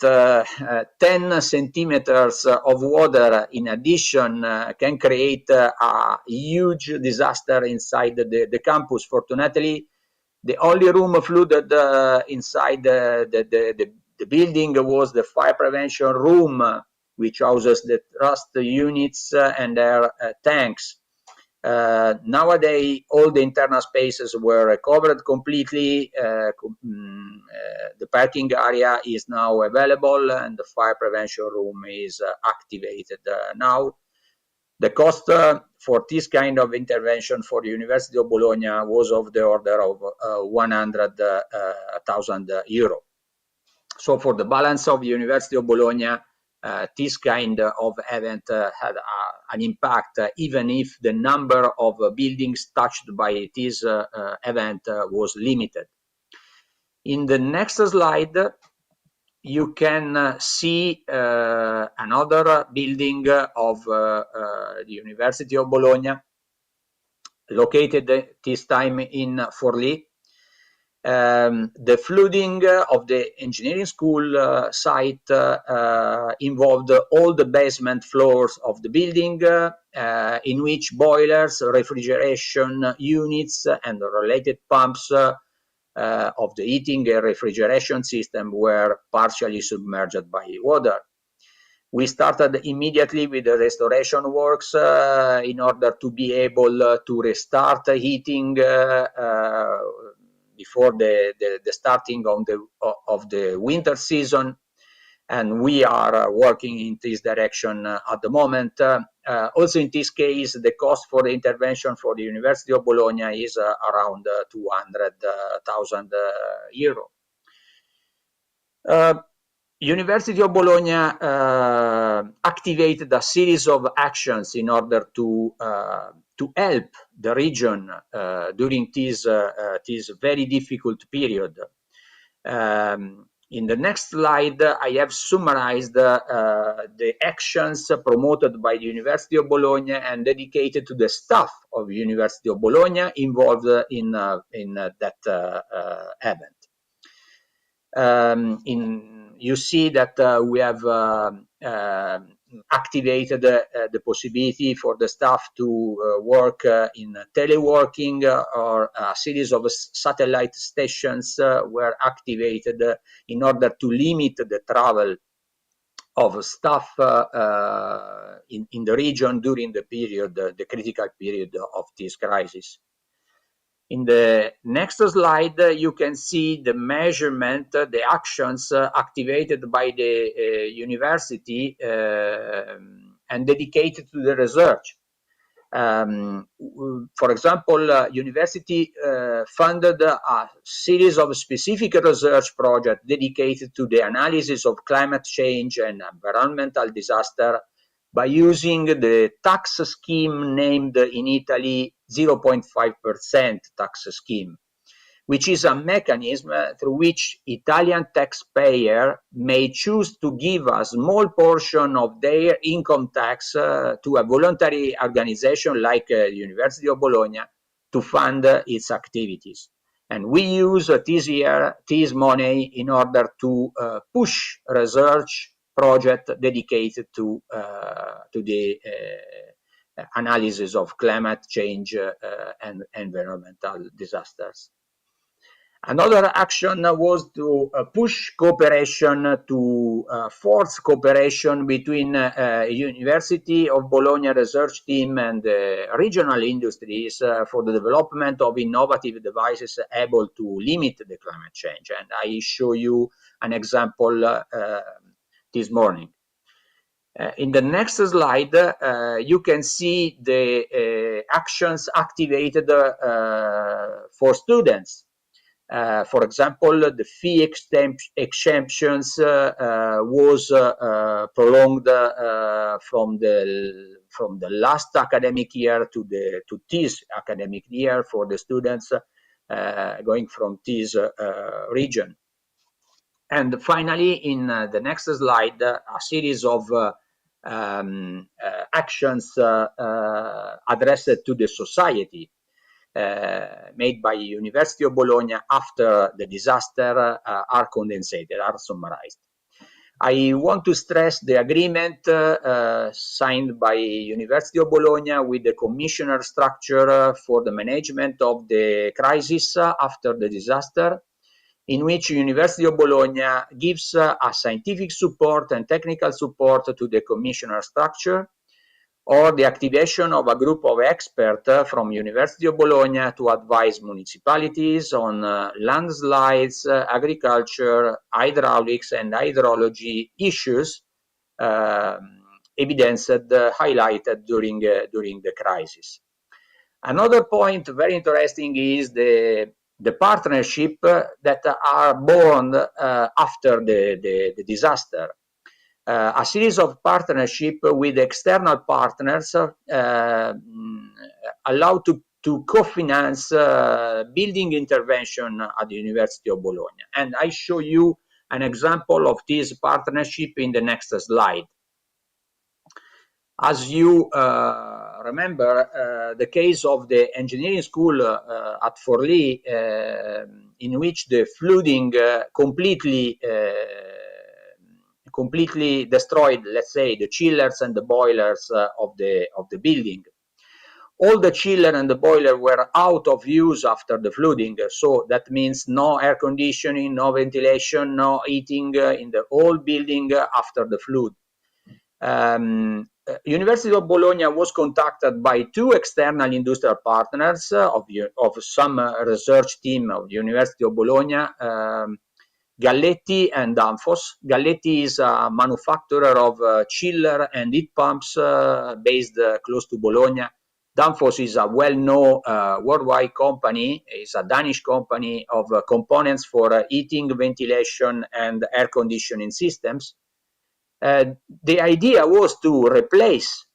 10 centimeters of water in addition can create a huge disaster inside the campus. Fortunately, the only room flooded inside the building was the fire prevention room, which houses the thrust units and their tanks. Nowadays, all the internal spaces were recovered completely. The parking area is now available, and the fire prevention room is activated now. The cost for this kind of intervention for the University of Bologna was of the order of 100,000 euro. So for the balance of the University of Bologna, this kind of event had an impact, even if the number of buildings touched by this event was limited. In the next slide, you can see another building of the University of Bologna, located this time in Forlì. The flooding of the engineering school site involved all the basement floors of the building, in which boilers, refrigeration units, and related pumps of the heating and refrigeration system were partially submerged by water. We started immediately with the restoration works in order to be able to restart heating before the starting of the winter season. And we are working in this direction at the moment. Also in this case, the cost for the intervention for the University of Bologna is around 200,000 euro. University of Bologna activated a series of actions in order to help the region during this very difficult period. In the next slide, I have summarized the actions promoted by the University of Bologna and dedicated to the staff of University of Bologna involved in that event. You see that we have activated the possibility for the staff to work in teleworking, or a series of satellite stations were activated in order to limit the travel of staff in the region during the period, the critical period of this crisis. In the next slide, you can see the measurement, the actions activated by the university and dedicated to the research. For example, university funded a series of specific research projects dedicated to the analysis of climate change and environmental disaster by using the tax scheme named in Italy 0.5% tax scheme, which is a mechanism through which Italian taxpayer may choose to give a small portion of their income tax to a voluntary organization like the University of Bologna to fund its activities. And we use this money in order to push research project dedicated to the analysis of climate change and environmental disasters. Another action was to push cooperation, to force cooperation between University of Bologna research team and regional industries for the development of innovative devices able to limit the climate change. And I show you an example this morning. In the next slide, you can see the actions activated for students. For example, the fee exemptions was prolonged from the last academic year to this academic year for the students going from this region. And finally, in the next slide, a series of actions addressed to the society made by University of Bologna after the disaster are condensated, are summarized. I want to stress the agreement signed by University of Bologna with the commissioner structure for the management of the crisis after the disaster, in which University of Bologna gives a scientific support and technical support to the commissioner structure, or the activation of a group of experts from University of Bologna to advise municipalities on landslides, agriculture, hydraulics, and hydrology issues highlighted during the crisis. Another point very interesting is the partnership that are born after the disaster. A series of partnership with external partners allow to co-finance building intervention at the University of Bologna. And I show you an example of this partnership in the next slide. As you remember, the case of the engineering school at Forlì in which the flooding completely destroyed, let's say, the chillers and the boilers of the building. All the chiller and the boiler were out of use after the flooding, so that means no air conditioning, no ventilation, no heating in the whole building after the flood. University of Bologna was contacted by two external industrial partners of some research team of the University of Bologna, Galletti and Danfoss. Galletti is a manufacturer of chiller and heat pumps based close to Bologna. Danfoss is a well-known worldwide company. It's a Danish company of components for heating, ventilation, and air conditioning systems. The idea was to replace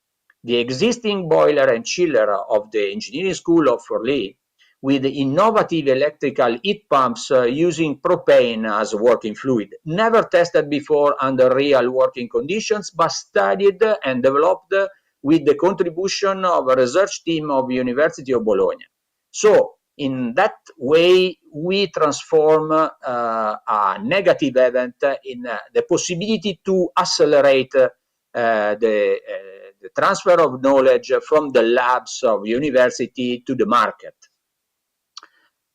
the existing boiler and chiller of the engineering school of Forlì with innovative electrical heat pumps using propane as a working fluid, never tested before under real working conditions, but studied and developed with the contribution of a research team of the University of Bologna. So, in that way, we transform a negative event in the possibility to accelerate the transfer of knowledge from the labs of university to the market.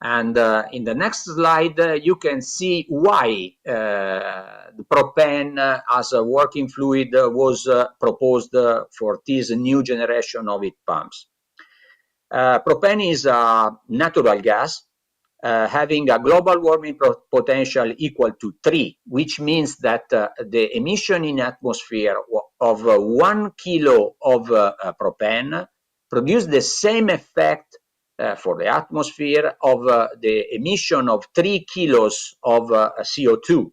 And in the next slide, you can see why the propane as a working fluid was proposed for this new generation of heat pumps. Propane is a natural gas having a global warming potential equal to 3, which means that the emission in atmosphere of 1 kilo of propane produce the same effect for the atmosphere of the emission of 3 kilos of CO2.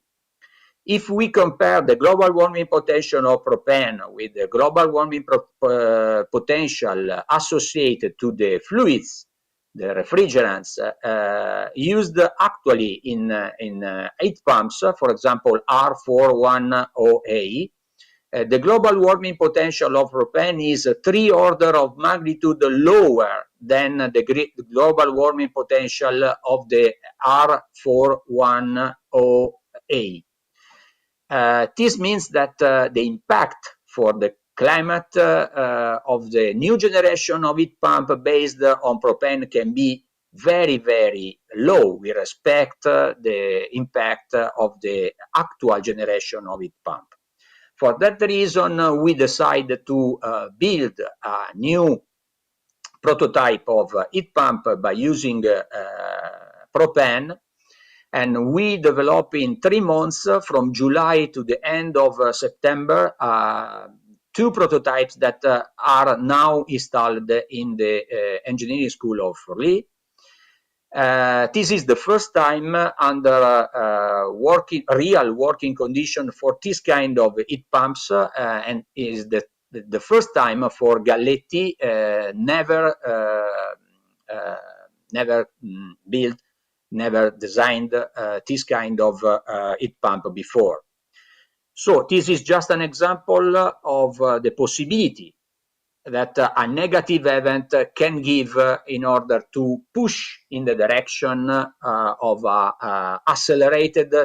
If we compare the global warming potential of propane with the global warming potential associated to the fluids, the refrigerants used actually in heat pumps, for example, R410A, the global warming potential of propane is 3 orders of magnitude lower than the global warming potential of the R410A. This means that the impact for the climate of the new generation of heat pump based on propane can be very, very low with respect the impact of the actual generation of heat pump. For that reason, we decided to build a new prototype of heat pump by using propane, and we developed in 3 months from July to the end of September 2 prototypes that are now installed in the engineering school of Forlì. This is the first time under real working condition for this kind of heat pumps, and is the first time for Galletti, never designed this kind of heat pump before. So this is just an example of the possibility that a negative event can give in order to push in the direction of accelerated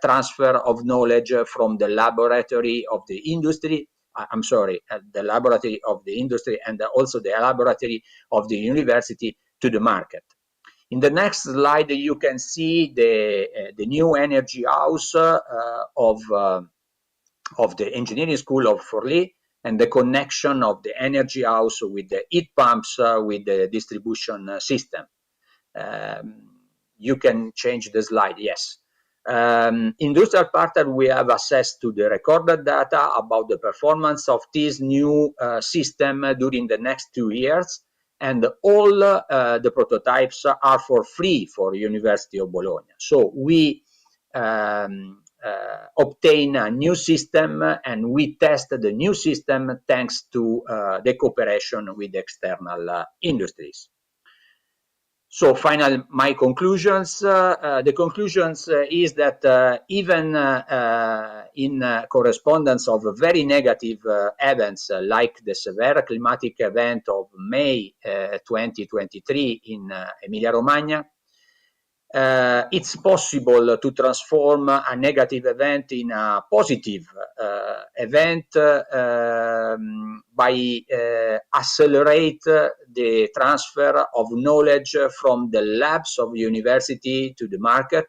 transfer of knowledge from the laboratory of the industry, the laboratory of the industry and also the laboratory of the university to the market. In the next slide, you can see the new energy house of the engineering school of Forlì, and the connection of the energy house with the heat pumps with the distribution system. You can change the slide, yes. Industrial partner, we have access to the recorded data about the performance of this new system during the next 2 years, and all the prototypes are for free for University of Bologna. So we obtain a new system, and we test the new system thanks to the cooperation with external industries. So my conclusions. The conclusions is that even in correspondence of very negative events like the severe climatic event of May 2023 in Emilia-Romagna, it's possible to transform a negative event in a positive event by accelerate the transfer of knowledge from the labs of university to the market.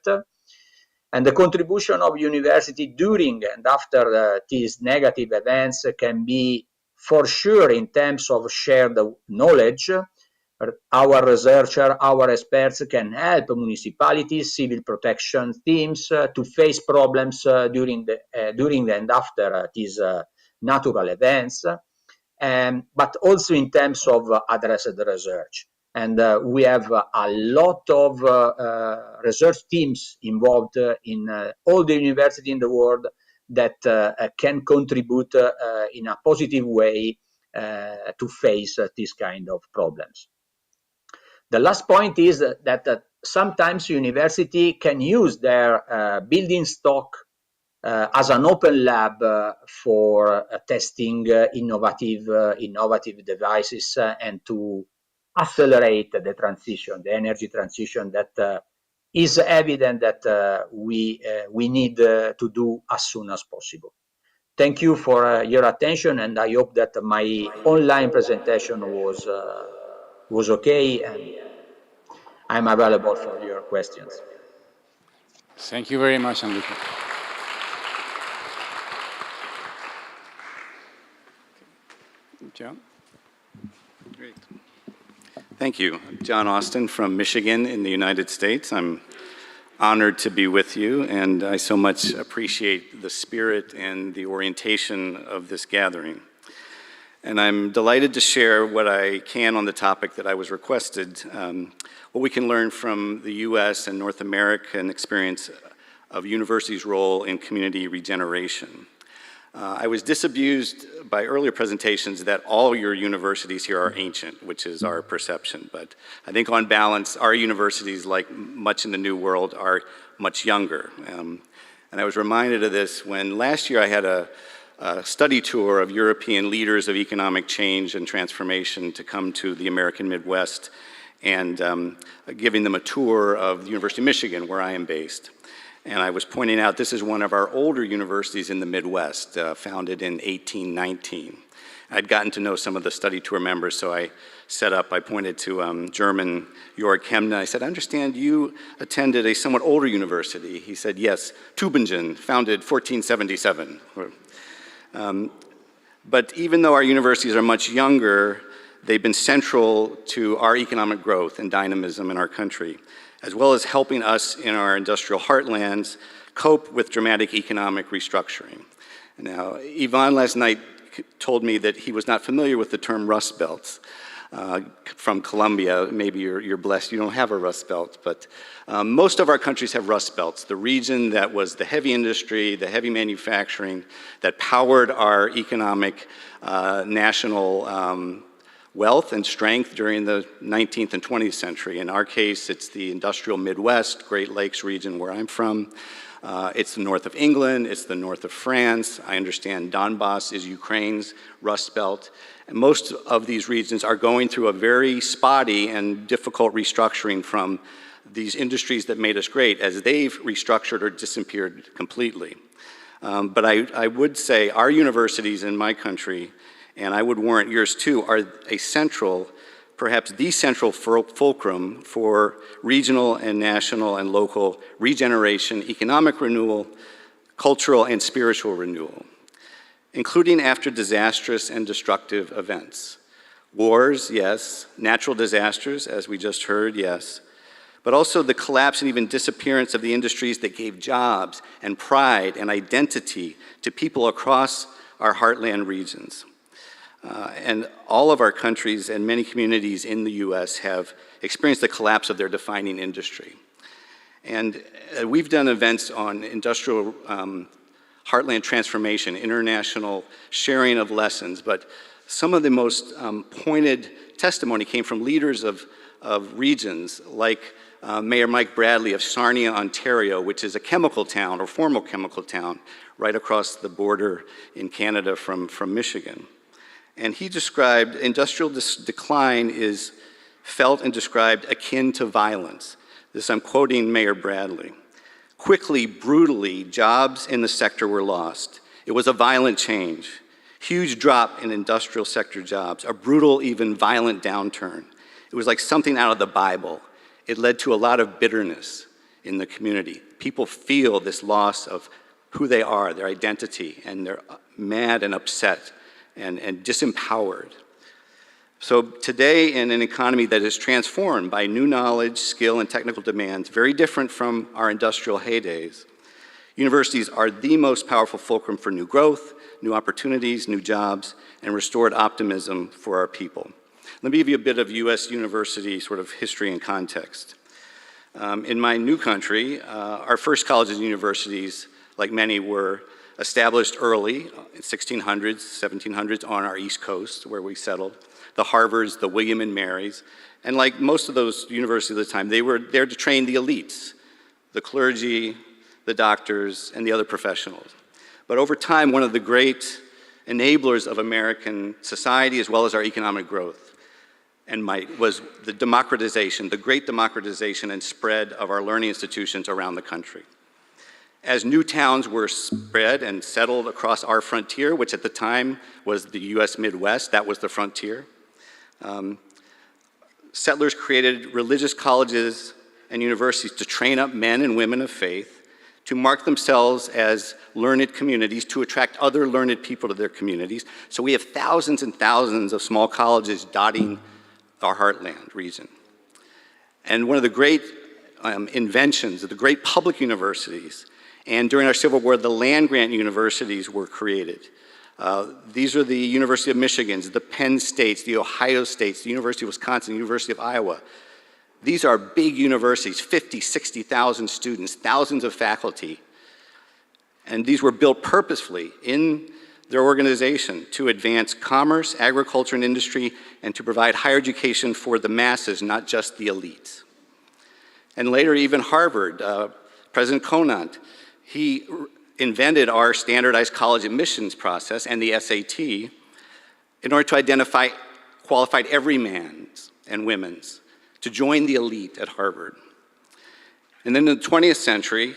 And the contribution of university during and after these negative events can be for sure in terms of shared knowledge. Our researchers, our experts can help municipalities, civil protection teams to face problems during and after these natural events, but also in terms of addressed research. And we have a lot of research teams involved in all the universities in the world that can contribute in a positive way to face these kind of problems. The last point is that sometimes university can use their building stock as an open lab for testing innovative devices and to accelerate the transition, the energy transition that is evident that we need to do as soon as possible. Thank you for your attention, and I hope that my online presentation was okay, and I'm available for your questions. Thank you very much, Enrique. John? Great. Thank you. John Austin from Michigan in the United States. I'm honored to be with you, and I so much appreciate the spirit and the orientation of this gathering. And I'm delighted to share what I can on the topic that I was requested, what we can learn from the US and North American experience of universities' role in community regeneration. I was disabused by earlier presentations that all your universities here are ancient, which is our perception. But I think on balance, our universities, like much in the New World, are much younger. And I was reminded of this when last year I had a study tour of European leaders of economic change and transformation to come to the American Midwest, and giving them a tour of the University of Michigan, where I am based. And I was pointing out this is one of our older universities in the Midwest, founded in 1819. I'd gotten to know some of the study tour members, so I pointed to German Jörg Hemne. I said, I understand you attended a somewhat older university. He said, yes, Tübingen, founded 1477. But even though our universities are much younger, they've been central to our economic growth and dynamism in our country, as well as helping us in our industrial heartlands cope with dramatic economic restructuring. Now, Ivan last night told me that he was not familiar with the term Rust Belts from Colombia. Maybe you're blessed you don't have a Rust Belt, but most of our countries have Rust Belts. The region that was the heavy industry, the heavy manufacturing that powered our economic national wealth and strength during the 19th and 20th century. In our case, it's the industrial Midwest, Great Lakes region where I'm from. It's the north of England, it's the north of France. I understand Donbass is Ukraine's Rust Belt. And most of these regions are going through a very spotty and difficult restructuring from these industries that made us great as they've restructured or disappeared completely. But I would say our universities in my country, and I would warrant yours too, are a central, perhaps the central fulcrum for regional and national and local regeneration, economic renewal, cultural and spiritual renewal, including after disastrous and destructive events. Wars, yes. Natural disasters, as we just heard, yes. But also the collapse and even disappearance of the industries that gave jobs and pride and identity to people across our heartland regions. And all of our countries and many communities in the US have experienced the collapse of their defining industry. And we've done events on industrial heartland transformation, international sharing of lessons, but some of the most pointed testimony came from leaders of regions like Mayor Mike Bradley of Sarnia, Ontario, which is a chemical town or former chemical town right across the border in Canada from Michigan. And he described industrial decline is felt and described akin to violence. This I'm quoting Mayor Bradley. Quickly, brutally, jobs in the sector were lost. It was a violent change. Huge drop in industrial sector jobs, a brutal, even violent downturn. It was like something out of the Bible. It led to a lot of bitterness in the community. People feel this loss of who they are, their identity, and they're mad and upset and disempowered. So today, in an economy that is transformed by new knowledge, skill, and technical demands, very different from our industrial heydays, universities are the most powerful fulcrum for new growth, new opportunities, new jobs, and restored optimism for our people. Let me give you a bit of U.S. university sort of history and context. In my new country, our first colleges and universities, like many, were established early, in 1600s, 1700s, on our East Coast, where we settled. The Harvards, the William and Marys, and like most of those universities at the time, they were there to train the elites, the clergy, the doctors, and the other professionals. But over time, one of the great enablers of American society, as well as our economic growth and might, was the democratization, the great democratization and spread of our learning institutions around the country. As new towns were spread and settled across our frontier, which at the time was the US Midwest, that was the frontier, settlers created religious colleges and universities to train up men and women of faith, to mark themselves as learned communities, to attract other learned people to their communities. So we have thousands and thousands of small colleges dotting our heartland region. And one of the great inventions of the great public universities, and during our Civil War, the land-grant universities were created. These are the University of Michigan's, the Penn States, the Ohio States, the University of Wisconsin, the University of Iowa. These are big universities, 50, 60,000 students, thousands of faculty. And these were built purposefully in their organization to advance commerce, agriculture, and industry, and to provide higher education for the masses, not just the elites. And later, even Harvard, President Conant, he invented our standardized college admissions process and the SAT in order to identify qualified everymans and women's to join the elite at Harvard. And then in the 20th century,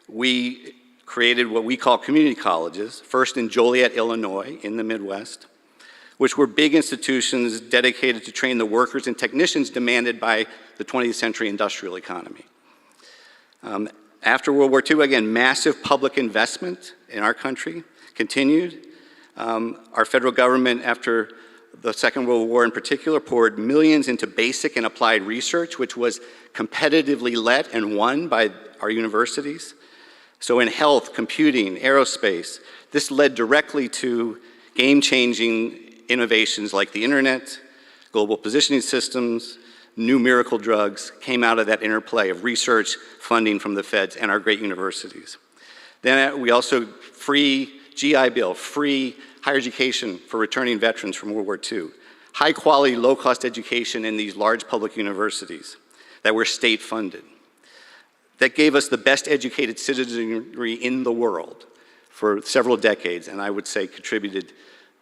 we created what we call community colleges, first in Joliet, Illinois, in the Midwest, which were big institutions dedicated to train the workers and technicians demanded by the 20th century industrial economy. After World War II, again, massive public investment in our country continued. Our federal government, after the Second World War in particular, poured millions into basic and applied research, which was competitively led and won by our universities. So in health, computing, aerospace, this led directly to game-changing innovations like the internet, global positioning systems, new miracle drugs came out of that interplay of research, funding from the feds, and our great universities. Then we also free GI Bill, free higher education for returning veterans from World War II, high quality, low cost education in these large public universities that were state funded. That gave us the best educated citizenry in the world for several decades, and I would say contributed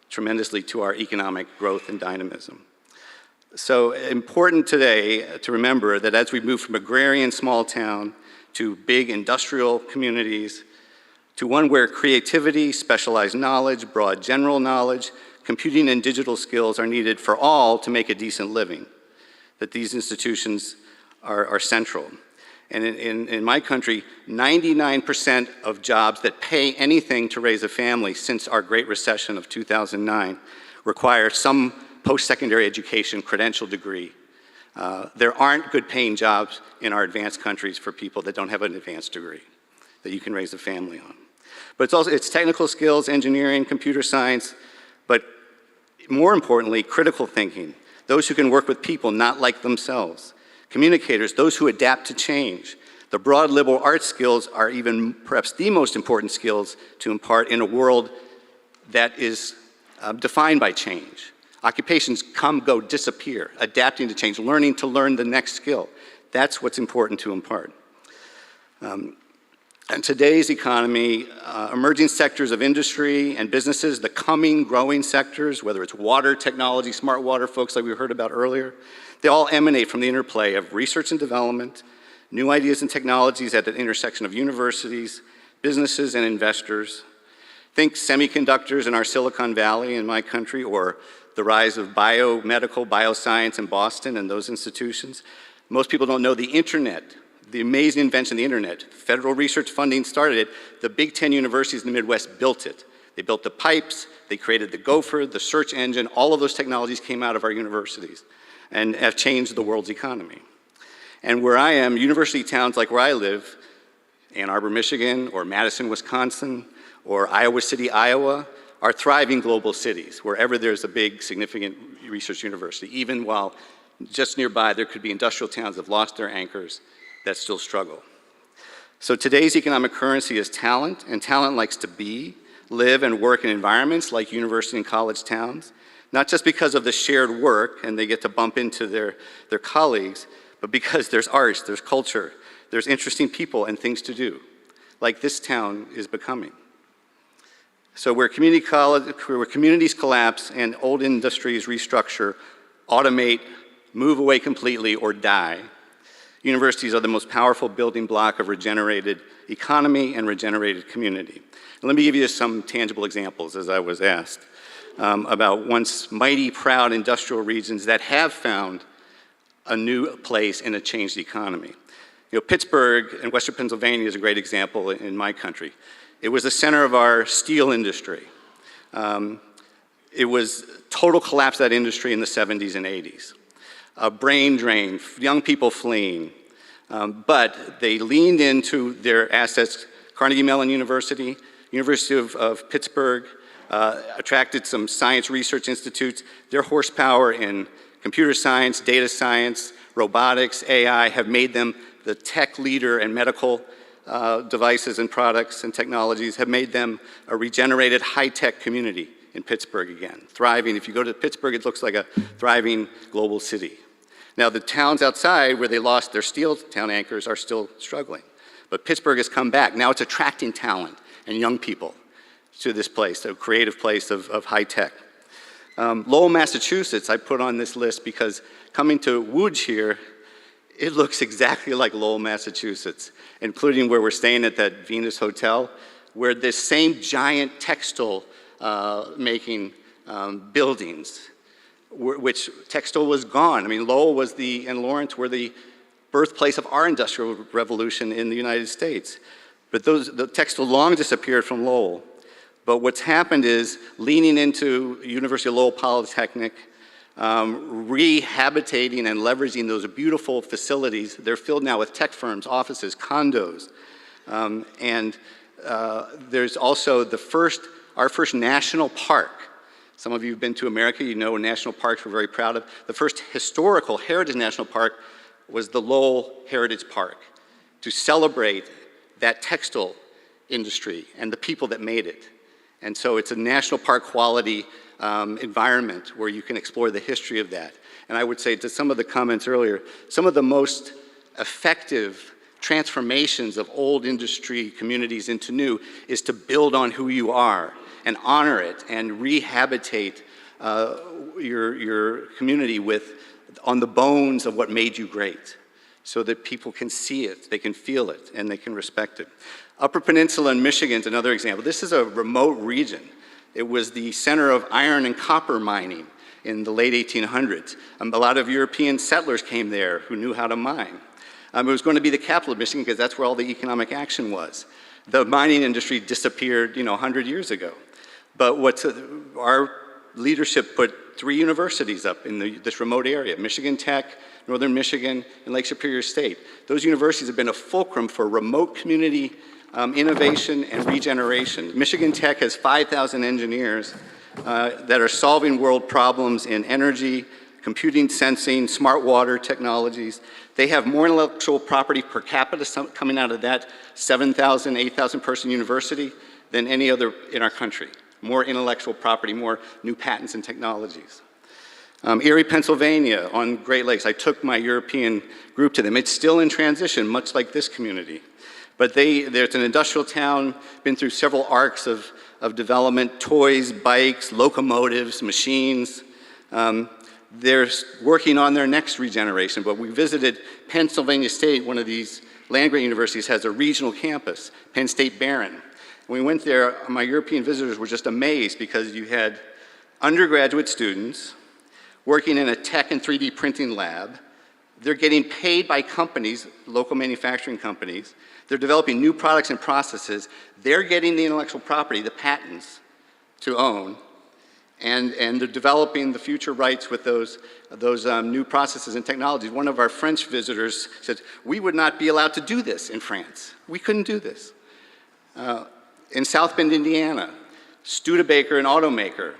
tremendously to our economic growth and dynamism. So important today to remember that as we move from agrarian small town to big industrial communities, to one where creativity, specialized knowledge, broad general knowledge, computing and digital skills are needed for all to make a decent living, that these institutions are central. And in my country, 99% of jobs that pay anything to raise a family since our Great Recession of 2009 require some post-secondary education credential degree. There aren't good paying jobs in our advanced countries for people that don't have an advanced degree that you can raise a family on. But it's technical skills, engineering, computer science, but more importantly, critical thinking. Those who can work with people not like themselves. Communicators, those who adapt to change. The broad liberal arts skills are even perhaps the most important skills to impart in a world that is defined by change. Occupations come, go, disappear. Adapting to change, learning to learn the next skill. That's what's important to impart. In today's economy, emerging sectors of industry and businesses, the coming, growing sectors, whether it's water technology, smart water folks like we heard about earlier, they all emanate from the interplay of research and development, New ideas and technologies at the intersection of universities, businesses, and investors. Think semiconductors in our Silicon Valley in my country, or the rise of biomedical, bioscience in Boston and those institutions. Most people don't know the internet, the amazing invention of the internet. Federal research funding started it. The Big 10 universities in the Midwest built it. They built the pipes, they created the gopher, the search engine. All of those technologies came out of our universities and have changed the world's economy. And where I am, university towns like where I live, Ann Arbor, Michigan, or Madison, Wisconsin, or Iowa City, Iowa, are thriving global cities, wherever there's a big, significant research university, even while just nearby there could be industrial towns that have lost their anchors that still struggle. So today's economic currency is talent, and talent likes to be, live, and work in environments like university and college towns, not just because of the shared work and they get to bump into their colleagues, but because there's arts, there's culture, there's interesting people and things to do, like this town is becoming. So where communities collapse and old industries restructure, automate, move away completely, or die, universities are the most powerful building block of regenerated economy and regenerated community. And let me give you some tangible examples, as I was asked, about once mighty, proud industrial regions that have found a new place in a changed economy. You know, Pittsburgh in Western Pennsylvania is a great example in my country. It was the center of our steel industry. It was total collapse of that industry in the 70s and 80s. A brain drain, young people fleeing. But they leaned into their assets. Carnegie Mellon University, University of Pittsburgh, attracted some science research institutes. Their horsepower in computer science, data science, robotics, AI have made them the tech leader and medical devices and products and technologies have made them a regenerated high-tech community in Pittsburgh again, thriving. If you go to Pittsburgh, it looks like a thriving global city. Now, the towns outside where they lost their steel town anchors are still struggling. But Pittsburgh has come back. Now it's attracting talent and young people to this place, a creative place of high tech. Lowell, Massachusetts, I put on this list because coming to Łódź here, it looks exactly like Lowell, Massachusetts, including where we're staying at that Venus Hotel, where this same giant textile making buildings, which textile was gone. I mean, Lowell was and Lawrence were the birthplace of our industrial revolution in the United States. But the textile long disappeared from Lowell. But what's happened is leaning into University of Lowell Polytechnic, rehabitating and leveraging those beautiful facilities. They're filled now with tech firms, offices, condos. There's also our first national park. Some of you have been to America, you know national parks we're very proud of. The first historical heritage national park was the Lowell Heritage Park, to celebrate that textile industry and the people that made it. And so it's a national park quality environment where you can explore the history of that. And I would say to some of the comments earlier, some of the most effective transformations of old industry communities into new is to build on who you are and honor it and rehabilitate your community on the bones of what made you great, so that people can see it, they can feel it, and they can respect it. Upper Peninsula in Michigan is another example. This is a remote region. It was the center of iron and copper mining in the late 1800s. A lot of European settlers came there who knew how to mine. It was going to be the capital of Michigan because that's where all the economic action was. The mining industry disappeared, 100 years ago. But our leadership put 3 universities up in this remote area: Michigan Tech, Northern Michigan, and Lake Superior State. Those universities have been a fulcrum for remote community innovation and regeneration. Michigan Tech has 5,000 engineers that are solving world problems in energy, computing, sensing, smart water technologies. They have more intellectual property per capita coming out of that 7,000, 8,000 person university than any other in our country. More intellectual property, more new patents and technologies. Erie, Pennsylvania, on Great Lakes. I took my European group to them. It's still in transition, much like this community. But there's an industrial town, been through several arcs of development: toys, bikes, locomotives, machines. they're working on their next regeneration. But we visited Pennsylvania State, one of these land-grant universities has a regional campus, Penn State Barron. When we went there, my European visitors were just amazed because you had undergraduate students working in a tech and 3D printing lab. They're getting paid by companies, local manufacturing companies. They're developing new products and processes. They're getting the intellectual property, the patents, to own. And they're developing the future rights with those new processes and technologies. One of our French visitors said, we would not be allowed to do this in France. We couldn't do this. In South Bend, Indiana, Studebaker, an automaker.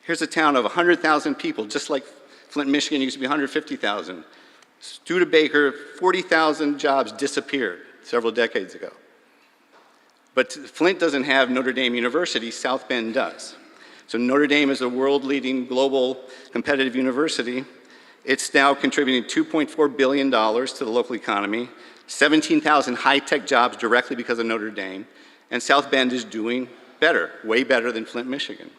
Here's a town of 100,000 people, just like Flint, Michigan used to be 150,000. Studebaker, 40,000 jobs disappeared several decades ago. But Flint doesn't have Notre Dame University, South Bend does. So Notre Dame is a world-leading global competitive university. It's now contributing $2.4 billion to the local economy, 17,000 high-tech jobs directly because of Notre Dame, and South Bend is doing better, way better than Flint, Michigan.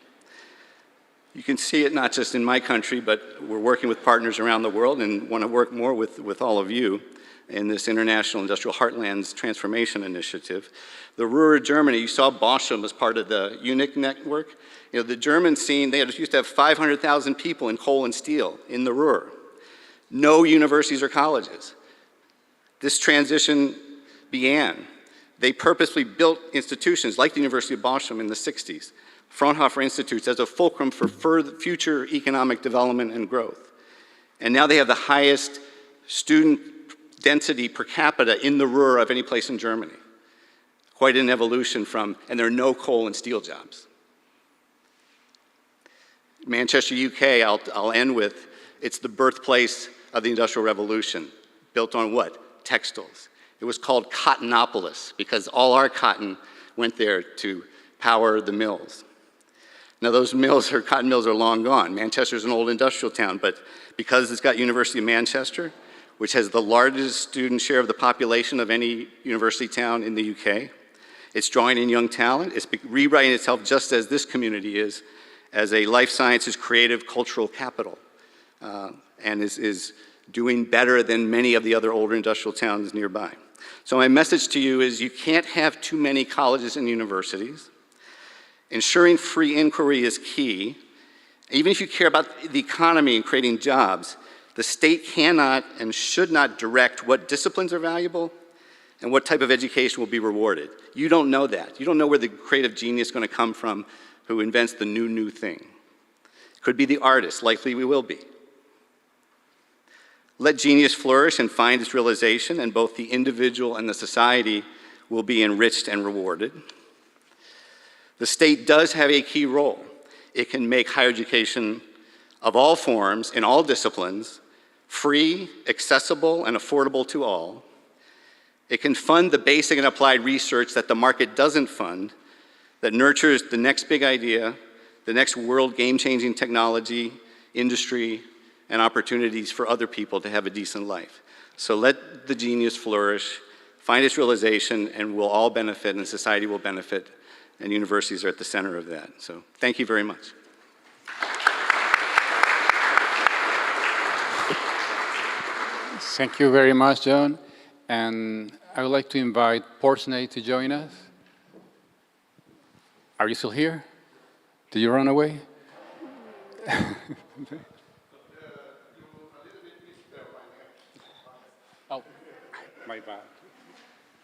You can see it not just in my country, but we're working with partners around the world and want to work more with all of you in this International Industrial Heartlands Transformation Initiative. The Ruhr, Germany, you saw Boschum as part of the UNIC network. You know, the German scene, they used to have 500,000 people in coal and steel in the Ruhr. No universities or colleges. This transition began. They purposely built institutions like the University of Boschum in the 60s, Fraunhofer Institutes as a fulcrum for future economic development and growth. And now they have the highest student density per capita in the Ruhr of any place in Germany. Quite an evolution from, and there are no coal and steel jobs. Manchester, UK, I'll end with, it's the birthplace of the Industrial Revolution, built on what? Textiles. It was called Cottonopolis because all our cotton went there to power the mills. Now those mills, or cotton mills, are long gone. Manchester's an old industrial town, but because it's got University of Manchester, which has the largest student share of the population of any university town in the UK, it's drawing in young talent. It's rewriting itself just as this community is, as a life sciences, creative, cultural capital, and is doing better than many of the other older industrial towns nearby. So my message to you is you can't have too many colleges and universities. Ensuring free inquiry is key. Even if you care about the economy and creating jobs, the state cannot and should not direct what disciplines are valuable and what type of education will be rewarded. You don't know that. You don't know where the creative genius is going to come from who invents the new thing. Could be the artist, likely we will be. Let genius flourish and find its realization, and both the individual and the society will be enriched and rewarded. The state does have a key role. It can make higher education of all forms, in all disciplines, free, accessible, and affordable to all. It can fund the basic and applied research that the market doesn't fund, that nurtures the next big idea, the next world game-changing technology, industry, and opportunities for other people to have a decent life. So let the genius flourish, find its realization, and we'll all benefit, and society will benefit, and universities are at the center of that. So thank you very much. Thank you very much, John. And I would like to invite Portney to join us. Are you still here? Did you run away? Oh, my bad.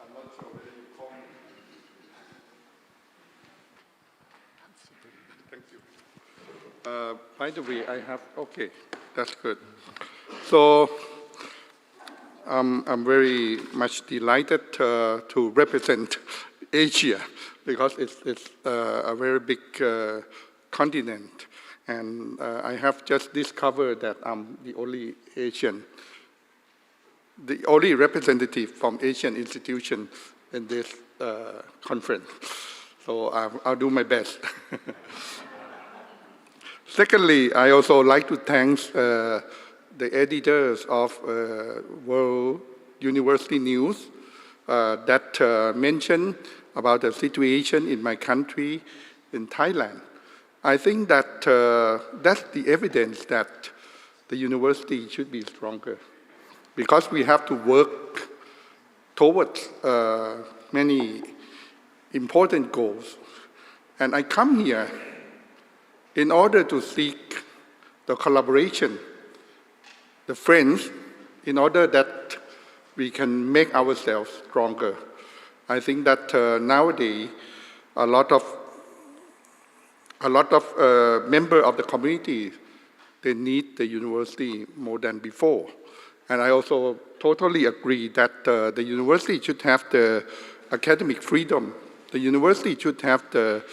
I'm not sure whether you call me. Thank you. By the way, I have, okay, that's good. So I'm very much delighted to represent Asia because it's a very big continent. And I have just discovered that I'm the only Asian, the only representative from Asian institution in this conference. So I'll do my best. Secondly, I also like to thank the editors of World University News that mentioned about the situation in my country, in Thailand. I think that that's the evidence that the university should be stronger, because we have to work towards many important goals. And I come here in order to seek the collaboration, the friends, in order that we can make ourselves stronger. I think that nowadays a lot of members of the community, they need the university more than before. And I also totally agree that the university should have the academic freedom. The university should have the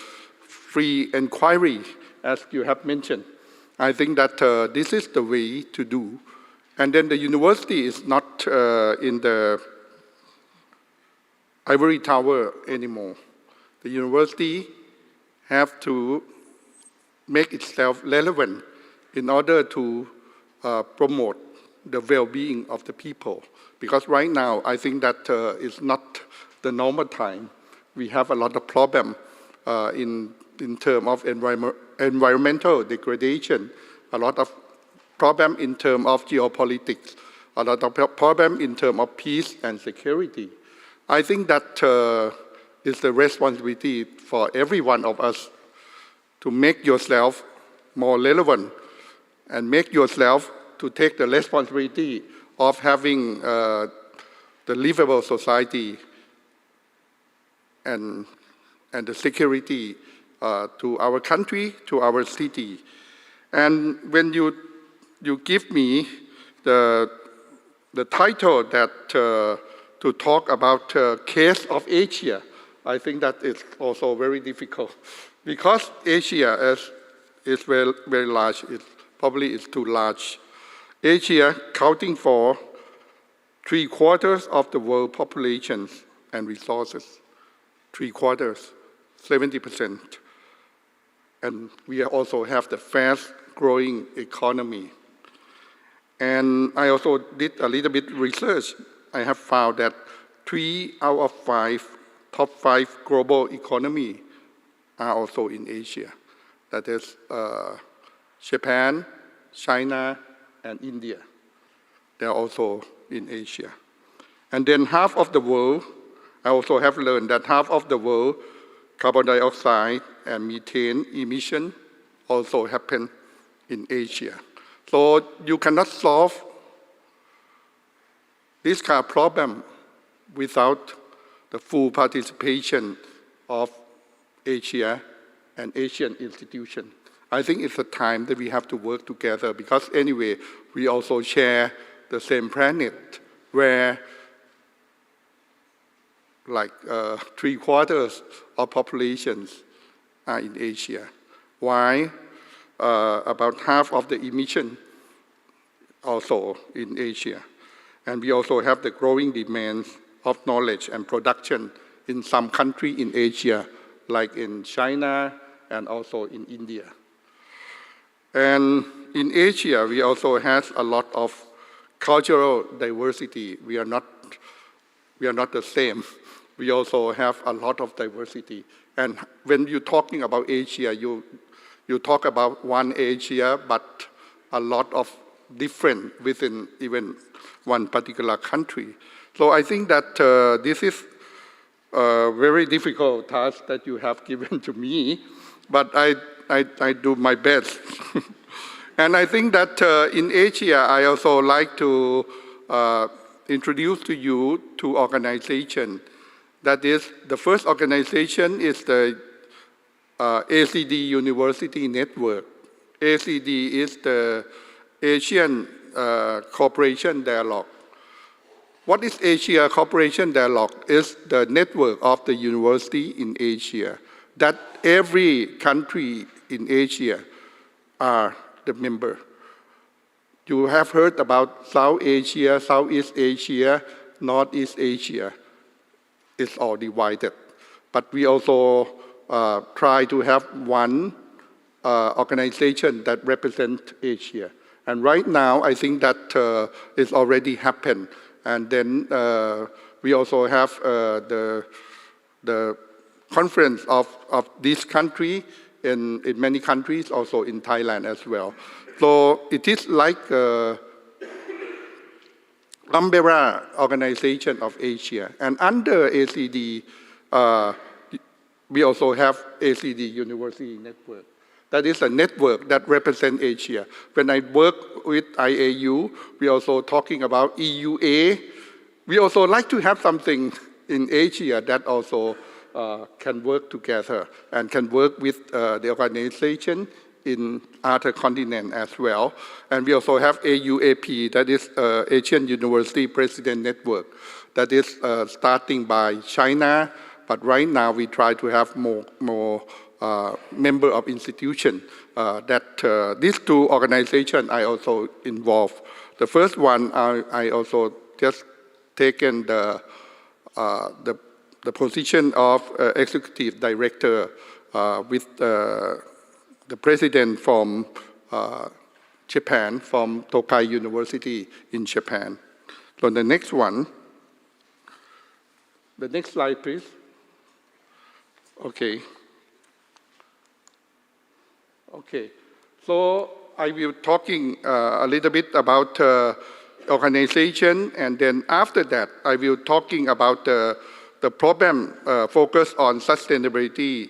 free inquiry, as you have mentioned. I think that this is the way to do. And then the university is not in the ivory tower anymore. The university have to make itself relevant in order to promote the well-being of the people. Because right now, I think that it's not the normal time. We have a lot of problems in terms of environmental degradation, a lot of problems in terms of geopolitics, a lot of problems in terms of peace and security. I think that is the responsibility for every one of us to make yourself more relevant and make yourself to take the responsibility of having the livable society and the security to our country, to our city. And when you give me the title that to talk about case of Asia, I think that is also very difficult, because Asia is very, very large. It probably is too large. Asia accounting for 3/4 of the world population and resources. 3/4, 70%. And we also have the fast-growing economy. And I also did a little bit research. I have found that 3 out of 5 top 5 global economies are also in Asia. That is Japan, China, and India. They are also in Asia. And then half of the world, I also have learned that half of the world carbon dioxide and methane emission also happen in Asia. So you cannot solve this kind of problem without the full participation of Asia and Asian institutions. I think it's a time that we have to work together, because anyway, we also share the same planet, where like 3/4 of populations are in Asia. Why? About half of the emission also in Asia. And we also have the growing demands of knowledge and production in some countries in Asia, like in China and also in India. And in Asia, we also have a lot of cultural diversity. We are not the same. We also have a lot of diversity. And when you're talking about Asia, you talk about one Asia, but a lot of different within even one particular country. So I think that this is a very difficult task that you have given to me, but I do my best. And I think that in Asia, I also like to introduce to you 2 organizations. That is, the first organization is the ACD University Network. ACD is the Asian Cooperation Dialogue. What is Asia Cooperation Dialogue? It's the network of the university in Asia, that every country in Asia are the member. You have heard about South Asia, Southeast Asia, Northeast Asia. It's all divided. But we also try to have one organization that represents Asia. And right now, I think that it's already happened. And then we also have the conference of this country in many countries, also in Thailand as well. So it is like umbrella organization of Asia. And under ACD, we also have ACD University Network. That is a network that represents Asia. When I work with IAU, we also talking about EUA. We also like to have something in Asia that also can work together and can work with the organization in other continents as well. And we also have AUAP, that is Asian University President Network, that is starting by China, but right now we try to have more member of institution that these two organizations I also involved. The first one, I also just taken the position of executive director with the president from Japan, from Tokai University in Japan. So the next one, the next slide, please. Okay. Okay, so I will talking a little bit about organization, and then after that, I will talking about the problem focused on sustainability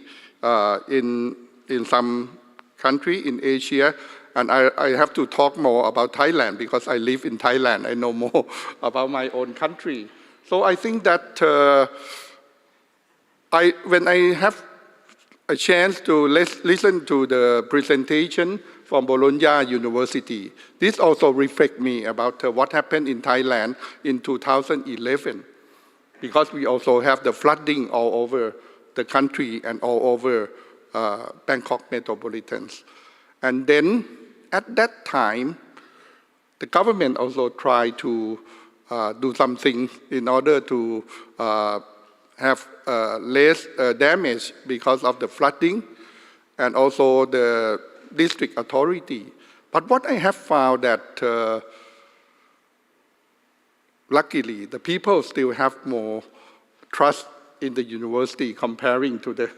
in some country in Asia, and I have to talk more about Thailand because I live in Thailand. I know more about my own country. So I think that when I have a chance to listen to the presentation from Bologna University, this also reflects me about what happened in Thailand in 2011, because we also have the flooding all over the country and all over Bangkok metropolitans. And then at that time, the government also tried to do something in order to have less damage because of the flooding and also the district authority. But what I have found that luckily the people still have more trust in the university comparing to the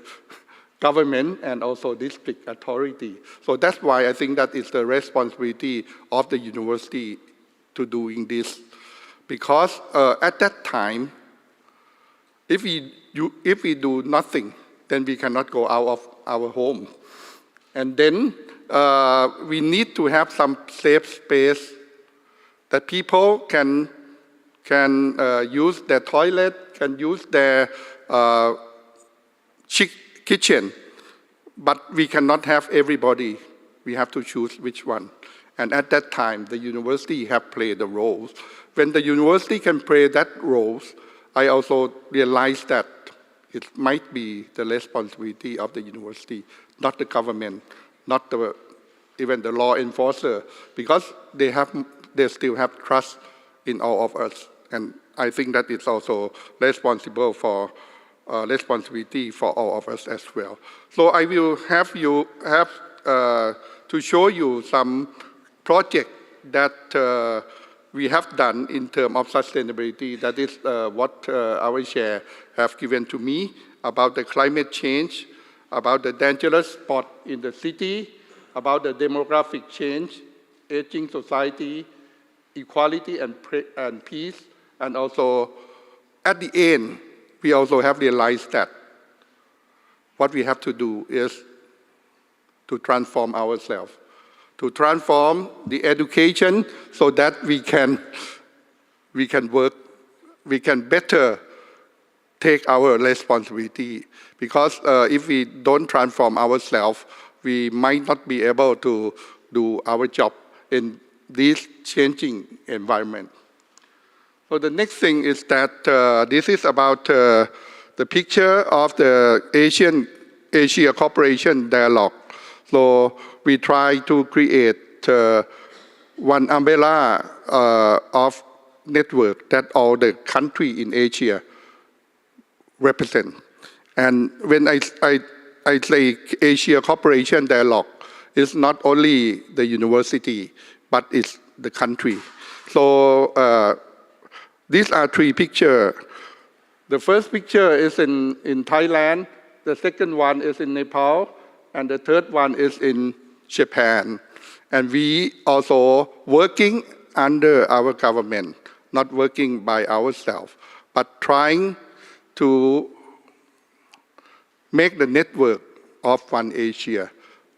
government and also district authority. So that's why I think that is the responsibility of the university to doing this. Because at that time, if we do nothing, then we cannot go out of our home. And then we need to have some safe space that people can use their toilet, can use their kitchen, but we cannot have everybody. We have to choose which one. And at that time, the university have played the roles. When the university can play that roles, I also realized that it might be the responsibility of the university, not the government, not even the law enforcer, because they still have trust in all of us. And I think that it's also responsibility for all of us as well. So I will have to show you some project that we have done in terms of sustainability. That is what our chair have given to me about the climate change, about the dangerous spot in the city, about the demographic change, aging society, equality and peace, and also at the end, we also have realized that what we have to do is to transform ourselves, to transform the education so that we can work, we can better take our responsibility. Because if we don't transform ourselves, we might not be able to do our job in this changing environment. So the next thing is that this is about the picture of the Asia Cooperation Dialogue. So we try to create one umbrella of network that all the country in Asia represent. And when I say Asia Cooperation Dialogue, it's not only the university, but it's the country. So these are three pictures. The first picture is in Thailand, the second one is in Nepal, and the third one is in Japan. And we also working under our government, not working by ourselves, but trying to make the network of One Asia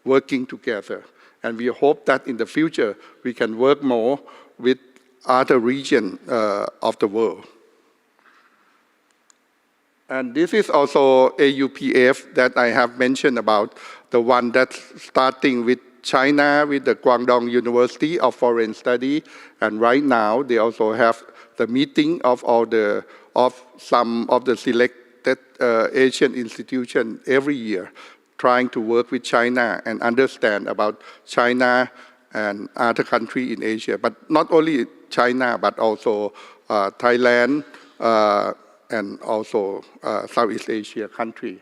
working together. And we hope that in the future we can work more with other regions of the world. And this is also AUPF that I have mentioned about, the one that's starting with China, with the Guangdong University of Foreign Study. And right now they also have the meeting of some of the selected Asian institutions every year, trying to work with China and understand about China and other countries in Asia. But not only China, but also Thailand, and also Southeast Asia country.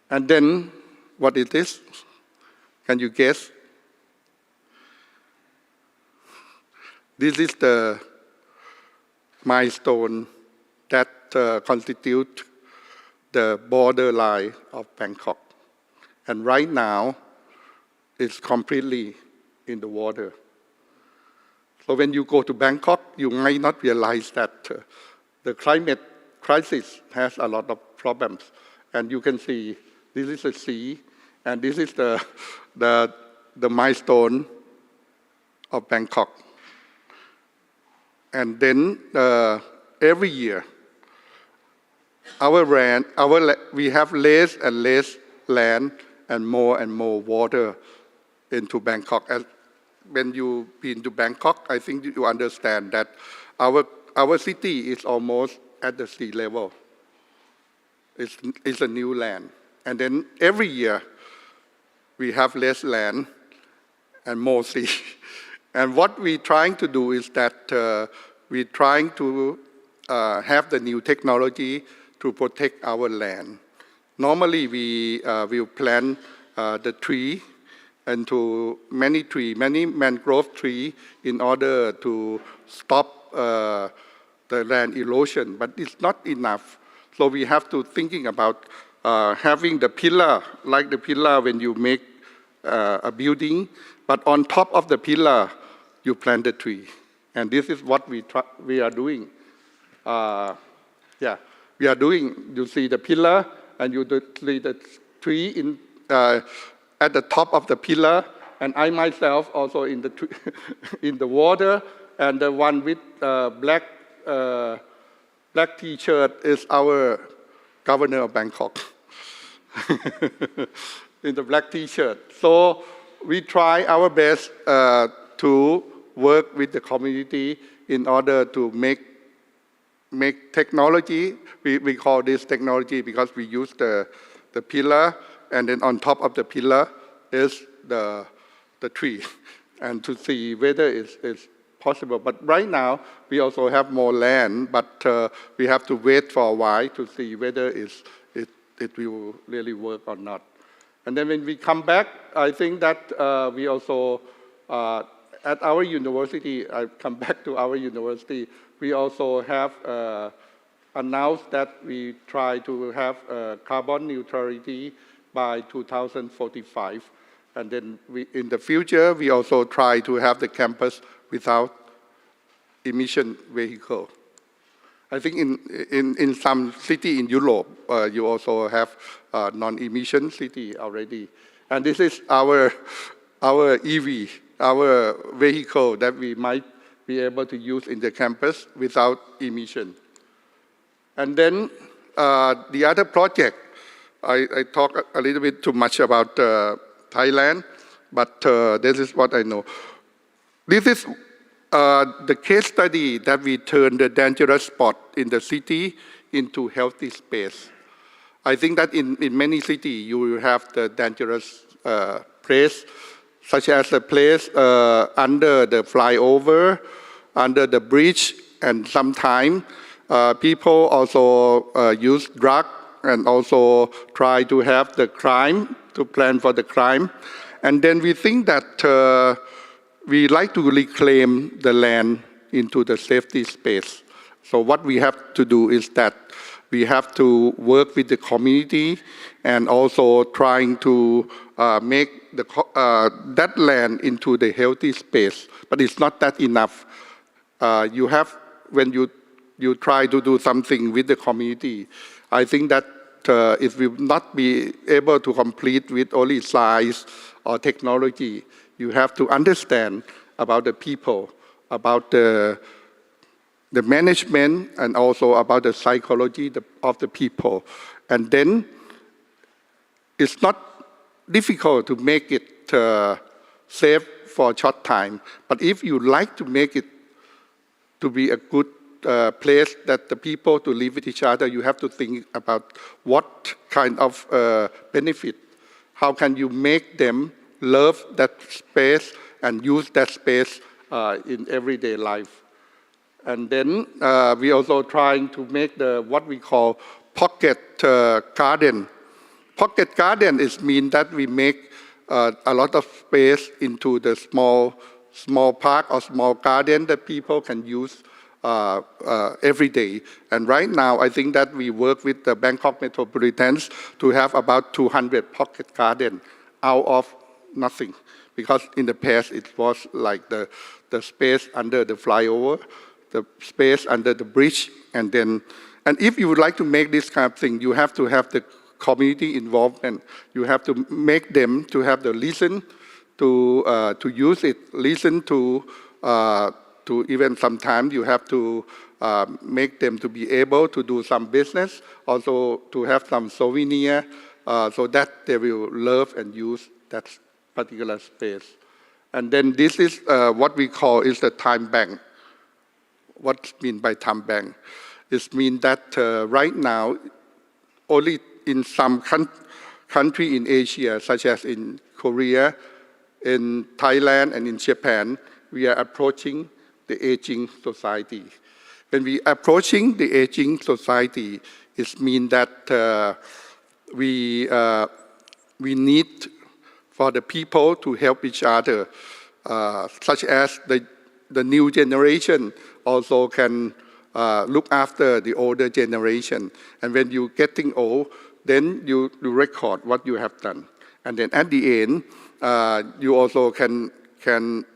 And then, what is this? Can you guess? This is the milestone that constitute the borderline of Bangkok. And right now, it's completely in the water. So when you go to Bangkok, you might not realize that the climate crisis has a lot of problems. And you can see, this is the sea, and this is the milestone of Bangkok. And then every year, we have less and less land and more water into Bangkok. And when you've been to Bangkok, I think you understand that our city is almost at the sea level. It's a new land. And then every year, we have less land and more sea. And what we're trying to do is that we're trying to have the new technology to protect our land. Normally, we will plant the tree into many mangrove trees in order to stop the land erosion, but it's not enough. So we have to thinking about having the pillar, like the pillar when you make a building, but on top of the pillar, you plant the tree. And this is what we are doing. We are doing, you see the pillar, and you see the tree at the top of the pillar, and I myself also in the in the water, and the one with black T-shirt is our governor of Bangkok. In the black T-shirt. So we try our best to work with the community in order to make technology. We call this technology because we use the pillar, and then on top of the pillar is the tree, and to see whether it's possible. But right now, we also have more land, but we have to wait for a while to see whether it will really work or not. And then when we come back, I think that we also, at our university, I come back to our university, we also have announced that we try to have carbon neutrality by 2045. And then in the future, we also try to have the campus without emission vehicle. I think in some city in Europe, you also have non-emission city already. And this is our EV, our vehicle that we might be able to use in the campus without emission. And then the other project, I talk a little bit too much about Thailand, but this is what I know. This is the case study that we turn the dangerous spot in the city into healthy space. I think that in many cities you will have the dangerous place, such as the place under the flyover, under the bridge, and sometimes people also use drugs and also try to have the crime, to plan for the crime. And then we think that we like to reclaim the land into the safety space. So what we have to do is that We have to work with the community and also trying to make that land into the healthy space. But it's not that enough. When you try to do something with the community, I think that it will not be able to complete with only science or technology. You have to understand about the people, about the management, and also about the psychology of the people. And then it's not difficult to make it safe for a short time. But if you like to make it to be a good place that the people to live with each other, you have to think about what kind of benefit. How can you make them love that space and use that space in everyday life? And then we also trying to make what we call pocket garden. Pocket garden means that we make a lot of space into the small park or small garden that people can use every day. And right now, I think that we work with the Bangkok Metropolitans to have about 200 pocket garden out of nothing. Because in the past, it was like the space under the flyover, the space under the bridge, and if you would like to make this kind of thing, you have to have the community involvement. You have to make them to have the listen to use it, listen to even sometimes you have to make them to be able to do some business, also to have some souvenir, so that they will love and use that particular space. And then this is what we call is the time bank. What's mean by time bank? It means that right now, only in some country in Asia, such as in Korea, in Thailand, and in Japan, we are approaching the aging society. When we approaching the aging society, it means that we need for the people to help each other, such as the new generation also can look after the older generation. And when you're getting old, then you record what you have done. And then at the end, you also can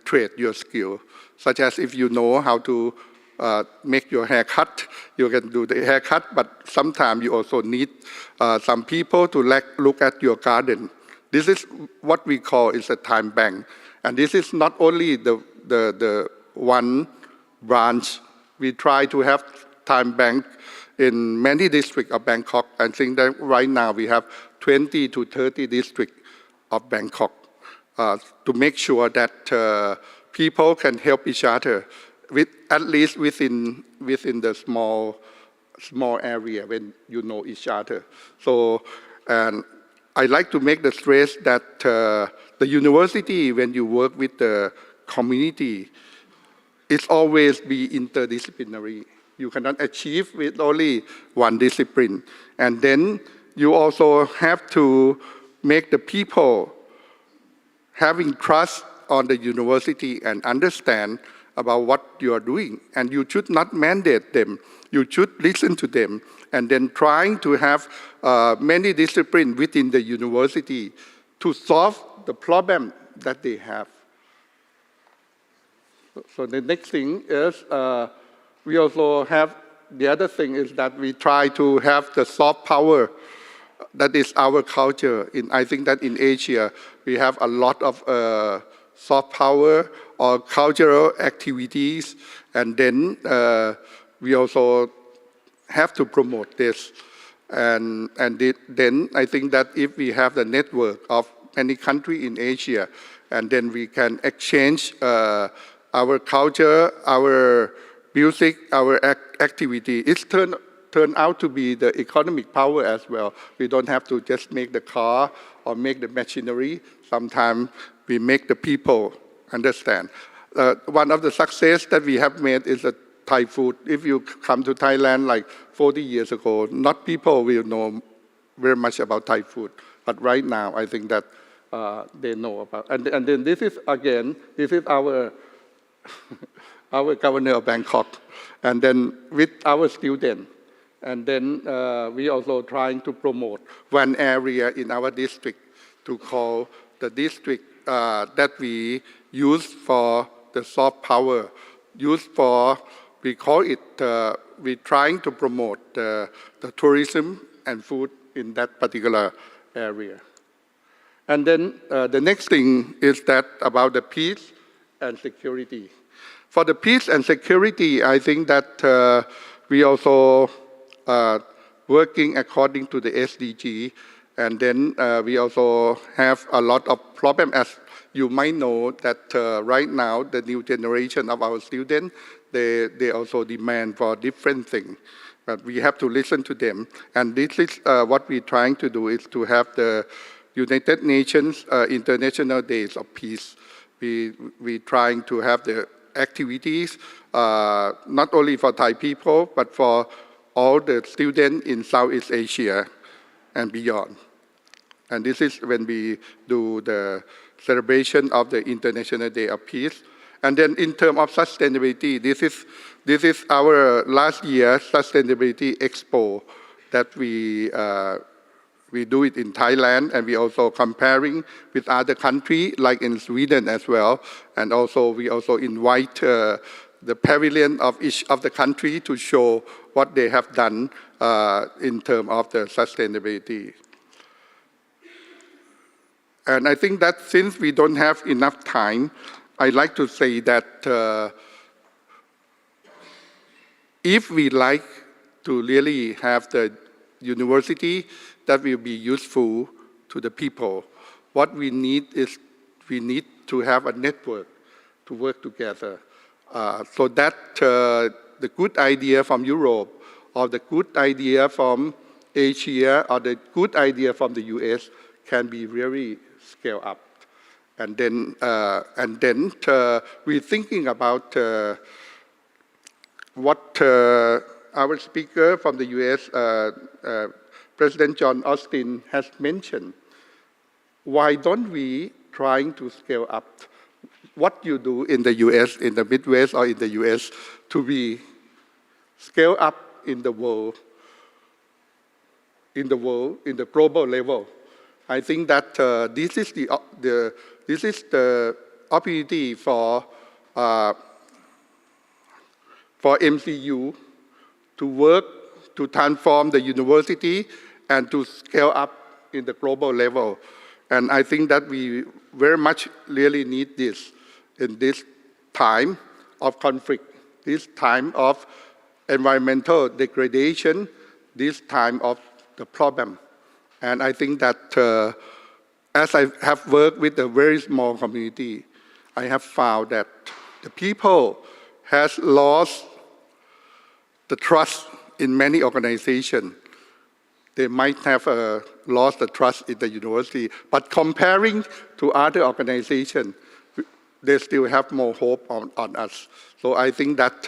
trade your skill, such as if you know how to make your hair cut, you can do the haircut, but sometimes you also need some people to look at your garden. This is what we call is a time bank. And this is not only the one branch. We try to have time bank in many districts of Bangkok. I think that right now we have 20 to 30 districts of Bangkok to make sure that people can help each other, at least within the small area when you know each other. So, and I like to make the stress that the university, when you work with the community, it's always be interdisciplinary. You cannot achieve with only one discipline. And then you also have to make the people having trust on the university and understand about what you are doing. And you should not mandate them. You should listen to them. And then trying to have many disciplines within the university to solve the problem that they have. So the next thing is we also have, the other thing is that we try to have the soft power. That is our culture. I think that in Asia, we have a lot of soft power or cultural activities. And then we also have to promote this. And then I think that if we have the network of many countries in Asia, and then we can exchange our culture, our music, our activity, it's turned out to be the economic power as well. We don't have to just make the car or make the machinery. Sometimes we make the people understand. One of the success that we have made is the Thai food. If you come to Thailand like 40 years ago, not people will know very much about Thai food. But right now, I think that they know about. And then this is, again, this is our our governor of Bangkok. And then with our students, And then we also trying to promote one area in our district to call the district that we use for the soft power, used for, we call it, we're trying to promote the tourism and food in that particular area. And then the next thing is that about the peace and security. For the peace and security, I think that we also working according to the SDG, and then we also have a lot of problems. As you might know that right now, the new generation of our students, they also demand for different things. But we have to listen to them. And this is what we're trying to do, is to have the United Nations International Days of Peace. We're trying to have the activities, not only for Thai people, but for all the students in Southeast Asia and beyond. And this is when we do the celebration of the International Day of Peace. And then in terms of sustainability, this is our last year Sustainability Expo that we do it in Thailand, and we also comparing with other countries, like in Sweden as well. And also we also invite the pavilion of each of the country to show what they have done in terms of the sustainability. And I think that since we don't have enough time, I'd like to say that if we like to really have the university that will be useful to the people, what we need is we need to have a network to work together so that the good idea from Europe or the good idea from Asia or the good idea from the US can be really scaled up. And then we're thinking about what our speaker from the US, President John Austin, has mentioned. Why don't we trying to scale up what you do in the US, in the Midwest or in the US, to be scaled up in the world, in the global level? I think that this is the opportunity for MCU to work to transform the university and to scale up in the global level. And I think that we very much really need this in this time of conflict, this time of environmental degradation, this time of the problem. And I think that as I have worked with a very small community, I have found that the people has lost the trust in many organizations. They might have lost the trust in the university, but comparing to other organizations, they still have more hope on us. So I think that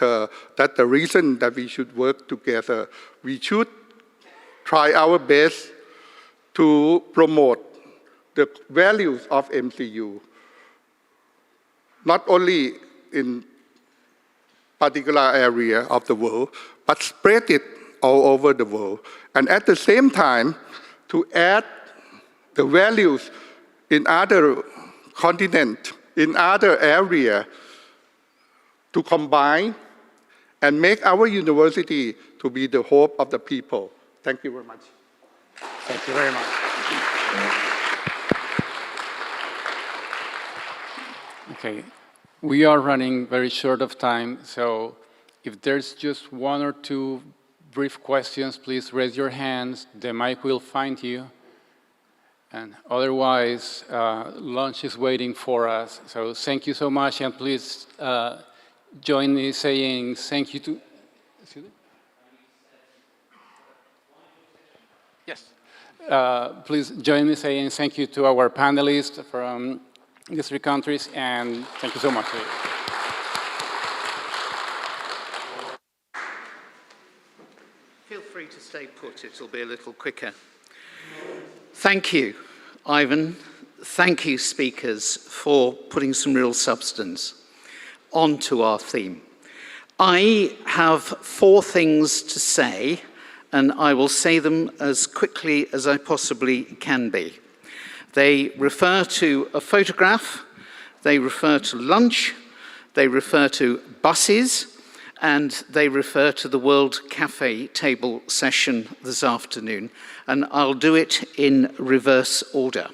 that's the reason that we should work together. We should try our best to promote the values of MCU, not only in particular area of the world, but spread it all over the world. And at the same time, to add the values in other continents, in other areas, to combine and make our university to be the hope of the people. Thank you very much. Thank you very much. Okay, we are running very short of time, so if there's just one or two brief questions, please raise your hands. The mic will find you. And otherwise, lunch is waiting for us. So thank you so much, and please join me saying thank you to... Excuse me? Yes. Please join me saying thank you to our panelists from these three countries, and thank you so much. Feel free to stay put, it'll be a little quicker. Thank you, Ivan. Thank you, speakers, for putting some real substance onto our theme. I have 4 things to say, and I will say them as quickly as I possibly can be. They refer to a photograph, they refer to lunch, they refer to buses, and they refer to the World Cafe table session this afternoon, and I'll do it in reverse order.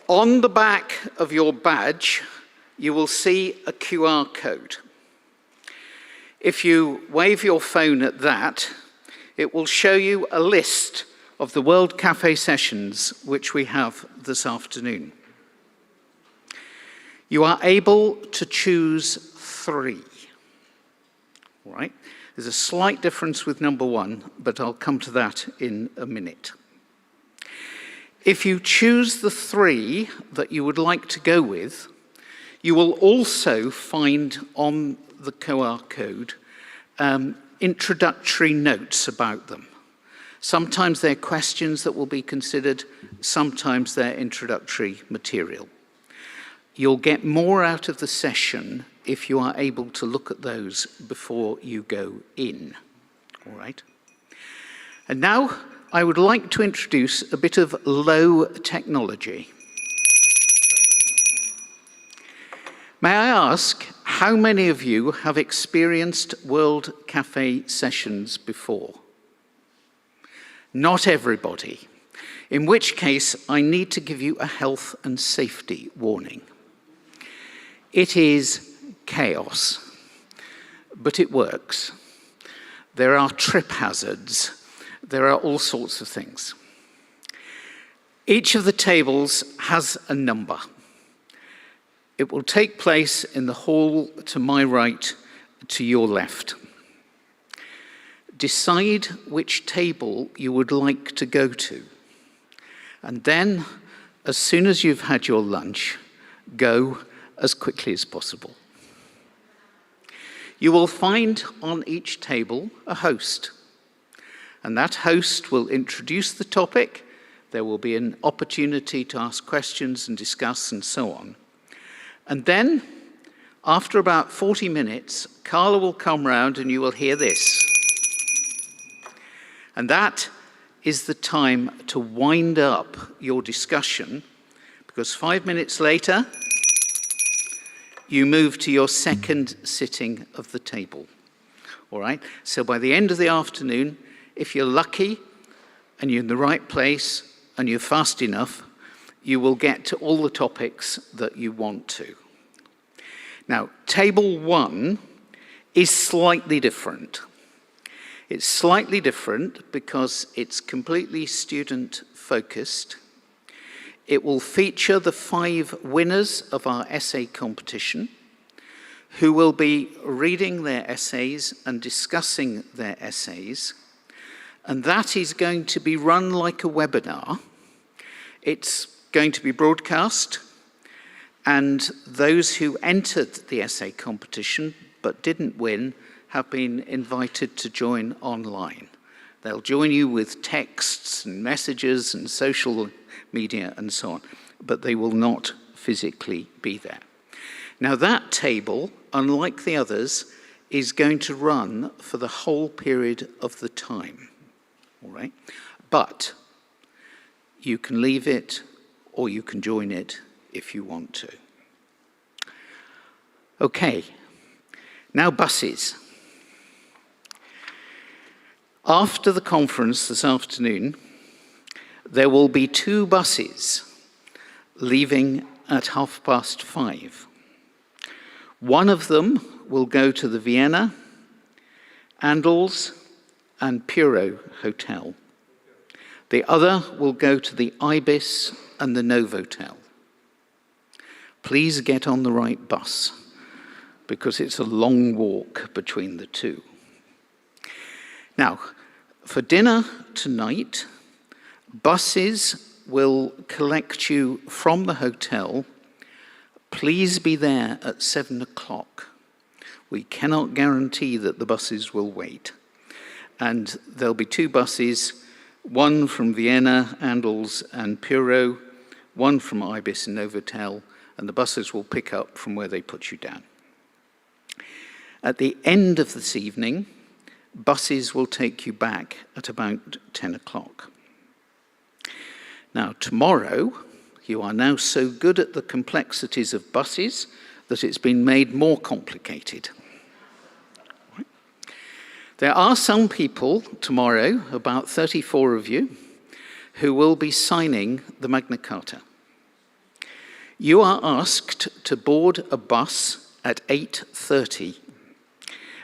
On the back of your badge, you will see a QR code. If you wave your phone at that, it will show you a list of the World Cafe sessions which we have this afternoon. You are able to choose 3. All right? There's a slight difference with number 1, but I'll come to that in a minute. If you choose the 3 that you would like to go with, you will also find on the QR code introductory notes about them. Sometimes they're questions that will be considered, sometimes they're introductory material. You'll get more out of the session if you are able to look at those before you go in. All right? And now I would like to introduce a bit of low technology. May I ask, how many of you have experienced World Cafe sessions before? Not everybody, in which case I need to give you a health and safety warning. It is chaos, but it works. There are trip hazards. There are all sorts of things. Each of the tables has a number. It will take place in the hall to my right, to your left. Decide which table you would like to go to. And then, as soon as you've had your lunch, go as quickly as possible. You will find on each table a host. And that host will introduce the topic. There will be an opportunity to ask questions and discuss and so on. And then, after about 40 minutes, Carla will come round and you will hear this. And that is the time to wind up your discussion, because 5 minutes later, you move to your second sitting of the table. All right? So by the end of the afternoon, if you're lucky and you're in the right place and you're fast enough, you will get to all the topics that you want to. Now, table 1 is slightly different. It's slightly different because it's completely student-focused. It will feature the 5 winners of our essay competition, who will be reading their essays and discussing their essays. And that is going to be run like a webinar. It's going to be broadcast, and those who entered the essay competition but didn't win have been invited to join online. They'll join you with texts and messages and social media and so on, but they will not physically be there. Now that table, unlike the others, is going to run for the whole period of the time, all right? But you can leave it or you can join it if you want to. Okay, now buses. After the conference this afternoon, there will be 2 buses leaving at 5:30. One of them will go to the Vienna, Andals, and Puro Hotel. The other will go to the Ibis and the Novotel. Please get on the right bus, because it's a long walk between the 2. Now, for dinner tonight, buses will collect you from the hotel. Please be there at 7 o'clock. We cannot guarantee that the buses will wait. And there'll be 2 buses, one from Vienna, Andals, and Puro, one from Ibis and Novotel, and the buses will pick up from where they put you down. At the end of this evening, Buses will take you back at about 10 o'clock. Now, tomorrow, you are now so good at the complexities of buses that it's been made more complicated. There are some people tomorrow, about 34 of you, who will be signing the Magna Charta. You are asked to board a bus at 8:30,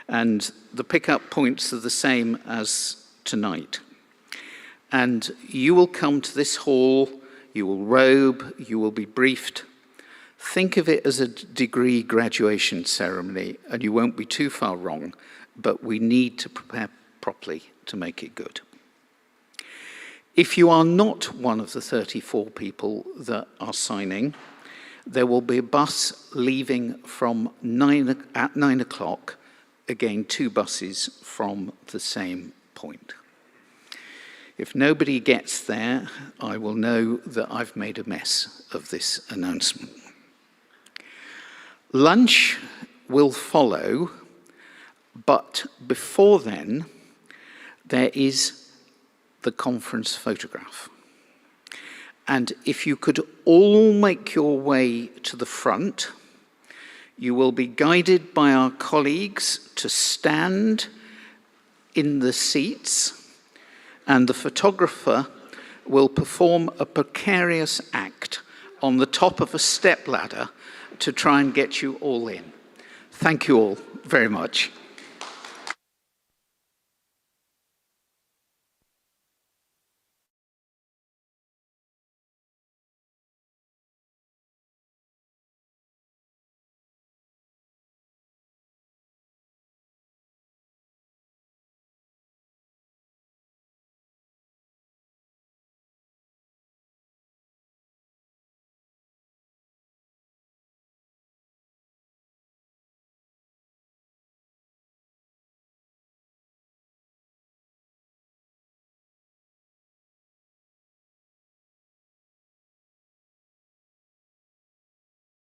and the pickup points are the same as tonight. And you will come to this hall, you will robe, you will be briefed. Think of it as a degree graduation ceremony, and you won't be too far wrong, but we need to prepare properly to make it good. If you are not one of the 34 people that are signing, there will be a bus leaving from at 9 o'clock, again 2 buses from the same point. If nobody gets there, I will know that I've made a mess of this announcement. Lunch will follow, but before then, there is the conference photograph. And if you could all make your way to the front, you will be guided by our colleagues to stand in the seats, and the photographer will perform a precarious act on the top of a stepladder to try and get you all in. Thank you all very much.